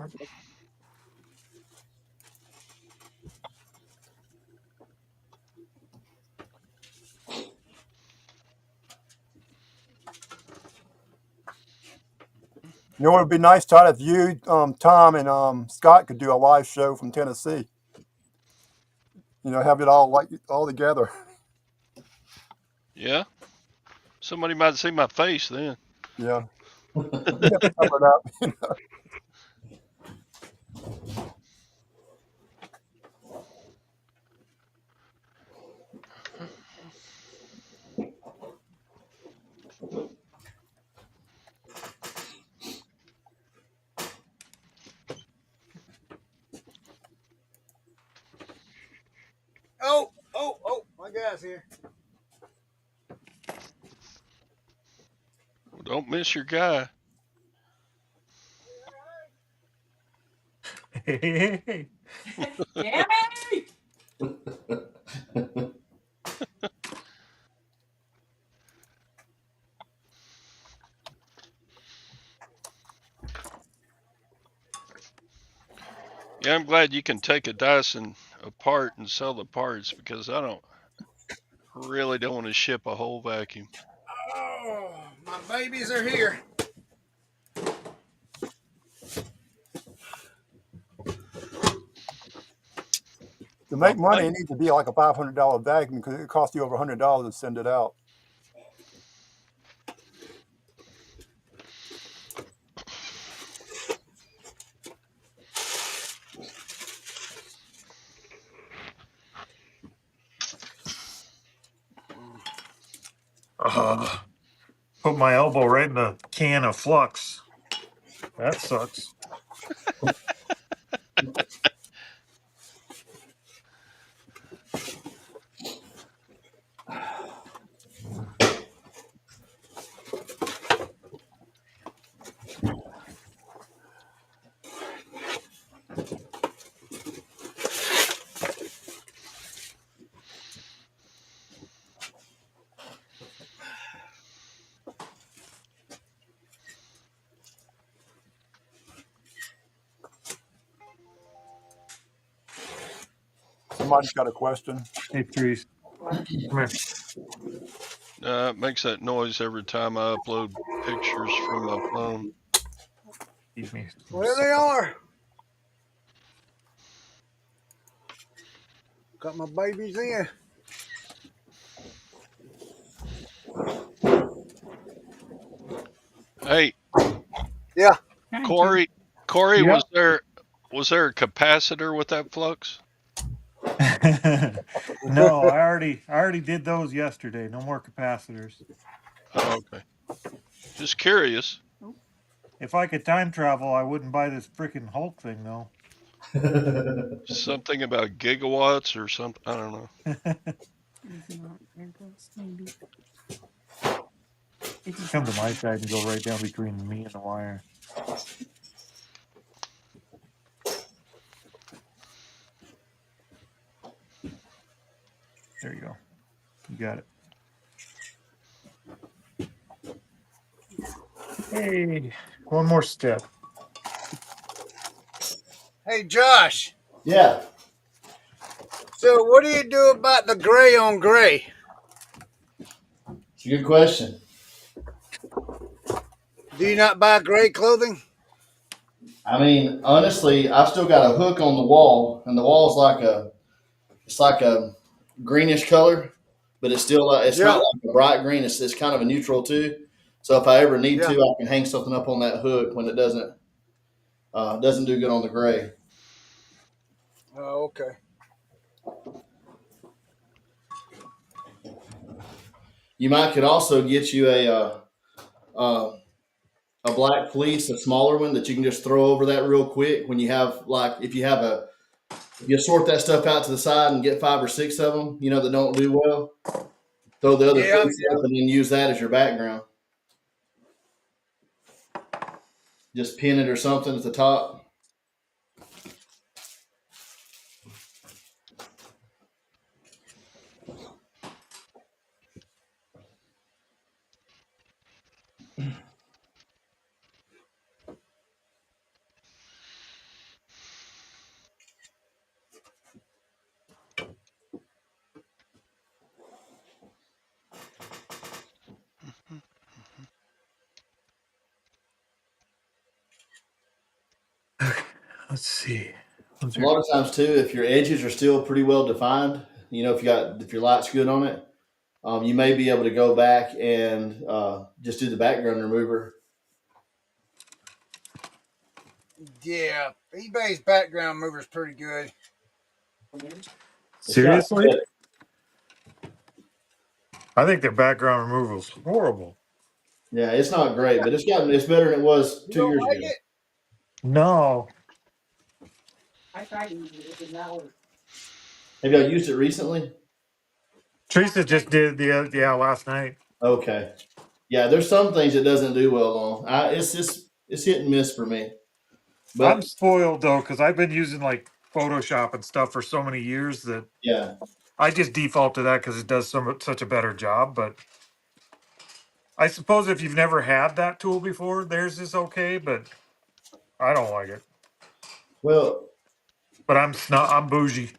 What would be nice, Todd, if you, Tom, and Scott could do a live show from Tennessee. Have it all together. Yeah. Somebody might see my face then. Yeah, you have to cover it up. Oh, my guy's here. Well, don't miss your guy. Hey. Yummy! Yeah, I'm glad you can take a Dyson apart and sell the parts because I really don't want to ship a whole vacuum. Oh, my babies are here. make money, it needs to be like a $500 vacuum because it costs you over $100 to send it out. Put my elbow right in the can of flux. That sucks. Somebody's got a question. Hey, Trees, come here. It makes that noise every time I upload pictures from my phone. Give me some Well, they are. Got my babies in. Hey, Yeah. Cory, Cory, Yep. was there a capacitor with that flux? No, I already did those yesterday. No more capacitors. Oh, okay. Just curious. If I could time travel, I wouldn't buy this freaking Hulk thing though. Something about gigawatts or something. I don't know. Come to my side and go right down between me and the wire. There you go. You got it. Hey, one more step. Hey, Josh. Yeah. So, what do you do about the gray on gray? It's a good question. Do you not buy gray clothing? I mean, honestly, I've still got a hook on the wall, and the wall's it's like a greenish color, but it's still it's not Yeah. like a bright green. It's kind of a neutral too. So if I ever need to, Yeah. I can hang something up on that hook when it doesn't do good on the gray. Oh, okay. You might could also get you a black fleece, a smaller one that you can just throw over that real quick when you have like if you sort that stuff out to the side and get 5 or 6 of them, that don't do well. Throw the other Yeah. fleece up and then use that as your background. Just pin it or something at the top. Let's see. Those A are- lot of times too, if your edges are still pretty well defined, if your light's good on it, you may be able to go back and just do the background remover. Yeah. eBay's background mover is pretty good. It's not Seriously? good. I think their background removal is horrible. Yeah, it's not great, but it's better than it was You 2 years don't like ago. it? No. I tried using it, it did not work. Have y'all used it recently? Teresa just did the last night. Okay. Yeah, there's some things it doesn't do well on. It's hit and miss for me. I'm But spoiled though because I've been using like Photoshop and stuff for so many years that yeah, I just default to that because it does such a better job. But I suppose if you've never had that tool before, theirs is okay. But I don't like it. well, But I'm bougie.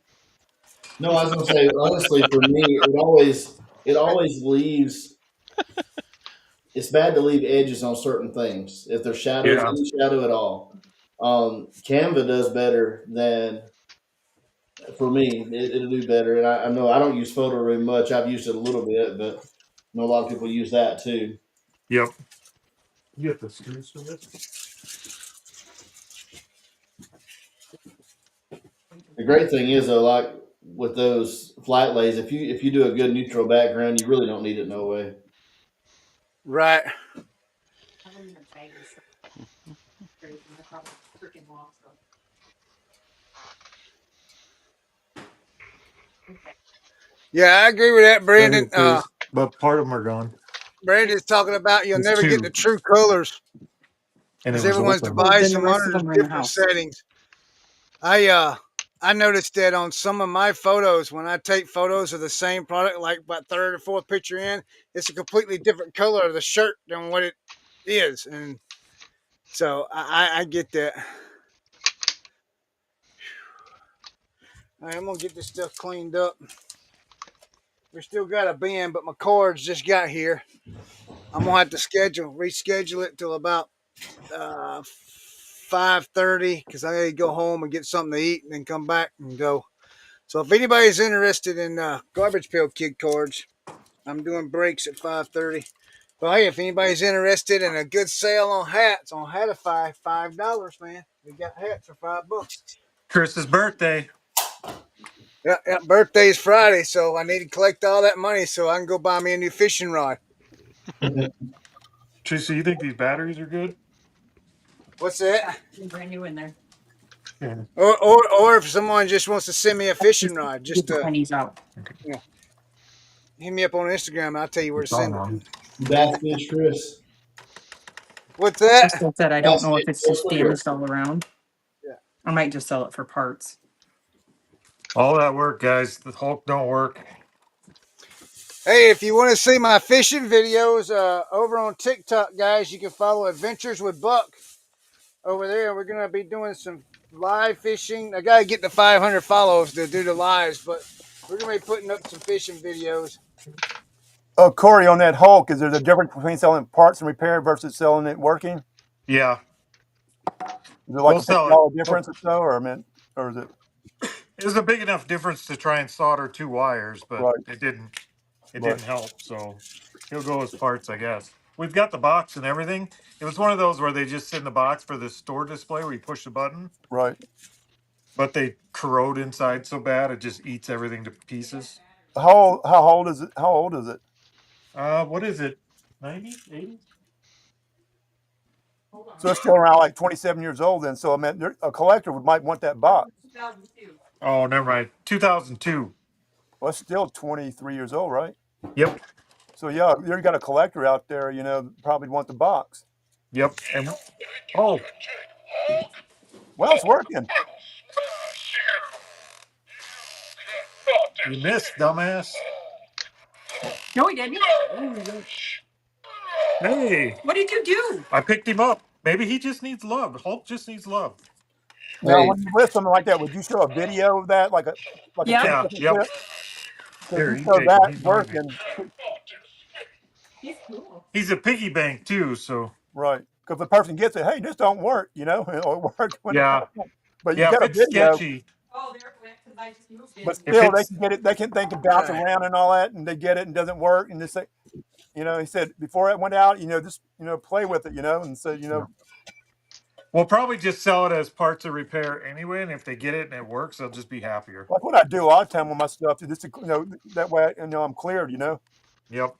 no, I was gonna say honestly, for me, it always leaves. It's bad to leave edges on certain things if there's shadows, Yeah. any shadow at all. Canva does better than for me. It'll do better. And I know I don't use photo room much. I've used it a little bit, but I know a lot of people use that too. Yep. You get the screws for this? The great thing is though, like with those flat lays, if you do a good neutral background, you really don't need it no way. Right. Yeah, I agree with that, Right Brandon. here, Chris. But part of them are gone. Brandon's talking about you'll There's never get the two, true colors and it because was everyone's open. Well, then devising the them rest under of them are in the different house. settings. I noticed that on some of my photos, when I take photos of the same product, like about third or fourth picture in, it's a completely different color of the shirt than what it is, and so I get that. All right, I'm gonna get this stuff cleaned up. We still got a bin, but my cards just got here. I'm gonna have to reschedule it till about 5:30 because I gotta go home and get something to eat and then come back and go. So if anybody's interested in garbage pail kid cards, I'm doing breaks at 5:30. But hey, if anybody's interested in a good sale on hats on Hatify, $5, man. We got hats for $5. Chris's birthday. Yeah, yeah, birthday's Friday, so I need to collect all that money so I can go buy me a new fishing rod. Teresa, you think these batteries are good? What's that? Brand new in there. Yeah. Or if someone just wants to send me a fishing rod, Get just the pennies out. Okay. you know, hit me up on Instagram and I'll tell you where to It's on send it. one. Bass fish, Chris. What's that? Crystal said, I don't Bass know fish if it's real just quick. damaged all around. Yeah. I might just sell it for parts. All that work, guys. The Hulk don't work. Hey, if you want to see my fishing videos over on TikTok, guys, you can follow Adventures with Buck over there. We're gonna be doing some live fishing. I gotta get the 500 follows to do the lives, but we're gonna be putting up some fishing videos. Cory, on that Hulk, is there a difference between selling parts and repair versus selling it working? Yeah, Is it like we'll a fifty sell it. dollar difference or so, or I mean, or is it It was a big enough difference to try and solder two wires, but right? it didn't. It Right, didn't help. So he'll go as parts, I guess. We've got the box and everything. It was one of those where they just sit in the box for the store display where you push the button, right. but they corrode inside so bad it just eats everything to pieces. How old is it? How old is it? What is it? 90, 80? So it's still around like 27 years old. Then, so I mean, a collector might want that box. 2002. Oh, never mind. 2002. Well, it's still 23 years old, right? Yep. So yeah, you got a collector out there, probably want the box. Yep. And oh, Well, it's working. you missed, dumbass. No, he didn't. Hey, What did you do? I picked him up. Maybe he just needs love. Hulk just needs love. Now, Hey, when you list something like that, would you show a video of that, like a Yep. 10 Yeah. second Yep. clip? So if Here, you you show take him. that He's behind me. working, He's cool. He's a piggy bank too. So right? Because the person gets it, hey, this don't work, it worked when the yeah, time. But you yeah. If got a it's video, sketchy, Oh, there it went because I just moved it. but if still they it's can get it. They can bounce Right. around and all that, and they get it and it doesn't work, and they say, he said before it went out, just play with it, and so we'll probably just sell it as parts of repair anyway. And if they get it and it works, they'll just be happier. that's what I do a lot of time with my stuff. Just to, that way, I'm cleared. Yep.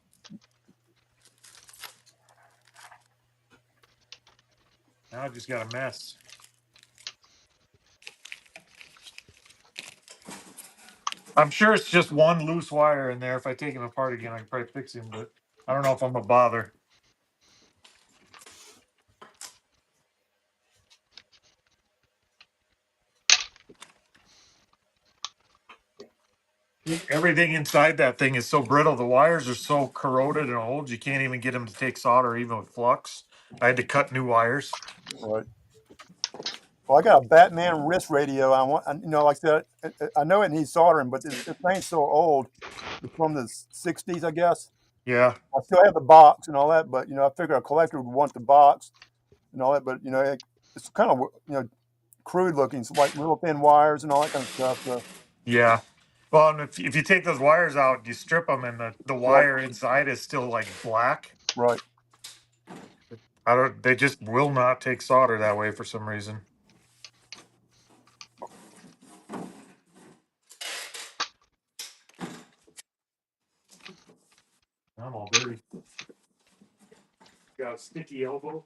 Now I just got a mess. I'm sure it's just one loose wire in there. If I take him apart again, I can probably fix him, but I don't know if I'm gonna bother. Everything inside that thing is so brittle. The wires are so corroded and old, you can't even get them to take solder, even with flux. I had to cut new wires. Right. Well, I got a Batman wrist radio. I want, like I said, I know it needs soldering, but this thing's so old. It's from the '60s, I guess. Yeah. I still have the box and all that, but I figure a collector would want the box and all that. But it's kind of crude looking, so like real thin wires and all that kind of stuff. So Yeah. Well, and if you take those wires out, you strip them, and the Right, wire inside is still like black. right. I don't. They just will not take solder that way for some reason. I'm all dirty. Got a sticky elbow.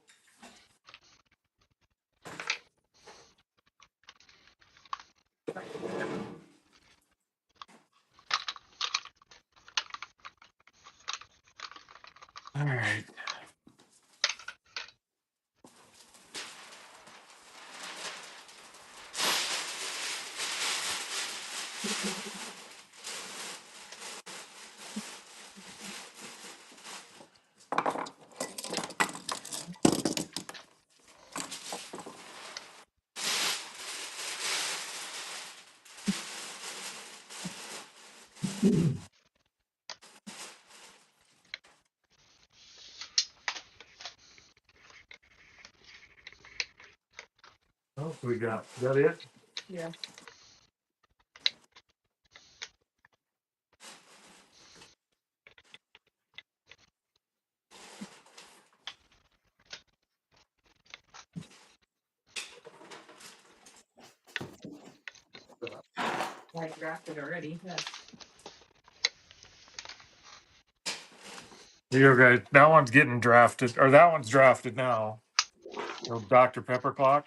All right. Oh, we got. Is that it? Yeah. I drafted already. Yes. You guys. That one's getting drafted, or that one's drafted now. The Dr. Pepper clock.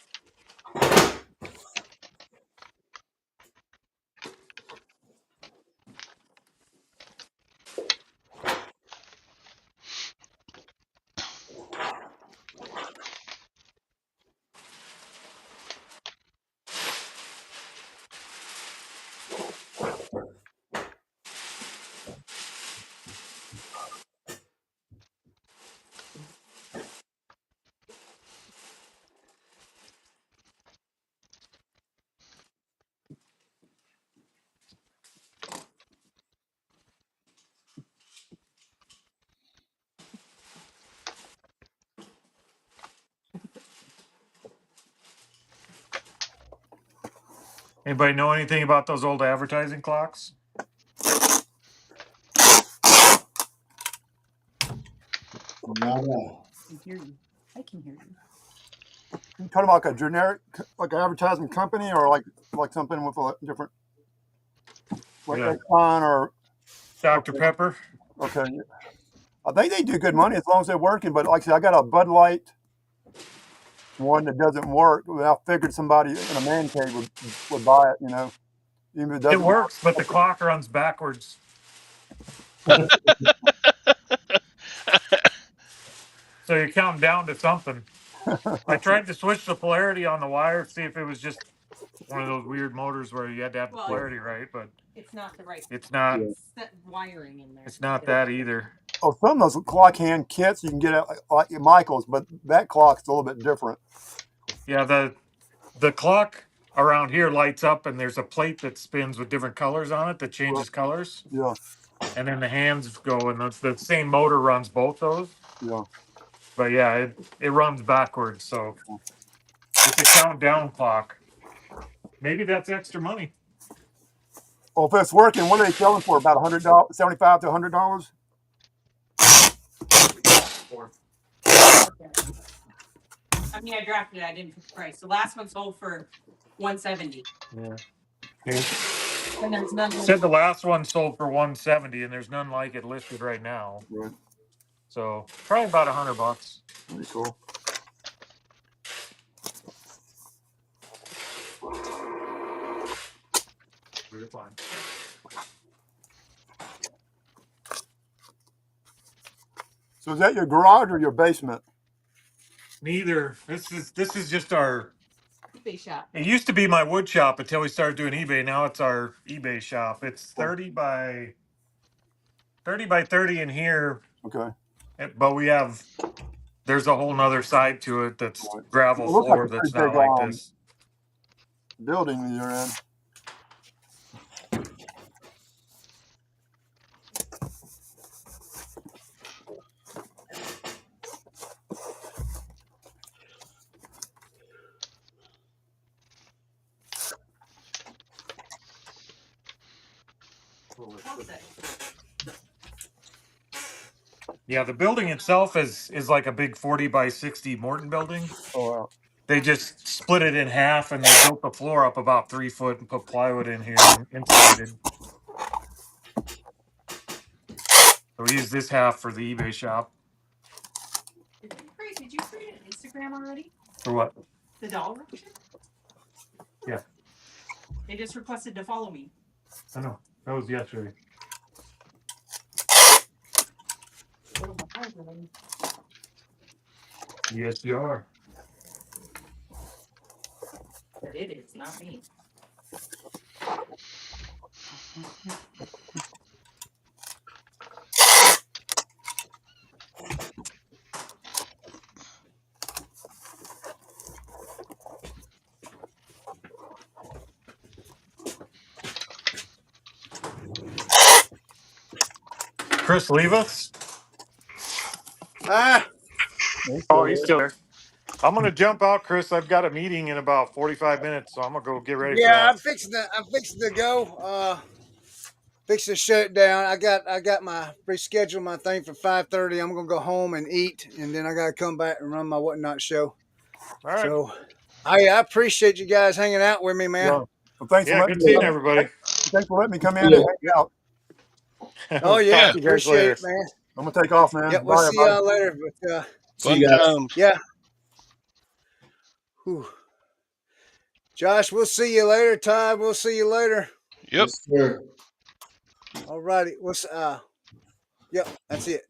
Anybody know anything about those old advertising clocks? Not at all. I can hear you. I can hear you. You talking about like a generic, like an advertising company, or like something with a different, like Yeah. Exxon or Dr. okay, Pepper. okay. I think they do good money as long as they're working. But like I said, I got a Bud Light one that doesn't work. I figured somebody in a man cave would buy it. Even if it It doesn't work. works, but the clock runs backwards. So you're counting down to something. I tried to switch the polarity on the wire, see if it was just one of those weird motors where you had to have the Well, polarity right, but it's not the right. it's not. Yeah. It's that wiring in there. It's not that either. Oh, some of those clock hand kits you can get at like Michael's, but that clock's a little bit different. Yeah, the clock around here lights up, and there's a plate that spins with different colors on it that changes colors, Yeah, and then the hands go, and the same motor runs both those. yeah. But yeah, it runs backwards, so it's a countdown clock. Maybe that's extra money. Well, if it's working, what are they selling for? About $100, 75 to $100. Or I mean, I drafted it. I didn't put the price. The last one sold for 170, yeah. Okay. and there's none. Said the last one sold for 170, and there's none like it listed right now. Right. So probably about $100. Pretty cool. We're fine. So is that your garage or your basement? Neither. This is just our. eBay shop. It used to be my wood shop until we started doing eBay. Now it's our eBay shop. It's 30 by 30 in here, Okay. but there's a whole nother side to it that's Right. gravel It looks like floor a that's pretty not big like this. building you're in. Yeah, the building itself is like a big 40 by 60 Morton building. Oh, wow. They just split it in half and they built the floor up about 3 foot and put plywood in here and insulated. So we use this half for the eBay shop. Did you create an Instagram already? For what? The dollar auction? Yeah. They just requested to follow me. I know. That was yesterday. Yes, you are. But it is not me. Chris, leave us? Ah, He's Oh, still he's there. still there. I'm gonna jump out, Chris. I've got a meeting in about 45 minutes, so I'm gonna go get ready for yeah, that. I'm fixing to go. Fixing to shut it down. I got my rescheduled my thing for 5:30. I'm gonna go home and eat, and then I gotta come back and run my whatnot show. All right. So, I appreciate you guys hanging out with me, man. Yeah. Well, thanks for Yeah, letting good me seeing come. everybody. Thanks for letting me come in and Yeah. hang out. Oh We'll talk yeah, Yeah, to you guys appreciate later. it, man. I'm gonna take off, Yeah, man. we'll Bye, see everybody. y'all later. But See fun you guys. times. yeah, whew. Josh, we'll see you later. Todd, we'll see you later. Yep. Yes, sir. All righty. What's Yep, that's it.